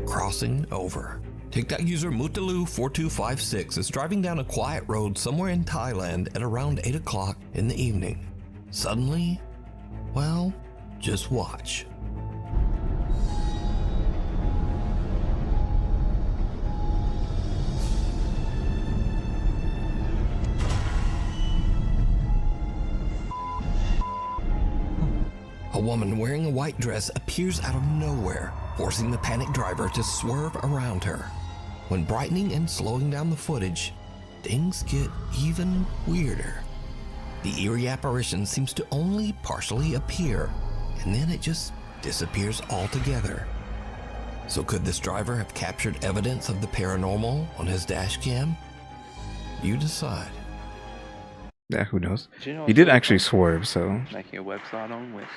Crossing over TikTok user Mutalu4256 is driving down a quiet road somewhere in Thailand at around 8 o'clock in the evening. Suddenly, well, just watch. A woman wearing a white dress appears out of nowhere, forcing the panicked driver to swerve around her. When brightening and slowing down the footage, things get even weirder. The eerie apparition seems to only partially appear, and then it just disappears altogether. So could this driver have captured evidence of the paranormal on his dash cam? You decide. Yeah, who knows? You know He did actually swerve, so... Making a website on Wix.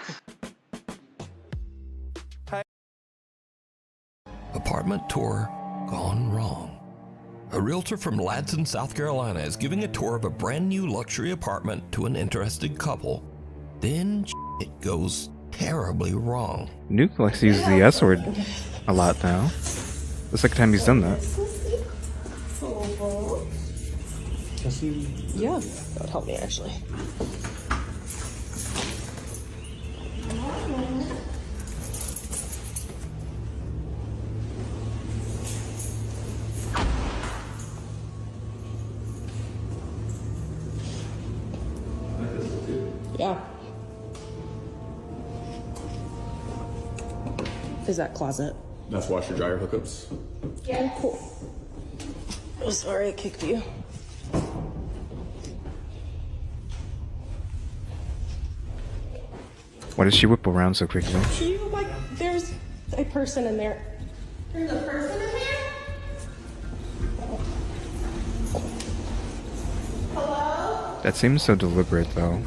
Apartment tour gone wrong. A realtor from Ladson, South Carolina is giving a tour of a brand new luxury apartment to an interested couple. Then it goes terribly wrong. Nuke likes to use the S word a lot now. The second time he's done that. Yeah, that would help me actually. Yeah. Is that closet? That's washer dryer hookups. Yeah. Cool. Oh, sorry I kicked you. Why does she whip around so quickly? There's a person in there. There's a person in there? Hello? That seems so deliberate, though.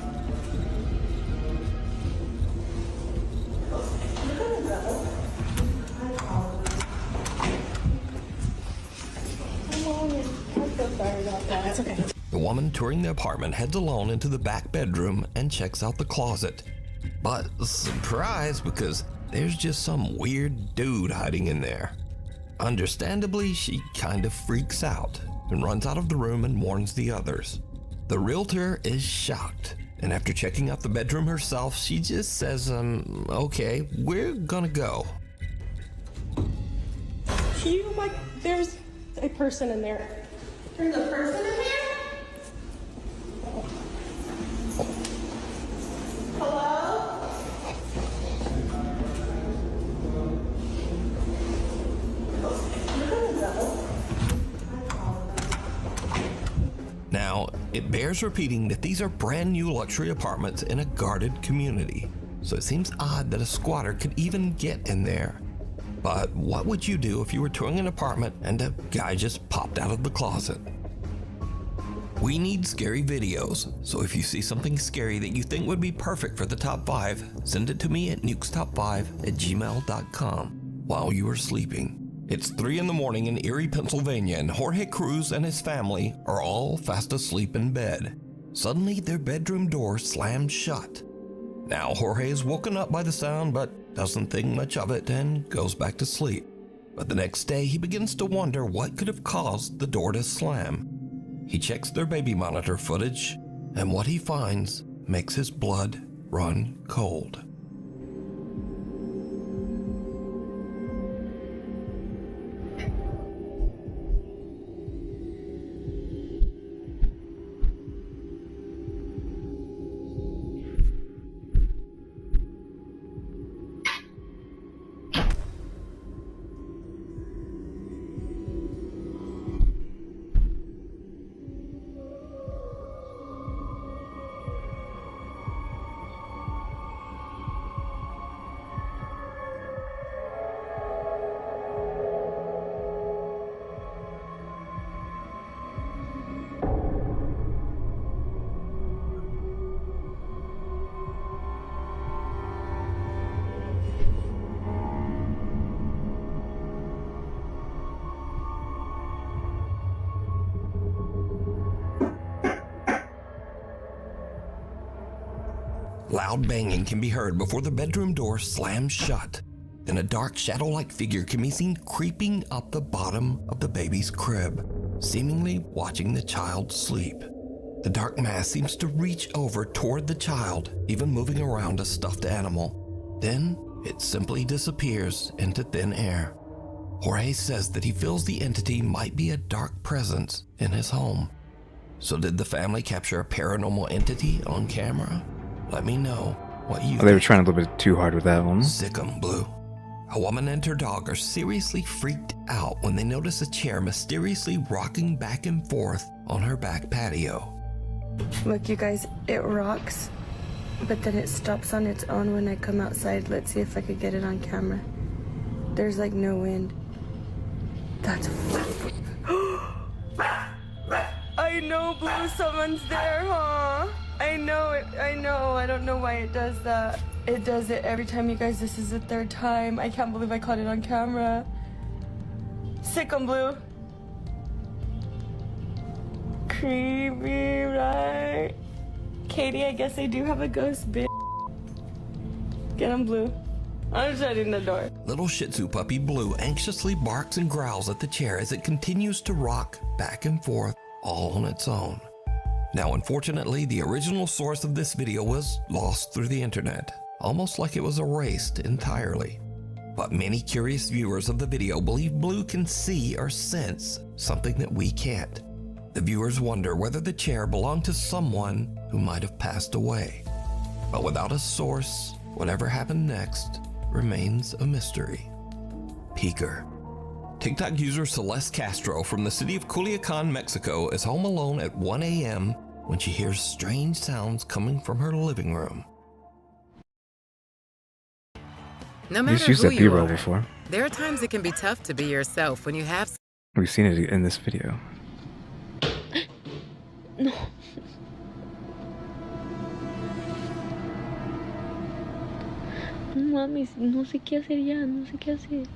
It's okay. The woman touring the apartment heads alone into the back bedroom and checks out the closet. But surprise, because there's just some weird dude hiding in there. Understandably, she kind of freaks out and runs out of the room and warns the others. The realtor is shocked, and after checking out the bedroom herself, she just says, okay, we're gonna go. There's a person in there. There's a person in there? Hello? Now, it bears repeating that these are brand new luxury apartments in a guarded community, so it seems odd that a squatter could even get in there. But what would you do if you were touring an apartment and a guy just popped out of the closet? We need scary videos, so if you see something scary that you think would be perfect for the top 5, send it to me at nukestop5@gmail.com while you are sleeping. It's 3 in the morning in Erie, Pennsylvania, and Jorge Cruz and his family are all fast asleep in bed. Suddenly, their bedroom door slams shut. Now, Jorge is woken up by the sound, but doesn't think much of it and goes back to sleep. But the next day, he begins to wonder what could have caused the door to slam. He checks their baby monitor footage, and what he finds makes his blood run cold. Loud banging can be heard before the bedroom door slams shut. Then a dark shadow-like figure can be seen creeping up the bottom of the baby's crib, seemingly watching the child sleep. The dark mass seems to reach over toward the child, even moving around a stuffed animal. Then it simply disappears into thin air. Jorge says that he feels the entity might be a dark presence in his home. So did the family capture a paranormal entity on camera? Let me know what you think. They were trying a little bbit too hard with that one. Sick 'em, Blue. A woman and her dog are seriously freaked out when they notice a chair mysteriously rocking back and forth on her back patio. Look, you guys, it rocks, but then it stops on its own when I come outside. Let's see if I could get it on camera. There's like no wind. That's I know, Blue, someone's there, huh? I know it, I know. I don't know why it does that. It does it every time, you guys. This is the third time. I can't believe I caught it on camera. Sick 'em, Blue. Creepy, right? Katie, I guess I do have a ghost, bitch. Get 'em, Blue. I'm shutting the door. Little Shih Tzu puppy Blue anxiously barks and growls at the chair as it continues to rock back and forth all on its own. Now, unfortunately, the original source of this video was lost through the internet, almost like it was erased entirely. But many curious viewers of the video believe Blue can see or sense something that we can't. The viewers wonder whether the chair belonged to someone who might have passed away. But without a source, whatever happened next remains a mystery. Peeker. TikTok user Celeste Castro from the city of Culiacan, Mexico is home alone at 1 a.m. when she hears strange sounds coming from her living room. No We've matter used who that you B-roll are, before. there are times it can be tough to be yourself when you have. We've seen it in this video. No. No mames, no sé qué hacer ya, no sé qué hacer.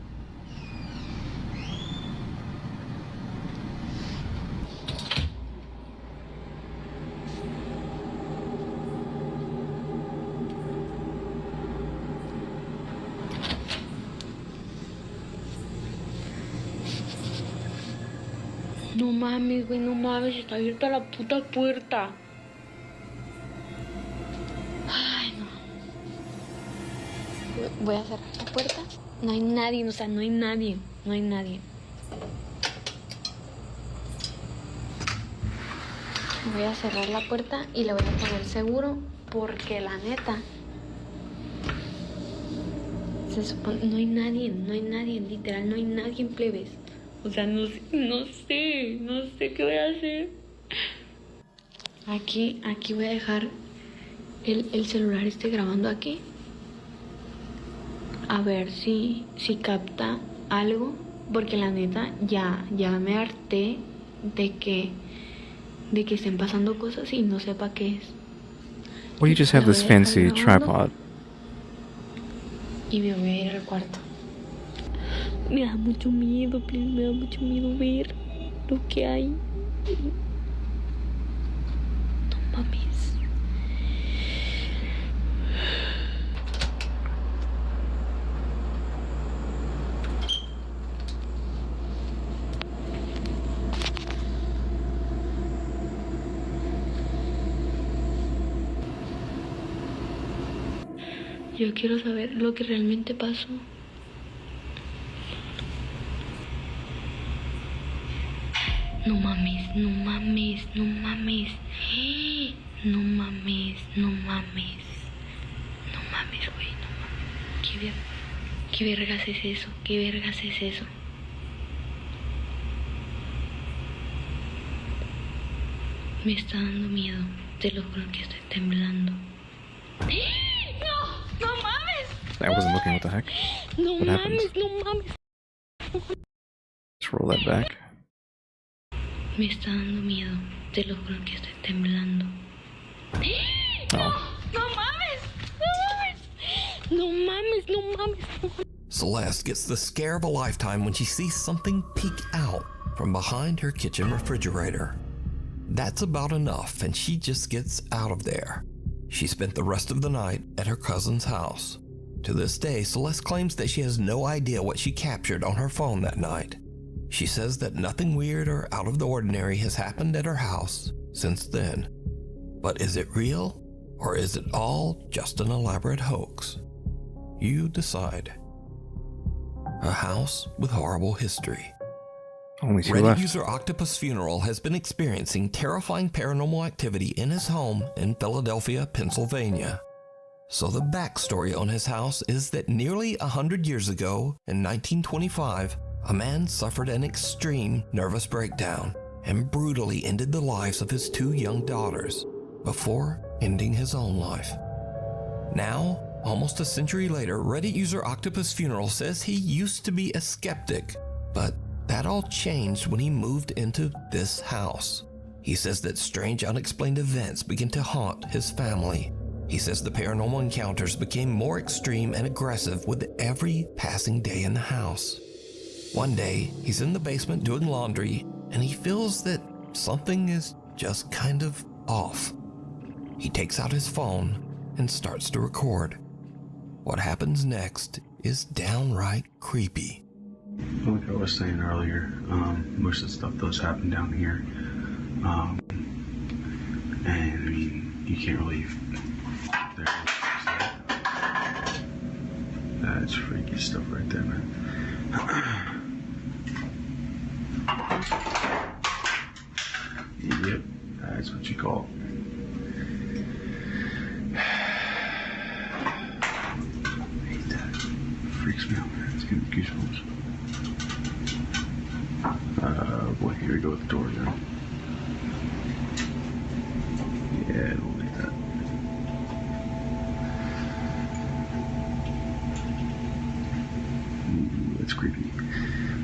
No mames, güey, no mames, está abierta la puta puerta. Ay, no. Voy a cerrar la puerta. No hay nadie, o sea, no hay nadie. No hay nadie. Voy a cerrar la puerta y le voy a poner seguro porque la neta se supone, no hay nadie, literal, no hay nadie en plebes. O sea, no sé qué voy a hacer. Aquí voy a dejar el celular grabando aquí. A ver si capta algo. Porque la neta ya me harté de que estén pasando cosas y no sepa qué es. Well, you just have this fancy tripod. Y me voy a ir al cuarto. Me da mucho miedo, please, me da mucho miedo ver lo que hay. No mames. Yo quiero saber lo que realmente pasó. No mames, no mames, no mames. No mames, no mames. No mames, güey, no mames. ¿Qué vergas es eso? ¿Qué vergas es eso? Me está dando miedo. Te lo juro que estoy temblando. ¡No! ¡No mames! I wasn't looking, what the heck? No What happened? mames, no mames. Let's roll that back. Me está dando miedo. Te lo juro que estoy temblando. Oh. ¡No mames! ¡No mames! ¡No mames! ¡No mames! Celeste gets the scare of a lifetime when she sees something peek out from behind her kitchen refrigerator. That's about enough, and she just gets out of there. She spent the rest of the night at her cousin's house. To this day, Celeste claims that she has no idea what she captured on her phone that night. She says that nothing weird or out of the ordinary has happened at her house since then. But is it real, or is it all just an elaborate hoax? You decide. A house with horrible history. Only two Reddit left. user Octopus Funeral has been experiencing terrifying paranormal activity in his home in Philadelphia, Pennsylvania. So the backstory on his house is that nearly 100 years ago, in 1925, a man suffered an extreme nervous breakdown and brutally ended the lives of his 2 young daughters before ending his own life. Now, almost a century later, Reddit user Octopus Funeral says he used to be a skeptic, but that all changed when he moved into this house. He says that strange unexplained events began to haunt his family. He says the paranormal encounters became more extreme and aggressive with every passing day in the house. One day, he's in the basement doing laundry, and he feels that something is just kind of off. He takes out his phone and starts to record. What happens next is downright creepy. Like I was saying earlier, most of the stuff does happen down here. And I mean, you can't really... That's freaky stuff right there, man. Yep, that's what you call it. I hate that. Freaks me out, man. It's giving me goosebumps. Boy, here we go with the door again. Yeah, I don't like that. Ooh, that's creepy.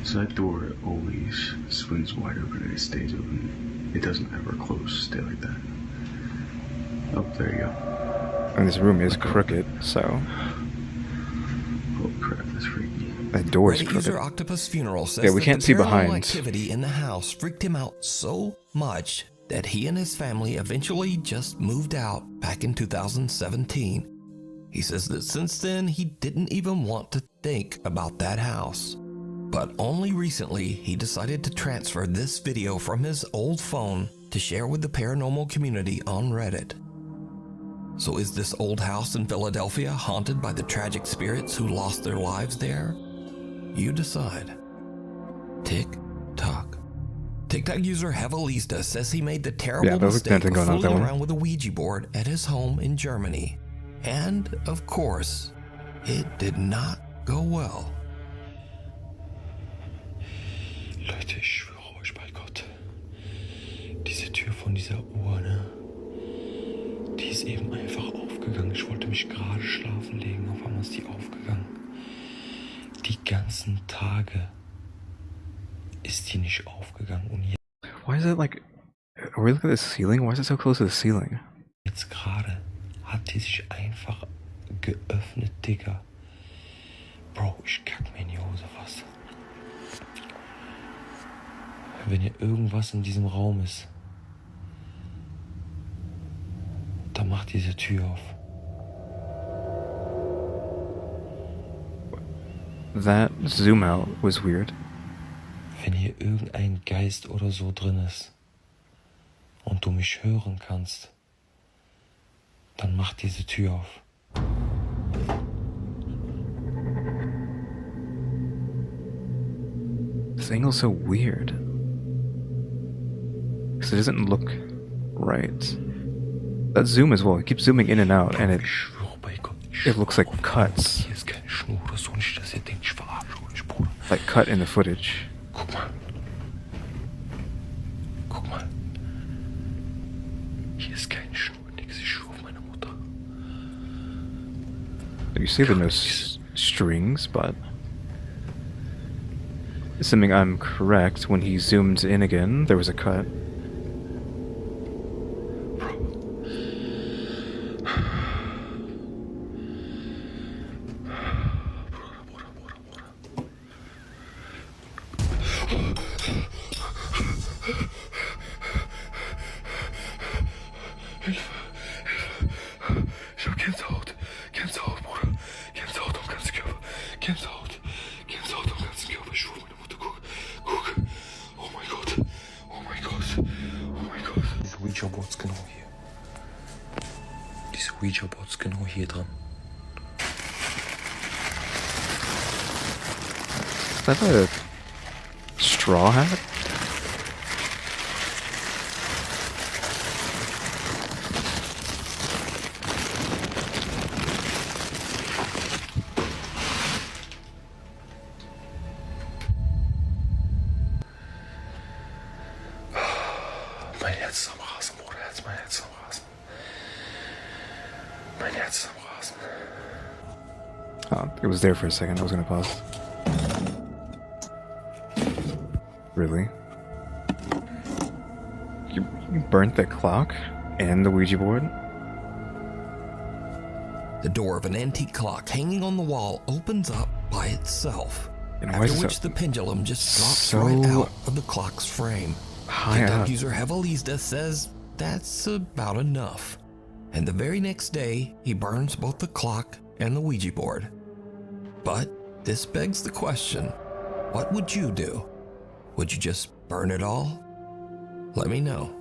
So that door always swings wide open and it stays open. It doesn't ever close, stay like that. Oh, there you go. And this room is crooked, so... Oh crap, that's freaky. That door is Reddit crooked. user Octopus Funeral says Yeah, we that can't the see paranormal behind. activity in the house freaked him out so much that he and his family eventually just moved out back in 2017. He says that since then, he didn't even want to think about that house. But only recently, he decided to transfer this video from his old phone to share with the paranormal community on Reddit. So is this old house in Philadelphia haunted by the tragic spirits who lost their lives there? You decide. Tick-tock. TikTok user Hevelista says he made the terrible mistake of fooling around with a Ouija board at his home in Germany. And, of course, it did not go well. Leute, ich schwöre euch bei Gott, diese Tür von dieser Uhr, ne? Die ist eben einfach aufgegangen. Ich wollte mich gerade schlafen legen, auf einmal ist die aufgegangen. Die ganzen Tage ist die nicht aufgegangen und Why is it like... Are we looking at the ceiling? Why is it so close to the ceiling? jetzt gerade hat die sich einfach geöffnet, Digga. Bro, ich kack mir in die Hose fast. Wenn hier irgendwas in diesem Raum ist, dann macht diese Tür auf. That zoom out was weird. Wenn hier irgendein Geist oder so drin ist und du mich hören kannst, dann mach diese Tür auf. This angle's so weird. Because it doesn't look right. That zoom as well, it keeps zooming in and out, and it looks like cuts. Hier ist keine Schnur oder so, nicht, dass ihr denkt, ich verarsche euch, Bruder. Like cut in the footage. Guck mal. Guck mal. Hier ist keine Schnur, nix, ich schwöre auf meine Mutter. You see there are no strings, but... Assuming I'm correct, when he zoomed in again, there was a cut. Ich hab Gänsehaut, Gänsehaut, Bruder, Gänsehaut. Diese Ouija-Boards genau hier dran. Is that a straw hat? Mein Herz ist am Rasen, Bruder. Mein Herz ist am Rasen. Mein Herz ist am Rasen. Oh, it was there for a second. I was gonna pause. Really? You burnt the clock and the Ouija board? The door of an antique clock hanging on the wall opens up by itself, And why is after it which so- the pendulum just drops so right out of the clock's frame. high TikTok up? user Hevelista says that's about enough. And the very next day, he burns both the clock and the Ouija board. But this begs the question, what would you do? Would you just burn it all? Let me know.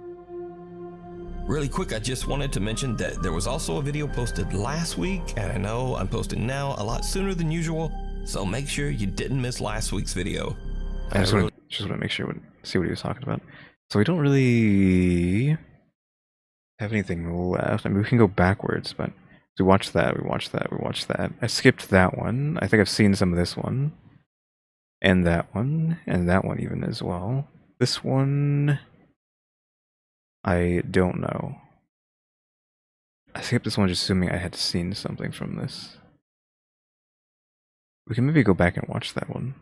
Really quick, I just wanted to mention that there was also a video posted last week, and I know I'm posting now a lot sooner than usual, so make sure you didn't miss last week's video. I just want to make sure, see what he was talking about. So we don't really have anything left. I mean, we can go backwards, but we watched that, we watched that, we watched that. I skipped that one. I think I've seen some of this one. And that one even as well. This one, I don't know. I skipped this one just assuming I had seen something from this. We can maybe go back and watch that one.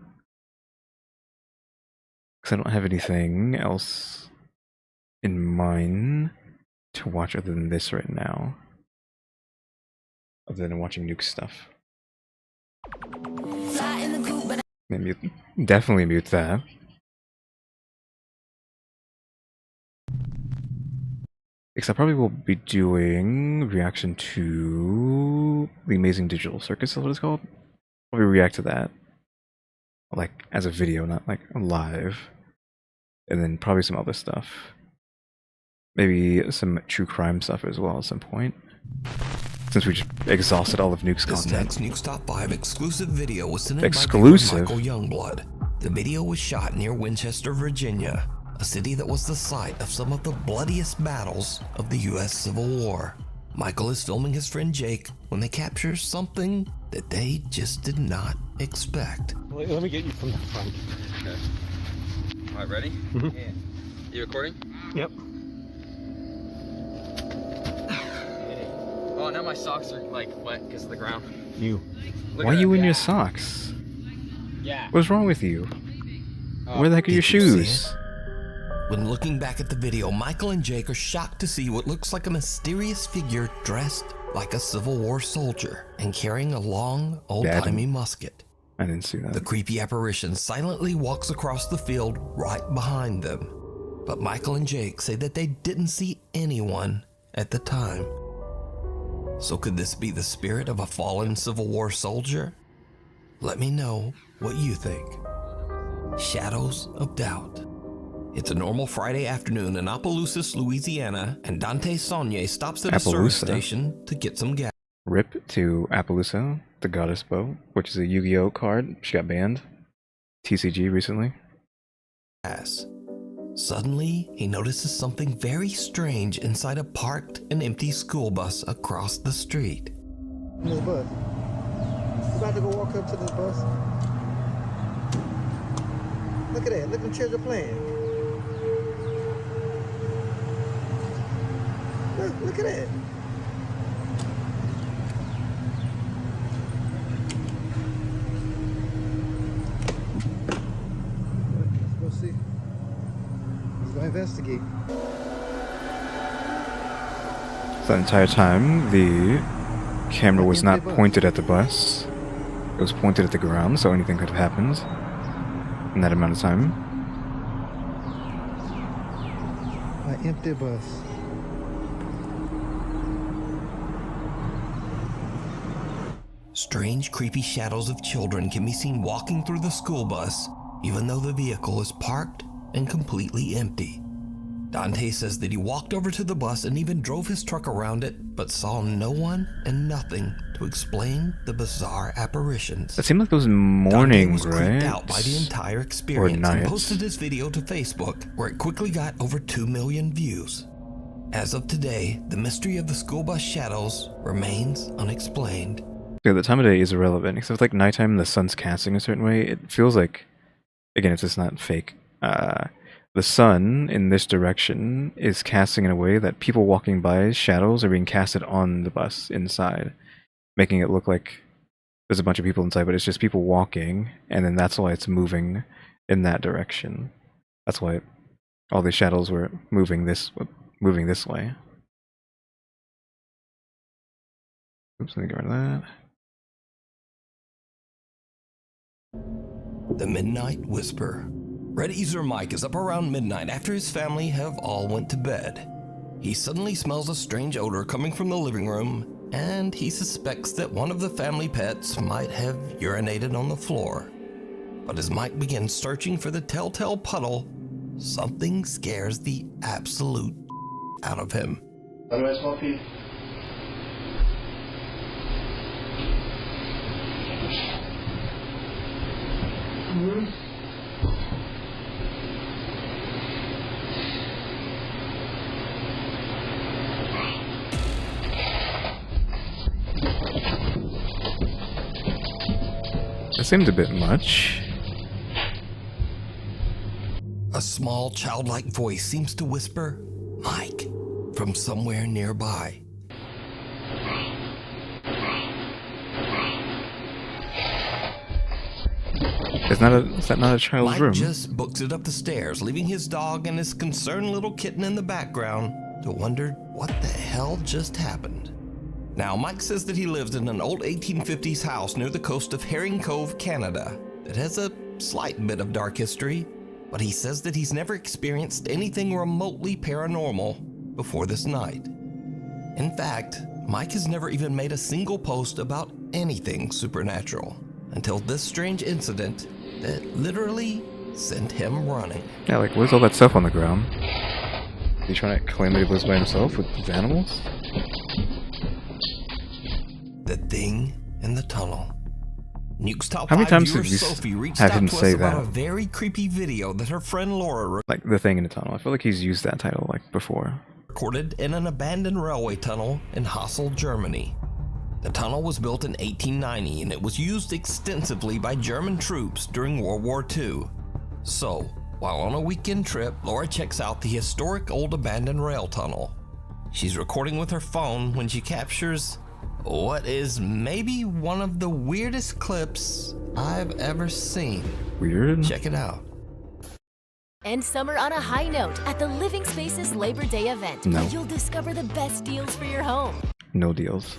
Because I don't have anything else in mind to watch other than this right now. Other than watching Nuke stuff. Definitely mute that. Because I probably will be doing reaction to the Amazing Digital Circus, is what it's called. Probably react to that. Like, as a video, not like live. And then probably some other stuff. Maybe some true crime stuff as well at some point. Since we just exhausted all of Nuke's This content. next Nuke's Top 5 exclusive video was sent in Exclusive? by Michael Youngblood. The video was shot near Winchester, Virginia, a city that was the site of some of the bloodiest battles of the US Civil War. Michael is filming his friend Jake when they capture something that they just did not expect. Let me get you from the front. Okay. All right, ready? Mhm. Yeah. You recording? Yep. Oh, now my socks are like wet because of the ground. You. Why are you in your socks? Yeah. What's wrong with you? Oh. Where the heck are your Did you see shoes? it? When looking back at the video, Michael and Jake are shocked to see what looks like a mysterious figure dressed like a Civil War soldier and carrying a long, old-timey musket. I didn't see that. The creepy apparition silently walks across the field right behind them. But Michael and Jake say that they didn't see anyone at the time. So could this be the spirit of a fallen Civil War soldier? Let me know what you think. Shadows of Doubt. It's a normal Friday afternoon in Opelousas, Louisiana, and Dante Saunier stops at a service Appaloosa? station to get some gas. RIP to Appaloosa, the goddess bow, which is a Yu-Gi-Oh card. She got banned. TCG recently. Suddenly, he notices something very strange inside a parked and empty school bus across the street. This bus. We're about to go walk up to this bus. Look at that. Look at the children playing. Look at that. Let's go see. Let's go investigate. So the entire time, the camera was not pointed at the bus. It was pointed at the ground, so anything could have happened in that amount of time. An empty bus. Strange, creepy shadows of children can be seen walking through the school bus, even though the vehicle is parked and completely empty. Dante says that he walked over to the bus and even drove his truck around it, but saw no one and nothing to explain the bizarre apparitions. It seemed like it was morning, Dante was right? creeped out by the entire experience and posted his video to Facebook, where it quickly got over 2 million views. As of today, the mystery of the school bus shadows remains unexplained. Yeah, the time of day is irrelevant, except like nighttime and the sun's casting a certain way. It feels like, again, it's just not fake. The sun in this direction is casting in a way that people walking by, shadows are being casted on the bus inside, making it look like there's a bunch of people inside, but it's just people walking, and then that's why it's moving in that direction. That's why all the shadows were moving this way. Oops, let me get rid of that. The Midnight Whisper. Red Easer Mike is up around midnight after his family have all went to bed. He suddenly smells a strange odor coming from the living room, and he suspects that one of the family pets might have urinated on the floor. But as Mike begins searching for the telltale puddle, something scares the absolute out of him. How do I smell pee? That seemed a bit much. A small childlike voice seems to whisper, "Mike," from somewhere nearby. Is that not a child's Mike room? just books it up the stairs, leaving his dog and his concerned little kitten in the background to wonder what the hell just happened. Now, Mike says that he lives in an old 1850s house near the coast of Herring Cove, Canada, that has a slight bit of dark history, but he says that he's never experienced anything remotely paranormal before this night. In fact, Mike has never even made a single post about anything supernatural until this strange incident that literally sent him running. Yeah, like, where's all that stuff on the ground? Is he trying to claim that he lives by himself with his animals? The Thing in the Tunnel. Nuke's top How many 5 times viewer have you Sophie reached had out him to us say about that? a very creepy video that her friend Laura Like, The Thing in the Tunnel. I feel like he's used that title, like, before. recorded in an abandoned railway tunnel in Hassel, Germany. The tunnel was built in 1890 and it was used extensively by German troops during World War II. So, while on a weekend trip, Laura checks out the historic old abandoned rail tunnel. She's recording with her phone when she captures what is maybe one of the weirdest clips I've ever seen. Weird? Check it out. End summer on a high note at the Living Spaces Labor Day event, No. where you'll discover the best deals for your home. No deals.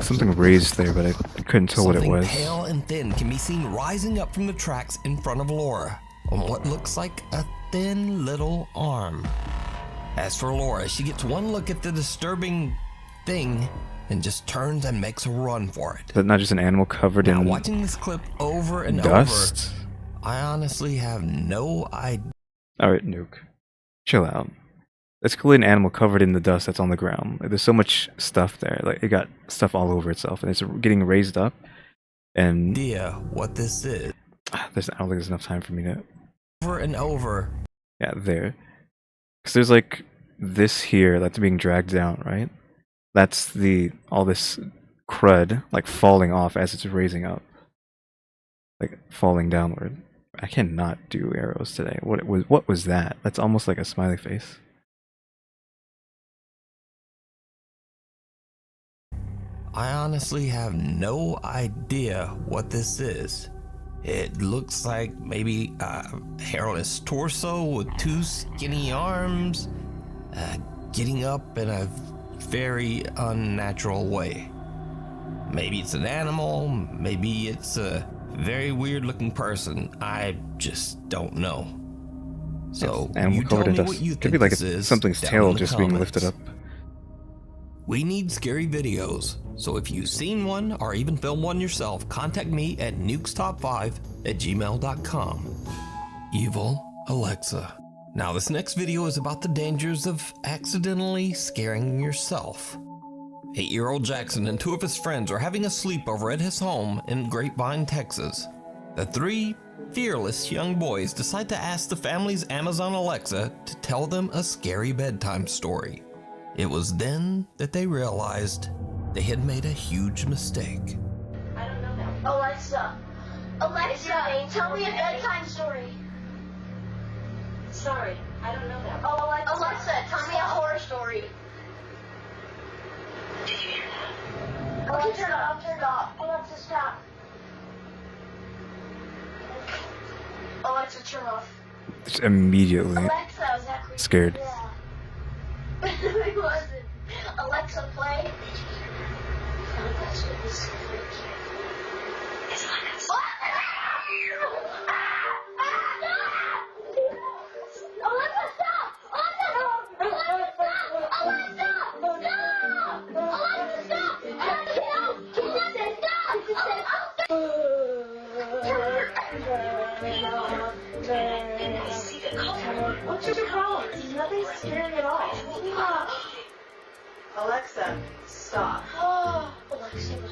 Something raised there, but I couldn't tell what it Something was. pale and thin can be seen rising up from the tracks in front of Laura on what looks like a thin little arm. As for Laura, she gets one look at the disturbing thing and just turns and makes a run for it. Is that not just an animal covered Now, in watching this clip over and dust? over, I honestly have no idea. Alright, Nuke. Chill out. It's clearly an animal covered in the dust that's on the ground. Like, there's so much stuff there. Like, it got stuff all over itself, and it's getting raised up. And What this is. I don't think there's enough time for me to. Over and over. Yeah, there. Because there's like this here that's being dragged down, right? That's all this crud like falling off as it's raising up, like falling downward. I cannot do arrows today. What was that? That's almost like a smiley face. I honestly have no idea what this is. It looks like maybe a hairless torso with 2 skinny arms, getting up in a very unnatural way. Maybe it's an animal, maybe it's a very weird looking person. I just don't know. So Animal you tell covered in me dust. what you Could think be like this is something's down tail in the just being lifted up. comments. We need scary videos, so if you've seen one or even filmed one yourself, contact me at nukestop5@gmail.com. Evil Alexa. Now this next video is about the dangers of accidentally scaring yourself. 8-year-old Jackson and 2 of his friends are having a sleepover at his home in Grapevine, Texas. The 3 fearless young boys decide to ask the family's Amazon Alexa to tell them a scary bedtime story. It was then that they realized they had made a huge mistake. I don't know that. Alexa, tell me a bedtime story. Sorry, I don't know that. Oh, Alexa, tell me a horror story. Did you hear that? Okay, turn it off. Alexa, stop. Alexa, turn off. Just immediately Alexa, exactly. scared. Yeah. It wasn't. Alexa, play. Alexa, it's Alexa. Alexa, stop! Alexa, What's your call? Nothing's scary at all. Alexa, stop. Alexa was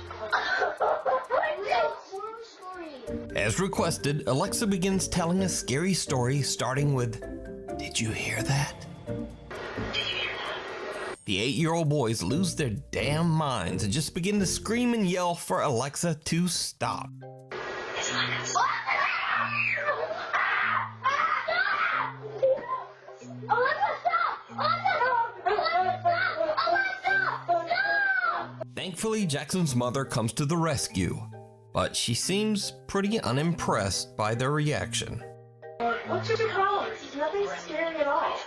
As requested, Alexa begins telling a scary story starting with, "Did you hear that?" The 8-year-old boys lose their damn minds and just begin to scream and yell for Alexa to stop. Thankfully, Jackson's mother comes to the rescue, but she seems pretty unimpressed by their reaction. What's your call? Nothing's scary at all.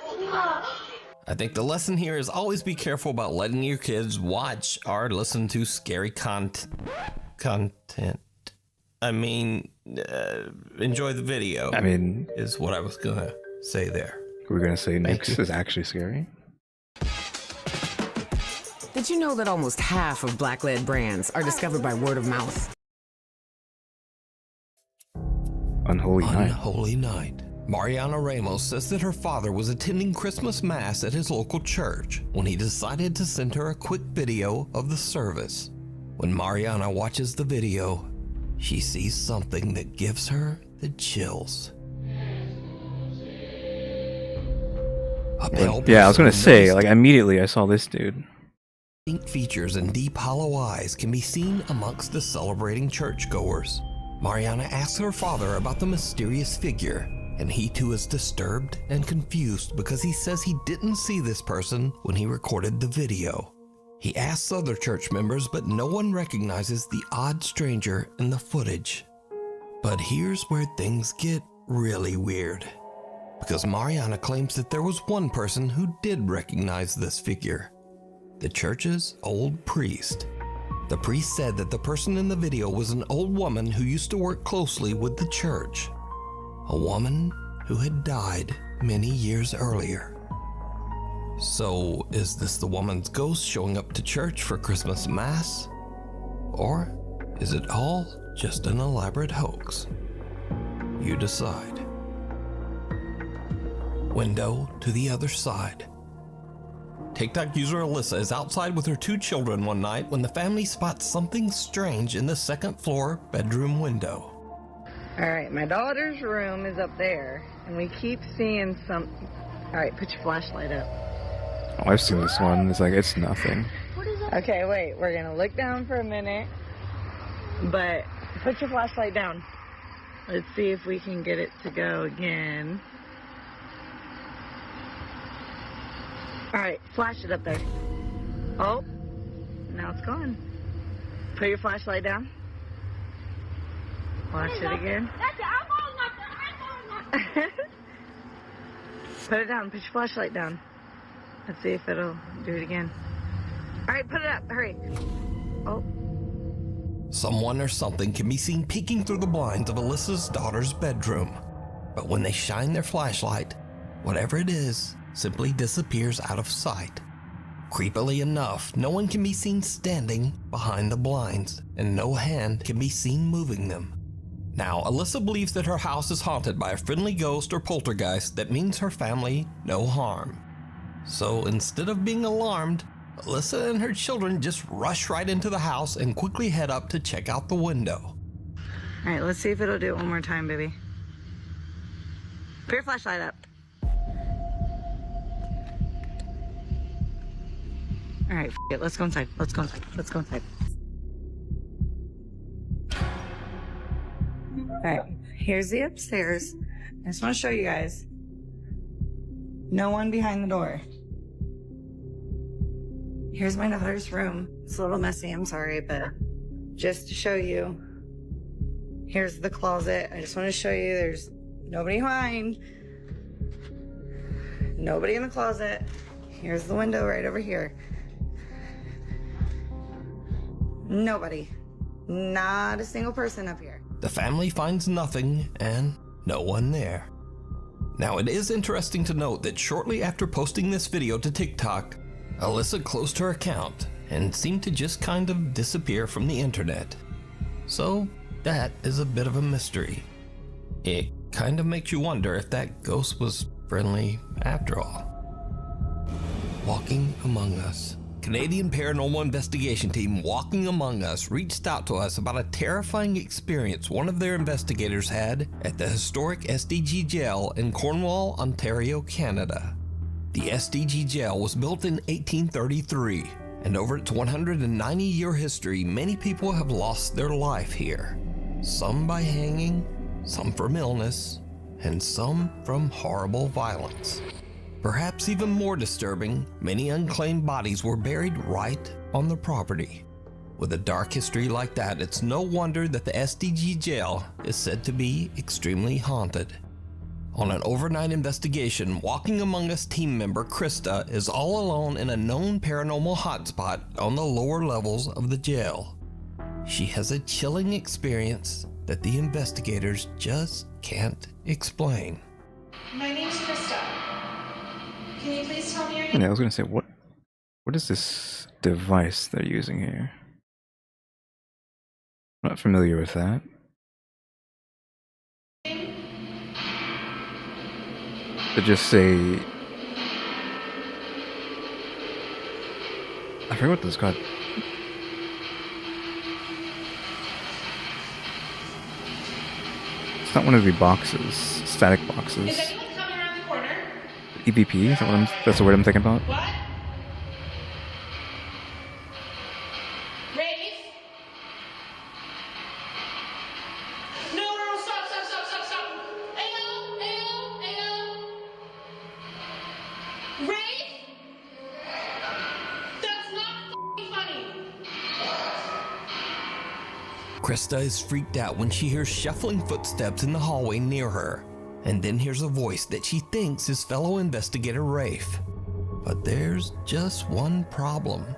I think the lesson here is always be careful about letting your kids watch or listen to scary content. I mean, enjoy the video. I mean, is what I was gonna say there. We're gonna say Nuke is actually scary. Did you know that almost half of black-led brands are discovered by word of mouth? Unholy Night. Unholy Night. Mariana Ramos says that her father was attending Christmas Mass at his local church when he decided to send her a quick video of the service. When Mariana watches the video, she sees something that gives her the chills. Yeah, I was gonna say, like, immediately I saw this dude. Distinct features and deep hollow eyes can be seen amongst the celebrating churchgoers. Mariana asks her father about the mysterious figure, and he too is disturbed and confused because he says he didn't see this person when he recorded the video. He asks other church members, but no one recognizes the odd stranger in the footage. But here's where things get really weird, because Mariana claims that there was one person who did recognize this figure. The church's old priest. The priest said that the person in the video was an old woman who used to work closely with the church. A woman who had died many years earlier. So, is this the woman's ghost showing up to church for Christmas Mass? Or is it all just an elaborate hoax? You decide. Window to the other side. TikTok user Alyssa is outside with her 2 children one night when the family spots something strange in the second floor bedroom window. All right, my daughter's room is up there, and we keep seeing some. All right, put your flashlight up. Oh, I've seen this one. It's like, it's nothing. Okay, wait, we're gonna look down for a minute, but put your flashlight down. Let's see if we can get it to go again. All right, flash it up there. Oh, now it's gone. Put your flashlight down. Flash it again. Put it down. Put your flashlight down. Let's see if it'll do it again. All right, put it up. Hurry. Oh, Someone or something can be seen peeking through the blinds of Alyssa's daughter's bedroom. But when they shine their flashlight, whatever it is simply disappears out of sight. Creepily enough, no one can be seen standing behind the blinds, and no hand can be seen moving them. Now, Alyssa believes that her house is haunted by a friendly ghost or poltergeist that means her family no harm. So instead of being alarmed, Alyssa and her children just rush right into the house and quickly head up to check out the window. All right, let's see if it'll do it one more time, baby. Put your flashlight up. All right, it. Let's go inside. Let's go inside. Let's go inside. All right, here's the upstairs. I just want to show you guys. No one behind the door. Here's my daughter's room. It's a little messy, I'm sorry, but just to show you. Here's the closet. I just want to show you there's nobody behind. Nobody in the closet. Here's the window right over here. Nobody. Not a single person up here. The family finds nothing and no one there. Now, it is interesting to note that shortly after posting this video to TikTok, Alyssa closed her account and seemed to just kind of disappear from the internet. So that is a bit of a mystery. It kind of makes you wonder if that ghost was friendly after all. Walking Among Us. Canadian paranormal investigation team Walking Among Us reached out to us about a terrifying experience one of their investigators had at the historic SDG jail in Cornwall, Ontario, Canada. The SDG jail was built in 1833, and over its 190-year history, many people have lost their life here. Some by hanging, some from illness, and some from horrible violence. Perhaps even more disturbing, many unclaimed bodies were buried right on the property. With a dark history like that, it's no wonder that the SDG jail is said to be extremely haunted. On an overnight investigation, Walking Among Us team member Krista is all alone in a known paranormal hotspot on the lower levels of the jail. She has a chilling experience that the investigators just can't explain. My name's Krista. Can you please tell me your name? Yeah, I was gonna say, what is this device they're using here? I'm not familiar with that. To just say, I forget what this is called. It's not one of the boxes, static boxes. Is anyone coming around the corner? EVP? Is that that's the word I'm thinking about? What? Rafe? No, stop. Ayo. Rafe? That's not f***ing funny. Krista is freaked out when she hears shuffling footsteps in the hallway near her, and then hears a voice that she thinks is fellow investigator Rafe. But there's just one problem.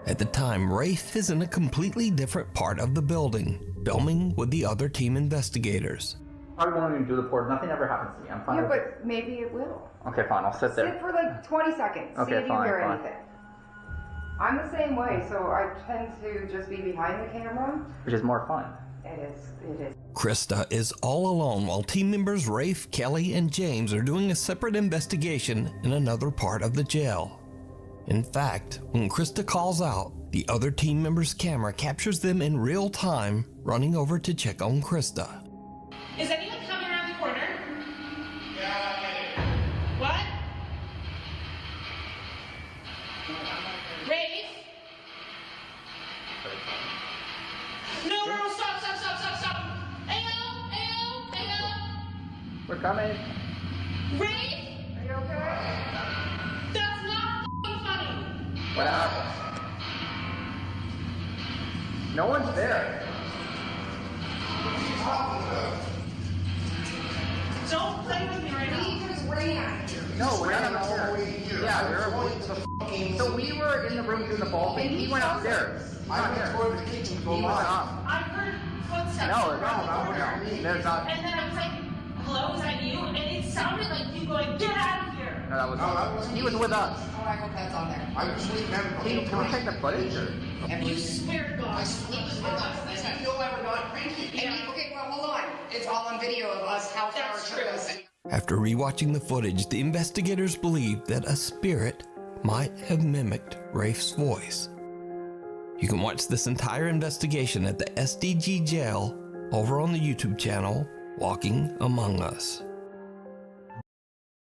At the time, Rafe is in a completely different part of the building, filming with the other team investigators. I won't even do the port. Nothing ever happens to me. I'm fine. Yeah, but maybe it will. Okay, fine. I'll sit there. Sit for like 20 seconds. Okay, see if you fine, hear fine. anything. I'm the same way, so I tend to just be behind the camera. Which is more fun. It is. Krista is all alone while team members Rafe, Kelly, and James are doing a separate investigation in another part of the jail. In fact, when Krista calls out, the other team member's camera captures them in real time running over to check on Krista. Is anyone coming around the corner? What? Rafe? No, stop. Ayo. We're coming. Rafe? Are you okay? That's not f***ing funny. What happened? No one's there. Don't play with me right now. We just ran. No, we're not upstairs. Yeah, so we were in the room doing the ball thing. He went upstairs. I went toward the kitchen to go live. There's not. And then I was like, hello, is that you? And it sounded like you going, get out of here. No, that was. He was with us. Oh, I hope that's on there. Can we take the footage? Or? You swear to God. He was with us. You'll ever not cranky. Okay, well, hold on. It's all on video of us, how far it took us. After rewatching the footage, the investigators believe that a spirit might have mimicked Rafe's voice. You can watch this entire investigation at the SDG jail over on the YouTube channel, Walking Among Us.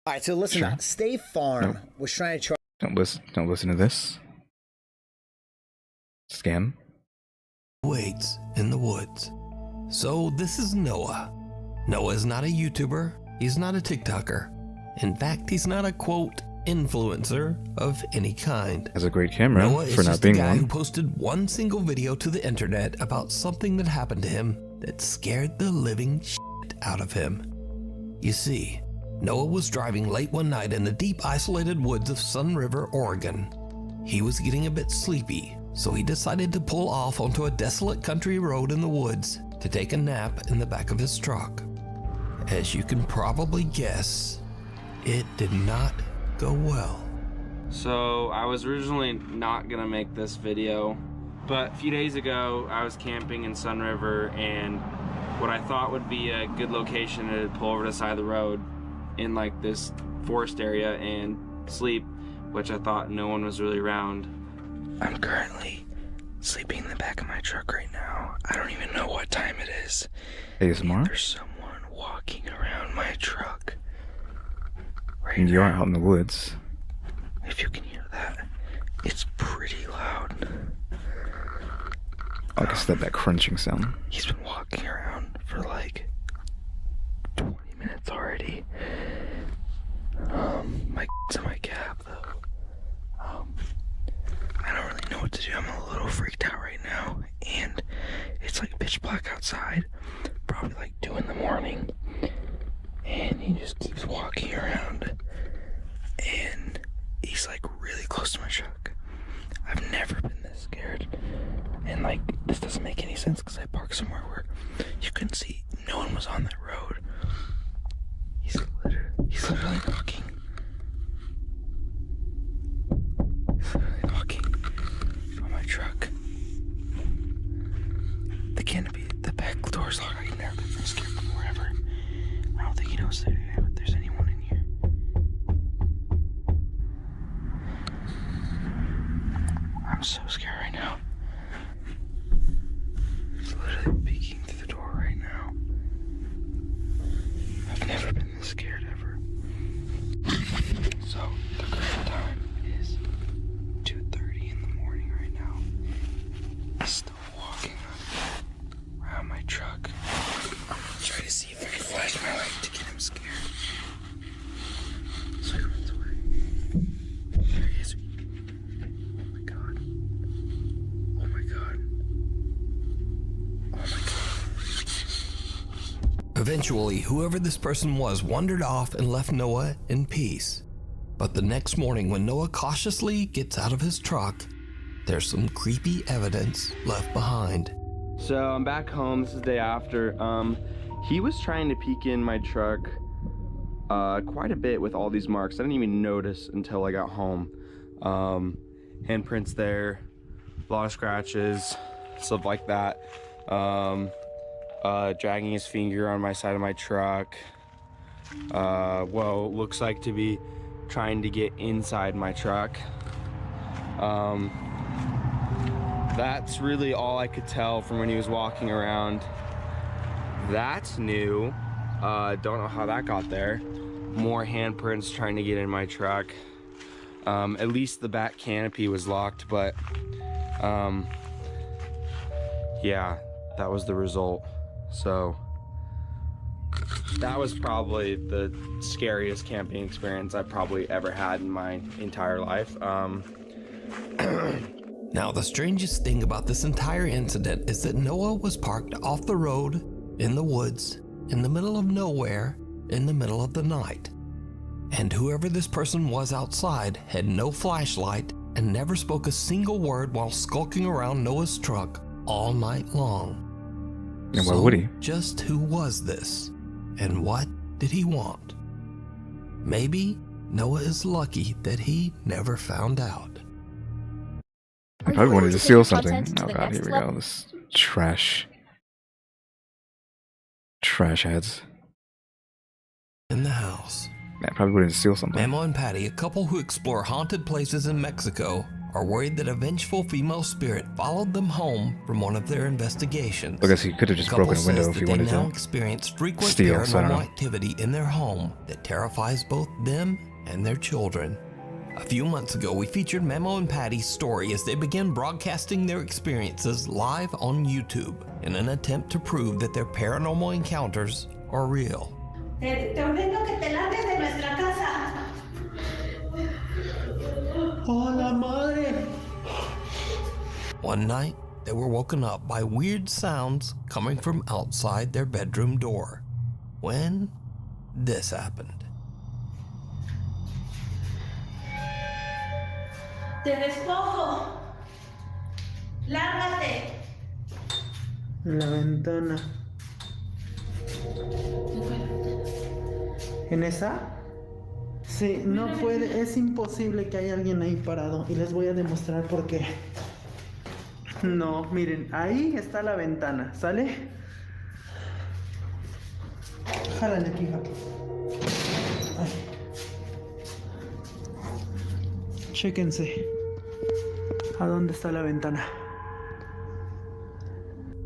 All right, so listen up. State Farm was trying to charge. Don't listen to this. Scam. Waits in the woods. So this is Noah. Noah is not a YouTuber. He's not a TikToker. In fact, he's not a quote influencer of any kind. Has a great camera Noah is for not just being a guy one. who posted one single video to the internet about something that happened to him that scared the living shit out of him. You see, Noah was driving late one night in the deep isolated woods of Sun River, Oregon. He was getting a bit sleepy, so he decided to pull off onto a desolate country road in the woods to take a nap in the back of his truck. As you can probably guess, it did not go well. So I was originally not gonna make this video, but a few days ago I was camping in Sun River, and what I thought would be a good location to pull over to the side of the road in like this forest area and sleep, which I thought no one was really around. I'm currently sleeping in the back of my truck right now. I don't even know what time it is. ASMR? There's someone walking around my truck. And you are out in the woods. If you can hear that, it's pretty loud. I guess that crunching sound. He's been walking around for like 20 minutes already. My in my cab though. I don't really know what to do. I'm a little freaked out right now, and it's like pitch black outside, probably like 2 in the morning, and he just keeps walking around, and he's like really close to my truck. I've never been this scared, and like this doesn't make any sense because I parked somewhere where you can see no one was on that road. He's literally knocking. He's literally knocking on my truck. The canopy, the back door's locked. I never been scared before ever. I don't think he knows that there's anyone in here. I'm so scared right now. He's literally peeking through the door right now. I've never been this scared ever. So, the current time is 2:30 in the morning right now. He's still walking around my truck. I'm gonna try to see if I can flash my light to get him scared. So he runs away. There he is. Oh my god. Oh my god. Oh my god. Eventually, whoever this person was wandered off and left Noah in peace. But the next morning, when Noah cautiously gets out of his truck, there's some creepy evidence left behind. So I'm back home. This is the day after. He was trying to peek in my truck quite a bit with all these marks. I didn't even notice until I got home. Handprints there, a lot of scratches, stuff like that. Dragging his finger on my side of my truck. Well, looks like to be trying to get inside my truck. That's really all I could tell from when he was walking around. That's new. Don't know how that got there. More handprints trying to get in my truck. At least the back canopy was locked, but yeah, that was the result. So that was probably the scariest camping experience I've probably ever had in my entire life. Now, the strangest thing about this entire incident is that Noah was parked off the road, in the woods, in the middle of nowhere, in the middle of the night. And whoever this person was outside had no flashlight and never spoke a single word while skulking around Noah's truck all night long. And why would he? Just who was this? And what did he want? Maybe Noah is lucky that he never found out. I probably wanted to steal something. Oh god, here we go. This trash heads. In the house. I probably wouldn't steal something. Memo and Patty, a couple who explore haunted places in Mexico, are worried that a vengeful female spirit followed them home from one of their investigations. I guess he could have just broken a window if he wanted to. They now experience frequent steal, so paranormal activity in their home that terrifies both them and their children. A few months ago, we featured Memo and Patty's story as they began broadcasting their experiences live on YouTube in an attempt to prove that their paranormal encounters are real. Te ordeno que te largues de nuestra casa. Hola, madre. One night, they were woken up by weird sounds coming from outside their bedroom door. When this happened. Te despojo. Lárgate. La ventana. ¿En esa? Sí, no puede, es imposible que haya alguien ahí parado y les voy a demostrar por qué. No, miren, ahí está la ventana, ¿sale? Jálale aquí, Jaque. Chéquense. ¿A dónde está la ventana?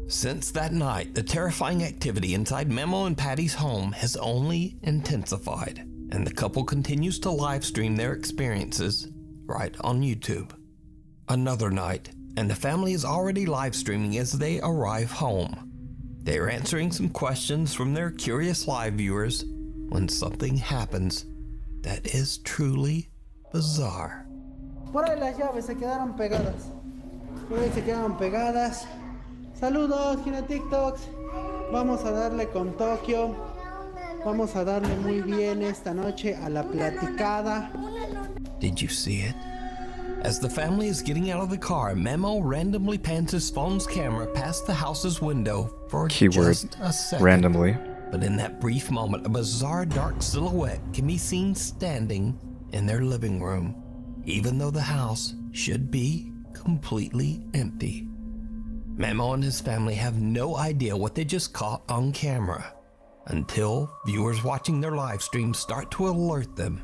Since that night, the terrifying activity inside Memo and Patty's home has only intensified, and the couple continues to live stream their experiences right on YouTube. Another night, and the family is already live streaming as they arrive home. They are answering some questions from their curious live viewers when something happens that is truly bizarre. Por ahí las llaves se quedaron pegadas. Por ahí se quedaron pegadas. Saludos, Gina TikToks. Vamos a darle con Tokio. Vamos a darle muy bien esta noche a la platicada. Did you see it? As the family is getting out of the car, Memo randomly pans his phone's camera past the house's window for just a second. Randomly. But in that brief moment, a bizarre dark silhouette can be seen standing in their living room, even though the house should be completely empty. Memo and his family have no idea what they just caught on camera until viewers watching their live stream start to alert them.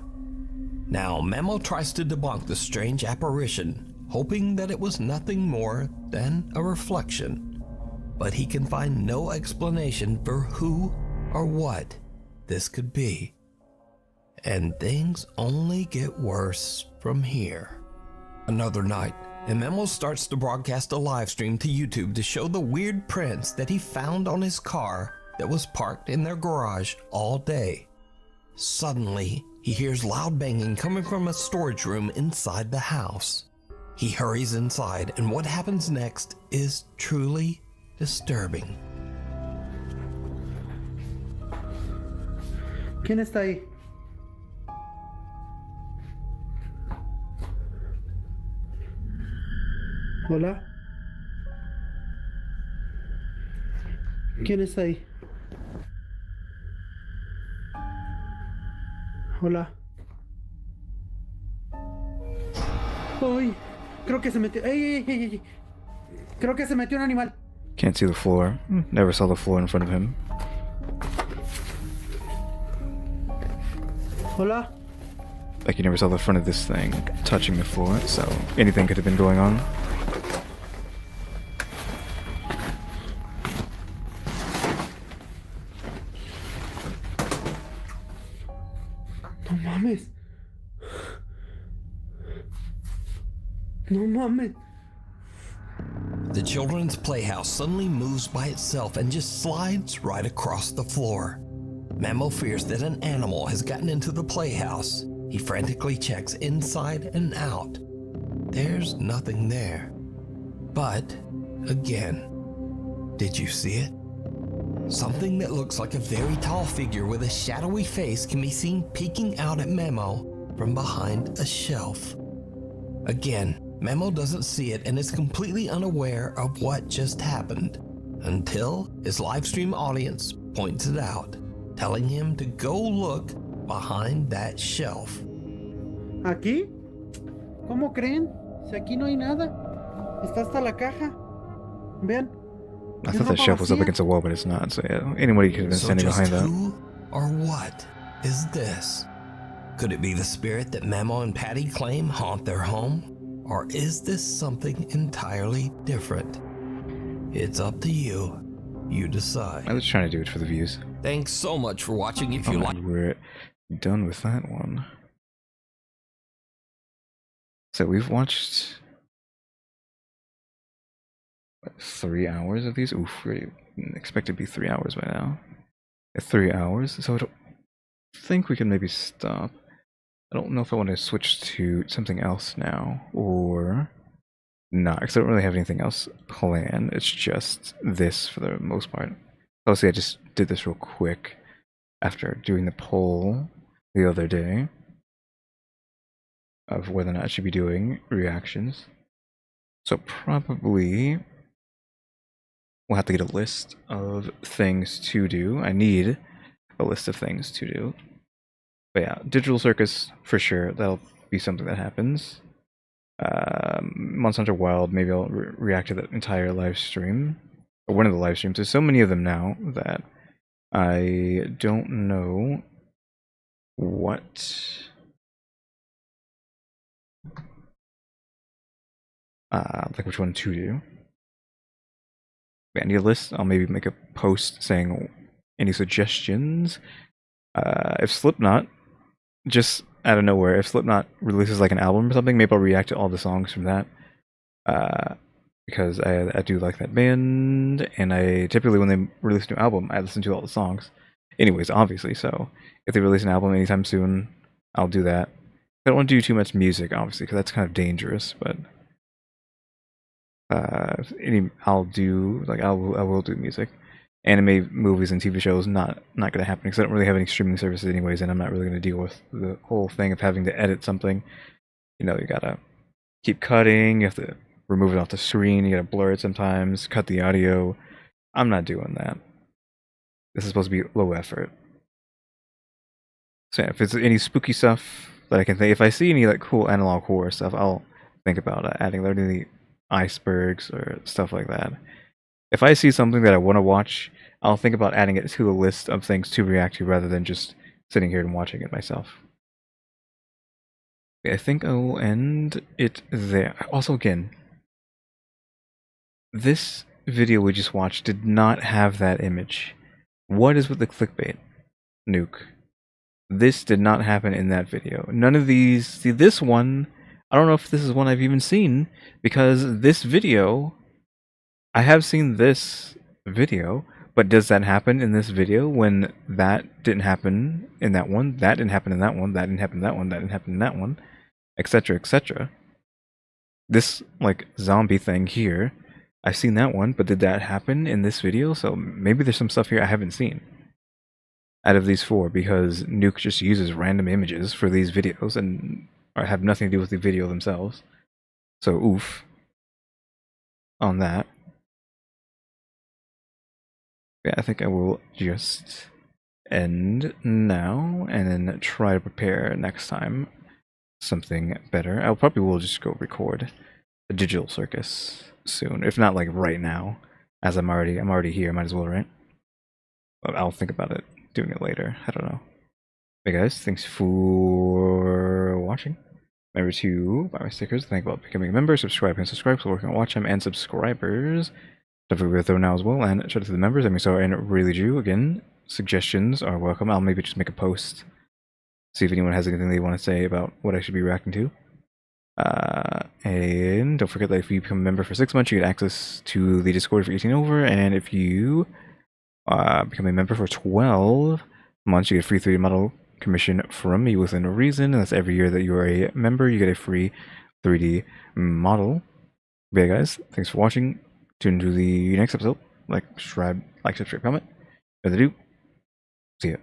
Now, Memo tries to debunk the strange apparition, hoping that it was nothing more than a reflection, but he can find no explanation for who or what this could be. And things only get worse from here. Another night, and Memo starts to broadcast a live stream to YouTube to show the weird prints that he found on his car that was parked in their garage all day. Suddenly, he hears loud banging coming from a storage room inside the house. He hurries inside, and what happens next is truly disturbing. ¿Quién está ahí? Hola. ¿Quién está ahí? Hola. ¡Ay! Creo que se metió. ¡Ey! Creo que se metió un animal. Can't see the floor. Never saw the floor in front of him. Hola. Like you never saw the front of this thing touching the floor, so anything could have been going on. No mames. No mames. The children's playhouse suddenly moves by itself and just slides right across the floor. Memo fears that an animal has gotten into the playhouse. He frantically checks inside and out. There's nothing there. But, again, did you see it? Something that looks like a very tall figure with a shadowy face can be seen peeking out at Memo from behind a shelf. Again, Memo doesn't see it and is completely unaware of what just happened. until his livestream audience points it out, telling him to go look behind that shelf. ¿Aquí? ¿Cómo creen? Si aquí no hay nada. Está hasta la caja. Vean. I thought that shelf was up against the wall, but it's not. So yeah, anybody could have been standing behind that. Who or what is this? Could it be the spirit that Memo and Patty claim haunt their home? Or is this something entirely different? It's up to you. You decide. I was trying to do it for the views. Thanks so much for watching. If you like, we're done with that one. So we've watched 3 hours of these. Oof, we expect it to be 3 hours by now. 3 hours, so I don't think we can maybe stop. I don't know if I want to switch to something else now or not, because I don't really have anything else planned. It's just this for the most part. Obviously, I just did this real quick after doing the poll the other day of whether or not I should be doing reactions. So probably we'll have to get a list of things to do. I need a list of things to do. But yeah, Digital Circus for sure. That'll be something that happens. Monster Hunter Wild, maybe I'll react to that entire live stream. Or one of the live streams. There's so many of them now that I don't know what like which one to do. I need a list. I'll maybe make a post saying any suggestions. If Slipknot, just out of nowhere, if Slipknot releases like an album or something, maybe I'll react to all the songs from that. Because I do like that band, and I typically when they release a new album, I listen to all the songs. Anyways, obviously, so if they release an album anytime soon, I'll do that. I don't want to do too much music, obviously, because that's kind of dangerous, but I'll do like I will do music. Anime, movies, and TV shows not gonna happen because I don't really have any streaming services anyways, and I'm not really gonna deal with the whole thing of having to edit something. You know, you gotta keep cutting, you have to remove it off the screen, you gotta blur it sometimes, cut the audio. I'm not doing that. This is supposed to be low effort. So yeah, if it's any spooky stuff that I can think, if I see any like cool analog horror stuff, I'll think about adding the icebergs or stuff like that. If I see something that I want to watch, I'll think about adding it to the list of things to react to rather than just sitting here and watching it myself. Okay, I think I will end it there. Also, again, this video we just watched did not have that image. What is with the clickbait? Nuke. This did not happen in that video. None of these... See, this one, I don't know if this is one I've even seen, because this video... I have seen this video, but does that happen in this video when that didn't happen in that one, that didn't happen in that one, that didn't happen in that one, that didn't happen in that one, etc., etc. This, like, zombie thing here, I've seen that one, but did that happen in this video? So maybe there's some stuff here I haven't seen out of these four, because Nuke just uses random images for these videos and have nothing to do with the video themselves. So oof on that. Yeah, I think I will just end now and then try to prepare next time something better. I probably will just go record the Digital Circus soon, if not like right now, as I'm already here. Might as well, right? But I'll think about it, doing it later. I don't know. Hey guys, thanks for watching. Remember to buy my stickers. Think about becoming a member, subscribe, and subscribe. So working on watch time and subscribers. Don't forget to throw now as well, and shout out to the members, EmmyStarr and RaleyDrew. Again, suggestions are welcome. I'll maybe just make a post, see if anyone has anything they want to say about what I should be reacting to. And don't forget that if you become a member for 6 months, you get access to the Discord for 18 over, and if you become a member for 12 months, you get a free 3D model commission from me within reason, and that's every year that you are a member, you get a free 3D model. But yeah, guys, thanks for watching. Tune into the next episode. Like, subscribe, comment. Further ado, see ya.